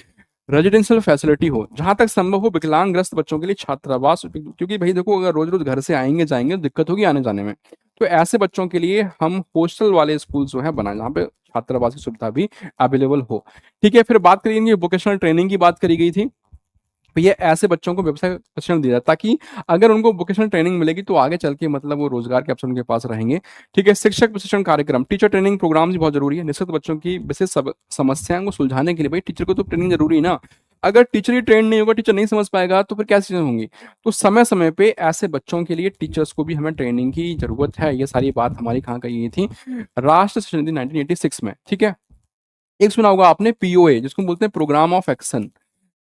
A: रेजिडेंशियल फैसिलिटी हो, जहां तक संभव हो विकलांगग्रस्त बच्चों के लिए छात्रावास, क्योंकि भाई देखो अगर रोज रोज घर से आएंगे जाएंगे तो दिक्कत होगी आने जाने में, तो ऐसे बच्चों के लिए हम हॉस्टल वाले स्कूल जो है बनाए जहाँ पे छात्रावास की सुविधा भी अवेलेबल हो। ठीक है, फिर बात करेंगे वोकेशनल ट्रेनिंग की, बात करी गई थी। तो ये ऐसे बच्चों को व्यवसाय प्रशिक्षण दिया जाए ताकि अगर उनको वोकेशनल ट्रेनिंग मिलेगी तो आगे चल के मतलब वो रोजगार के अवसर उनके पास रहेंगे। ठीक है, शिक्षक प्रशिक्षण कार्यक्रम, टीचर ट्रेनिंग प्रोग्राम भी बहुत जरूरी है। निश्चित बच्चों की विशेष समस्याओं को सुलझाने के लिए भाई टीचर को तो ट्रेनिंग जरूरी है ना, अगर टीचर ही ट्रेन नहीं होगा, टीचर नहीं समझ पाएगा तो फिर क्या चीजें होंगी। तो समय समय पे ऐसे बच्चों के लिए टीचर्स को भी हमें ट्रेनिंग की जरूरत है। ये सारी बात हमारी कहाँ कही गई थी? राष्ट्रीय शिक्षा नीति 1986 में। ठीक है, एक सुना होगा आपने पीओए, जिसको बोलते हैं प्रोग्राम ऑफ एक्शन।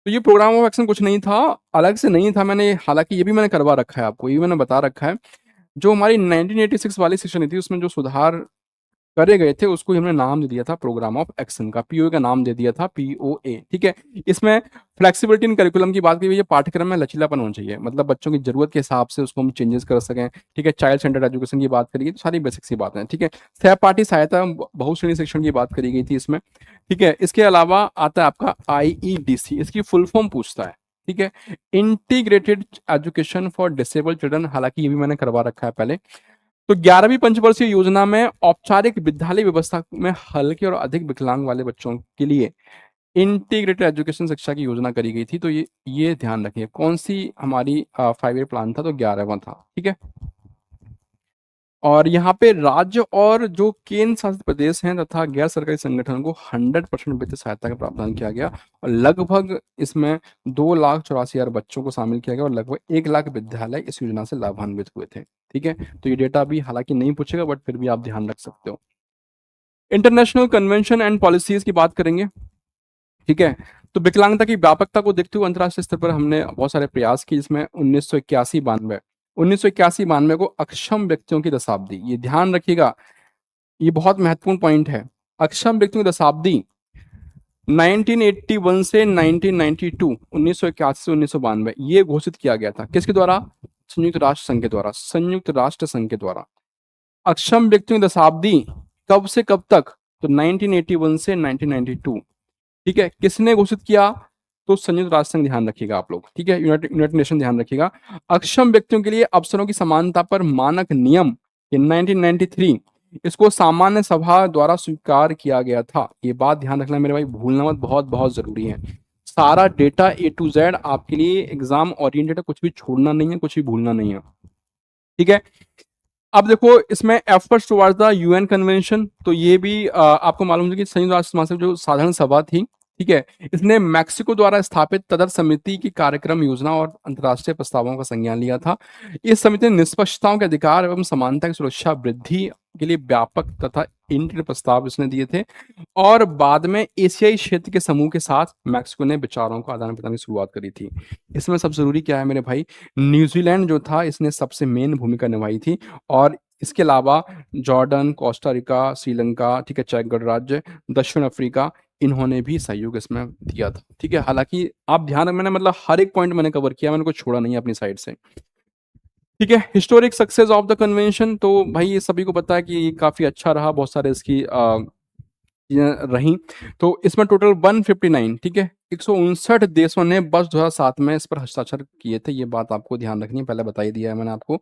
A: तो ये प्रोग्राम ऑफ एक्शन कुछ नहीं था, अलग से नहीं था, मैंने हालांकि ये भी मैंने करवा रखा है आपको, ये भी मैंने बता रखा है। जो हमारी 1986 वाली शिक्षा नीति उसमें जो सुधार करे गए थे उसको हमने नाम दे दिया था प्रोग्राम ऑफ एक्शन का, पीओए का नाम दे दिया था पीओए। ठीक है, इसमें फ्लेक्सिबिलिटी इन करिकुलम की बात की गई है, पाठ्यक्रम में लचीलापन होना चाहिए, मतलब बच्चों की जरूरत के हिसाब से उसको हम चेंजेस कर सकें। ठीक है, चाइल्ड सेंटर्ड एजुकेशन की बात करी तो सारी बेसिक सी बातें हैं। ठीक है, सहपाठी सहायता बहुश्रेणी शिक्षण की बात करी गई थी इसमें। ठीक है, इसके अलावा आता है आपका आईईडीसी, इसकी फुल फॉर्म पूछता है। ठीक है, integrated education for disabled children, हालांकि ये भी मैंने करवा रखा है पहले। तो 11वीं पंचवर्षीय योजना में औपचारिक विद्यालय व्यवस्था में हल्के और अधिक विकलांग वाले बच्चों के लिए इंटीग्रेटेड एजुकेशन शिक्षा की योजना करी गई थी। तो ये ध्यान रखिए कौन सी हमारी 5 ईयर प्लान था, तो 11वां था। ठीक है, और यहाँ पे राज्य और जो केंद्र शासित प्रदेश हैं तथा गैर सरकारी संगठन को 100% वित्तीय सहायता का प्रावधान किया गया, और लगभग इसमें 2,84,000 बच्चों को शामिल किया गया, और लगभग 1 लाख विद्यालय इस योजना से लाभान्वित हुए थे। ठीक है, तो ये डेटा भी हालांकि नहीं पूछेगा बट फिर भी आप ध्यान रख सकते हो। इंटरनेशनल कन्वेंशन एंड पॉलिसीज की बात करेंगे। ठीक है, तो विकलांगता की व्यापकता को देखते हुए अंतर्राष्ट्रीय स्तर पर हमने बहुत सारे प्रयास किए, जिसमें 1981-92 को अक्षम व्यक्तियों की दशाब्दी, ये ध्यान रखिएगा, ये बहुत महत्वपूर्ण पॉइंट है। अक्षम व्यक्तियों की दशाब्दी 1981 से 1992, 1981 से 1992 ये घोषित किया गया था, किसके द्वारा? संयुक्त राष्ट्र संघ के द्वारा, संयुक्त राष्ट्र संघ के द्वारा। अक्षम व्यक्तियों की दशाब्दी कब से कब तक? तो 1981 से 1992। ठीक है, किसने घोषित किया? तो संयुक्त राष्ट्र संघ, ध्यान रखिएगा आप लोग। ठीक है, यूनाइटेड नेशन ध्यान रखिएगा। अक्षम व्यक्तियों के लिए अवसरों की समानता पर मानक नियम 1993, इसको सामान्य सभा द्वारा स्वीकार किया गया था। ये बात ध्यान रखना मेरे भाई, भूलना मत, बहुत बहुत जरूरी है। सारा डेटा A to Z आपके लिए एग्जाम ओरिएंटेड है, कुछ भी छोड़ना नहीं है, कुछ भी भूलना नहीं है। ठीक है, अब देखो इसमें efforts towards the UN convention, तो ये भी आपको मालूम है कि संयुक्त राष्ट्र महासभा जो साधारण सभा थी, ठीक है, इसने मैक्सिको द्वारा स्थापित तदर समिति की कार्यक्रम योजना और अंतर्राष्ट्रीय प्रस्तावों का संज्ञान लिया था। इस समिति ने निष्पक्षताओं के अधिकार एवं समानता की सुरक्षा वृद्धि के लिए व्यापक तथा इंटर प्रस्ताव इसने दिए थे, और बाद में एशियाई क्षेत्र के समूह के साथ मैक्सिको ने विचारों का आदान प्रदान की शुरुआत करी थी। इसमें सब जरूरी क्या है मेरे भाई? न्यूजीलैंड जो था इसने सबसे मेन भूमिका निभाई थी, और इसके अलावा जॉर्डन, कोस्टा रिका, श्रीलंका, ठीक है, चेक गणराज्य, दक्षिण अफ्रीका, इन्होंने भी सहयोग इसमें दिया था। ठीक है, हालांकि आप ध्यान, मैंने मतलब हर एक पॉइंट मैंने कवर किया, मैंने कुछ छोड़ा नहीं है अपनी साइड से। ठीक है, historic success of the convention, तो भाई ये सभी को पता है कि काफ़ी अच्छा रहा, बहुत सारे इसकी चीज़ें रहीं। तो इसमें टोटल 159, ठीक है, 159 देशों ने वर्ष 2007 में इस पर हस्ताक्षर किए थे। ये बात आपको ध्यान रखनी है, पहले बता ही दिया है मैंने आपको।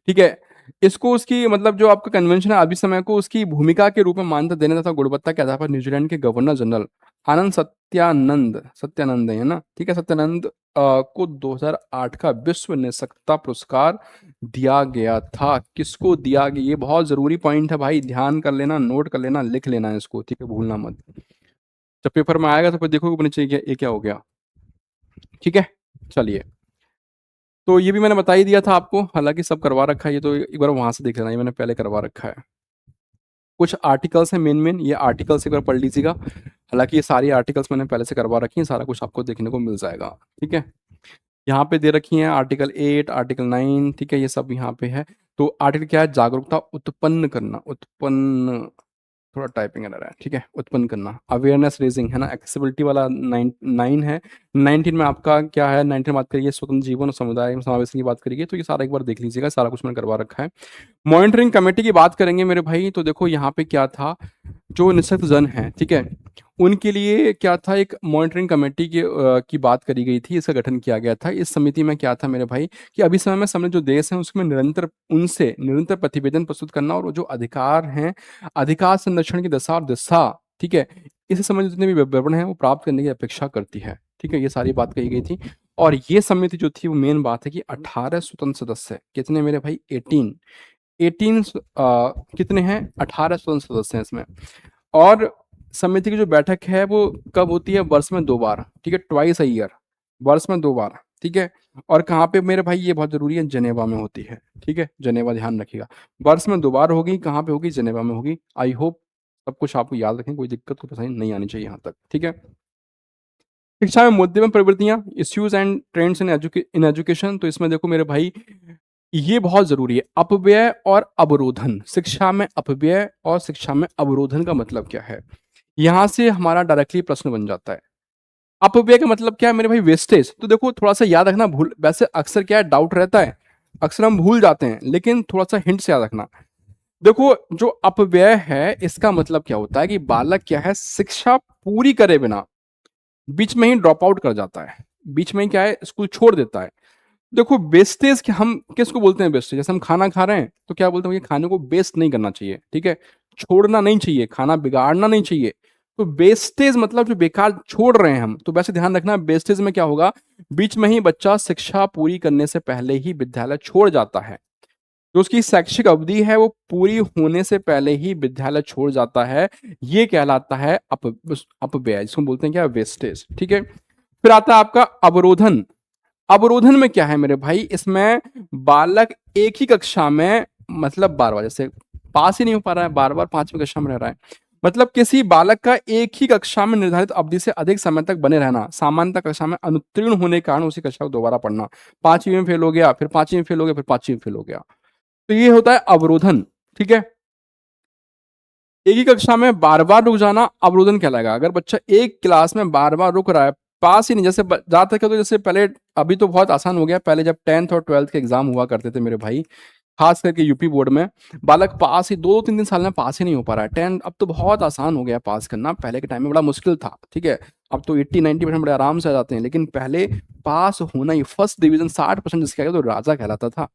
A: ठीक है, इसको उसकी मतलब जो आपका कन्वेंशन है अभी समय को उसकी भूमिका के रूप में मान्यता देने तथा गुणवत्ता के आधार पर न्यूजीलैंड के गवर्नर जनरल आनंद सत्यानंद सत्यानंद है ना, ठीक है, सत्यानंद को 2008 का विश्व निःशक्तता पुरस्कार दिया गया था। किसको दिया गया, ये बहुत जरूरी पॉइंट है भाई, ध्यान कर लेना, नोट कर लेना, लिख लेना इसको, ठीक है, भूलना मत। जब पेपर में आएगा तो फिर देखो ऊपर नीचे ये क्या हो गया। ठीक है, चलिए, तो ये भी मैंने बता ही दिया था आपको, हालांकि सब करवा रखा है, ये तो एक बार वहां से देख लेना, ये मैंने पहले करवा रखा है। कुछ आर्टिकल्स हैं मेन मेन, ये आर्टिकल्स एक बार पढ़ लीजिएगा, हालांकि ये सारी आर्टिकल्स मैंने पहले से करवा रखी हैं, सारा कुछ आपको देखने को मिल जाएगा। ठीक है, यहाँ पे दे रखी हैं आर्टिकल 8, आर्टिकल 9, ठीक है, ये सब यहाँ पे है। तो आर्टिकल क्या है, जागरूकता उत्पन्न करना, उत्पन्न, थोड़ा टाइपिंग एरर है, ठीक है, उत्पन्न करना, अवेयरनेस रेजिंग है ना, एक्सेसिबिलिटी वाला 9 है। 19 में आपका क्या है, 19 में बात करिए स्वतंत्र जीवन और समुदाय में समावेश की बात करिए, तो ये सारा एक बार देख लीजिएगा, सारा कुछ मैंने करवा रखा है। मॉनिटरिंग कमेटी की बात करेंगे मेरे भाई, तो देखो यहाँ पे क्या था, जो निःशक्त जन है, ठीक है, उनके लिए क्या था, एक मॉनिटरिंग कमेटी की बात करी गई थी, इसका गठन किया गया था। इस समिति में क्या था मेरे भाई, कि अभी समय में सम्मिलित जो देश हैं उसमें निरंतर प्रतिवेदन प्रस्तुत करना, और वो जो अधिकार हैं, अधिकार संरक्षण की दिशा, ठीक है, इससे संबंधित जितने भी विवरण हैं वो प्राप्त करने की अपेक्षा करती है। ठीक है, ये सारी बात कही गई थी। और ये समिति जो थी वो मेन बात है कि 18 स्वतंत्र सदस्य, कितने मेरे भाई, 18 कितने हैं, 18 स्वतंत्र सदस्य हैं इसमें। और समिति की जो बैठक है वो कब होती है, वर्ष में 2 बार, ठीक है, ट्वाइस अ ईयर, वर्ष में 2 बार, ठीक है। और कहाँ पे मेरे भाई, ये बहुत जरूरी है, जनेवा में होती है, ठीक है, जनेवा ध्यान रखिएगा, वर्ष में 2 बार होगी, कहाँ पे होगी, जनेवा में होगी। आई होप सब कुछ आपको याद रखें, कोई दिक्कत कोई परेशानी नहीं आनी चाहिए यहाँ तक। ठीक है, शिक्षा में मुद्दे में प्रवृत्तियां, issues and trends in education, तो इसमें देखो मेरे भाई ये बहुत जरूरी है, अपव्यय और अवरोधन, शिक्षा में अपव्यय और शिक्षा में अवरोधन का मतलब क्या है, यहां से हमारा डायरेक्टली प्रश्न बन जाता है। अपव्यय का मतलब क्या है मेरे भाई, वेस्टेज। तो देखो थोड़ा सा याद रखना, भूल वैसे अक्सर क्या है, डाउट रहता है, अक्सर हम भूल जाते हैं, लेकिन थोड़ा सा हिंट से याद रखना। देखो जो अपव्यय है इसका मतलब क्या होता है कि बालक क्या है, शिक्षा पूरी करे बिना बीच में ही ड्रॉप आउट कर जाता है, बीच में ही क्या है, स्कूल छोड़ देता है। देखो वेस्टेज के हम किसको बोलते हैं, वेस्टेज, जैसे हम खाना खा रहे हैं तो क्या बोलते हैं, ये खाने को वेस्ट नहीं करना चाहिए, ठीक है, छोड़ना नहीं चाहिए, खाना बिगाड़ना नहीं चाहिए। तो वेस्टेज मतलब जो बेकार छोड़ रहे हैं हम, तो वैसे ध्यान रखना वेस्टेज में क्या होगा, बीच में ही बच्चा शिक्षा पूरी करने से पहले ही विद्यालय छोड़ जाता है, जो उसकी शैक्षिक अवधि है वो पूरी होने से पहले ही विद्यालय छोड़ जाता है, ये कहलाता है अपव्यय, जिसको बोलते हैं क्या, वेस्टेज। ठीक है, फिर आता है आपका अवरोधन। अवरोधन में क्या है मेरे भाई, इसमें बालक एक ही कक्षा में, मतलब बार बार, जैसे पास ही नहीं हो पा रहा है, बार बार 5वीं कक्षा में रह रहा है, मतलब किसी बालक का एक ही कक्षा में निर्धारित अवधि से अधिक समय तक बने रहना, सामान्यतः कक्षा में अनुत्तीर्ण होने के कारण उसी कक्षा को दोबारा पढ़ना, 5वीं में फेल हो गया, फिर 5वीं में फेल हो गया, फिर 5वीं में फेल हो गया, तो ये होता है अवरोधन। ठीक है, एक ही कक्षा में बार बार रुक जाना अवरोधन कहलाएगा। अगर बच्चा एक क्लास में बार बार रुक रहा है, पास ही नहीं, जैसे ज्यादातर क्या, तो जैसे पहले, अभी तो बहुत आसान हो गया, पहले जब 10th और 12th के एग्जाम हुआ करते थे मेरे भाई, खास करके यूपी बोर्ड में, बालक पास ही 2-3 साल में पास ही नहीं हो पा रहा है 10, अब तो बहुत आसान हो गया पास करना, पहले के टाइम में बड़ा मुश्किल था। ठीक है, अब तो 80-90% बड़े आराम से आ जाते हैं, लेकिन पहले पास होना ही, फर्स्ट डिवीजन 60% जिसके आ गया तो राजा कहलाता था,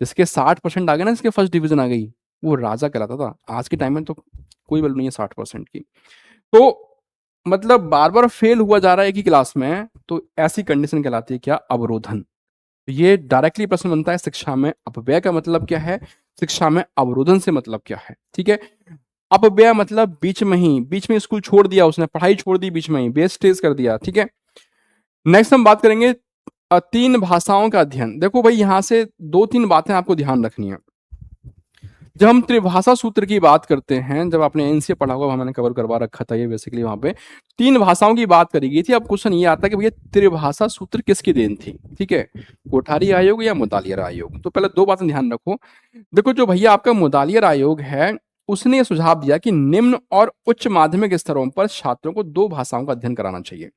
A: जिसके 60% आ गए ना, जिसके फर्स्ट डिवीजन आ गई, वो राजा कहलाता था। आज के टाइम में तो कोई वैल्यू नहीं है 60% की। तो मतलब बार बार फेल हुआ जा रहा है एक ही क्लास में, तो ऐसी कंडीशन कहलाती है क्या, अवरोधन। तो ये डायरेक्टली प्रश्न बनता है, शिक्षा में अपव्यय का मतलब क्या है, शिक्षा में अवरोधन से मतलब क्या है। ठीक है, अपव्यय मतलब बीच में स्कूल छोड़ दिया, उसने पढ़ाई छोड़ दी, बीच में ही वेस्टेज कर दिया। ठीक है, नेक्स्ट हम बात करेंगे 3 भाषाओं का अध्ययन। देखो भाई यहां से 2-3 बातें आपको ध्यान रखनी है। जब हम त्रिभाषा सूत्र की बात करते हैं, जब आपने एनसीए पढ़ा होगा, मैंने कवर करवा रखा था ये बेसिकली, वहां पे 3 भाषाओं की बात करी गई थी। अब क्वेश्चन ये आता है कि भैया त्रिभाषा सूत्र किसकी देन थी, ठीक है, कोठारी आयोग या मुदालियर आयोग। तो पहले 2 बातें ध्यान रखो। देखो जो भैया आपका मुदालियर आयोग है, उसने ये सुझाव दिया कि निम्न और उच्च माध्यमिक स्तरों पर छात्रों को 2 भाषाओं का अध्ययन कराना चाहिए।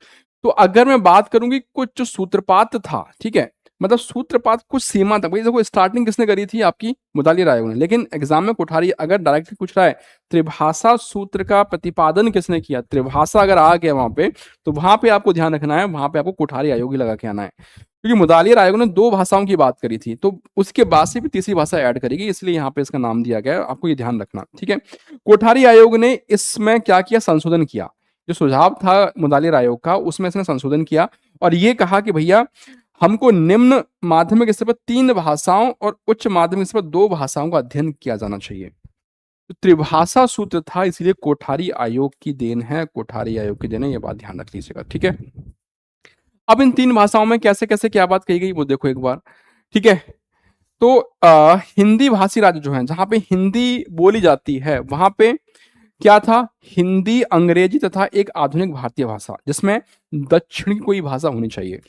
A: तो अगर मैं बात करूँ कि कुछ जो सूत्रपात था, ठीक है? मतलब सूत्रपात कुछ सीमा तक, भई देखो स्टार्टिंग किसने करी थी आपकी मुदालिर आयोग ने, लेकिन एग्ज़ाम में कोठारी अगर डायरेक्टली पूछ रहा है, त्रिभाषा सूत्र का प्रतिपादन किसने किया? त्रिभाषा अगर आ गया वहाँ पे, तो वहाँ पे आपको ध्यान रखना है, वहाँ पे आपको कोठारी आयोग ही लगा के आना है। क्योंकि मुदालिर आयोग ने 2 भाषाओं की बात करी थी, तो उसके बाद से भी तीसरी भाषा ऐड करेगी, इसलिए यहाँ पे इसका नाम दिया गया है, आपको ये ध्यान रखना, ठीक है? कोठारी आयोग ने इसमें क्या किया? संशोधन किया। जो सुझाव था मुदालिर आयोग का, उसमें इसने संशोधन किया और ये कहा कि भैया हमको निम्न माध्यमिक स्तर पर 3 भाषाओं और उच्च माध्यमिक स्तर पर 2 भाषाओं का अध्ययन किया जाना चाहिए। तो त्रिभाषा सूत्र था, इसलिए कोठारी आयोग की देन है, कोठारी आयोग की देन है, ये बात ध्यान रख लीजिएगा, ठीक है? अब इन 3 भाषाओं में कैसे-कैसे क्या बात कही गई वो देखो एक बार, ठीक है? तो हिंदी भाषी राज्य जो हैं, जहाँ पे हिंदी बोली जाती है, वहाँ पे क्या था? हिंदी, अंग्रेजी तथा एक आधुनिक भारतीय भाषा, जिसमें दक्षिण की कोई भाषा होनी चाहिए।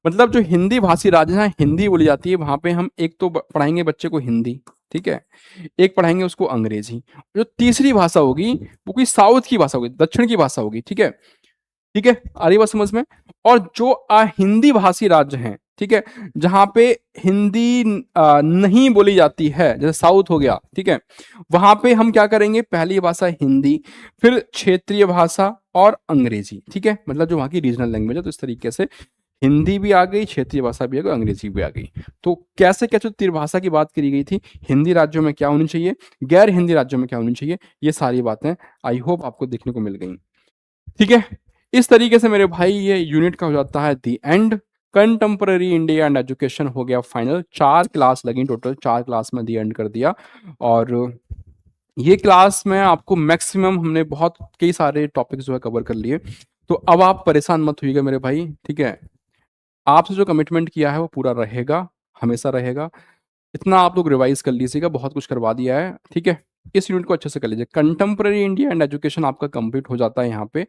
A: मतलब जो हिंदी भाषी राज्य हैं, हिंदी बोली जाती है, वहाँ पे हम एक तो पढ़ाएँगे बच्चे को हिंदी, ठीक है? एक पढ़ाएँगे उसको अंग्रेजी। जो तीसरी भाषा होगी, वो कोई साउथ की भाषा होगी, दक्षिण की भाषा होगी, ठीक है? ठीक है? आ रही बात समझ में? और जो हिंदी भाषी राज्य हैं, ठीक है? जहाँ पे हिंदी नहीं बोली जाती है, जैसे साउथ हो गया, ठीक है? वहाँ पे हम क्या करेंगे? पहली भाषा हिंदी, फिर क्षेत्रीय भाषा और अंग्रेजी, ठीक है? मतलब जो वहाँ की रीजनल लैंग्वेज है, तो इस तरीके से हिंदी भी आ गई, क्षेत्रीय भाषा भी आ गई, अंग्रेजी भी आ गई। तो कैसे-कैसे त्रिभाषा की बात करी गई थी? हिंदी राज्यों में क्या होनी चाहिए? गैर हिंदी राज्यों में क्या होनी चाहिए? ये सारी बातें आई होप आपको देखने को मिल गई। ठीक है? इस तरीके से मेरे भाई ये यूनिट का हो जाता है the end. Contemporary India and education हो गया फाइनल। 4 क्लास लगी टोटल, 4 क्लास में द एंड कर दिया और ये क्लास में आपको मैक्सिमम हमने बहुत कई सारे टॉपिक्स जो है कवर कर लिए। तो अब आप परेशान मत होइएगा मेरे भाई, ठीक है? आपसे जो कमिटमेंट किया है वो पूरा रहेगा, हमेशा रहेगा। इतना आप लोग रिवाइज़ कर लीजिएगा, बहुत कुछ करवा दिया है, ठीक है? इस यूनिट को अच्छे से कर लीजिए। कंटेम्परेरी इंडिया एंड एजुकेशन आपका कंप्लीट हो जाता है यहाँ पे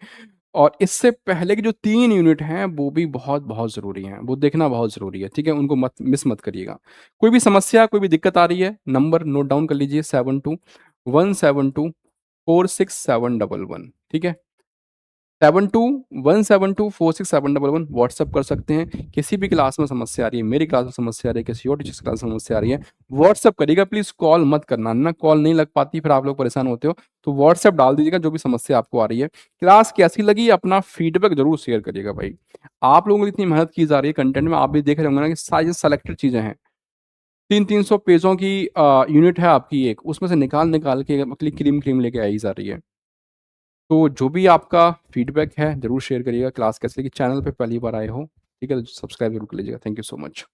A: और इससे पहले की जो 3 यूनिट हैं, वो भी बहुत-बहुत ज़रूरी हैं, वो देखना बहुत ज़रूरी है, ठीक है? उनको मत मिस मत करिएगा। कोई भी समस्या, कोई भी दिक्कत आ रही है, नंबर नोट डाउन कर लीजिए 7217246711, ठीक है? 7217246711 व्हाट्सएप कर सकते हैं। किसी भी क्लास में समस्या आ रही है, मेरी क्लास में समस्या आ रही है, किसी और टीचर की क्लास में समस्या आ रही है, व्हाट्सएप करिएगा प्लीज़, कॉल मत करना, ना कॉल नहीं लग पाती फिर आप लोग परेशान होते हो, तो व्हाट्सएप डाल दीजिएगा जो भी समस्या आपको आ रही है। क्लास कैसी लगी अपना फीडबैक ज़रूर शेयर करिएगा भाई। आप लोगों की इतनी मेहनत की जा रही है कंटेंट में, आप भी देख रहे होंगे ना कि सारी सेलेक्टेड चीज़ें हैं। 300-300 पेजों की यूनिट है आपकी एक, उसमें से निकाल-निकाल के मतलब क्रीम-क्रीम लेके आई जा रही है। तो जो भी आपका फीडबैक है ज़रूर शेयर करिएगा। क्लास कैसे लगी? चैनल पे पहली बार आए हो, ठीक है? तो सब्सक्राइब ज़रूर कर लीजिएगा। Thank you so much.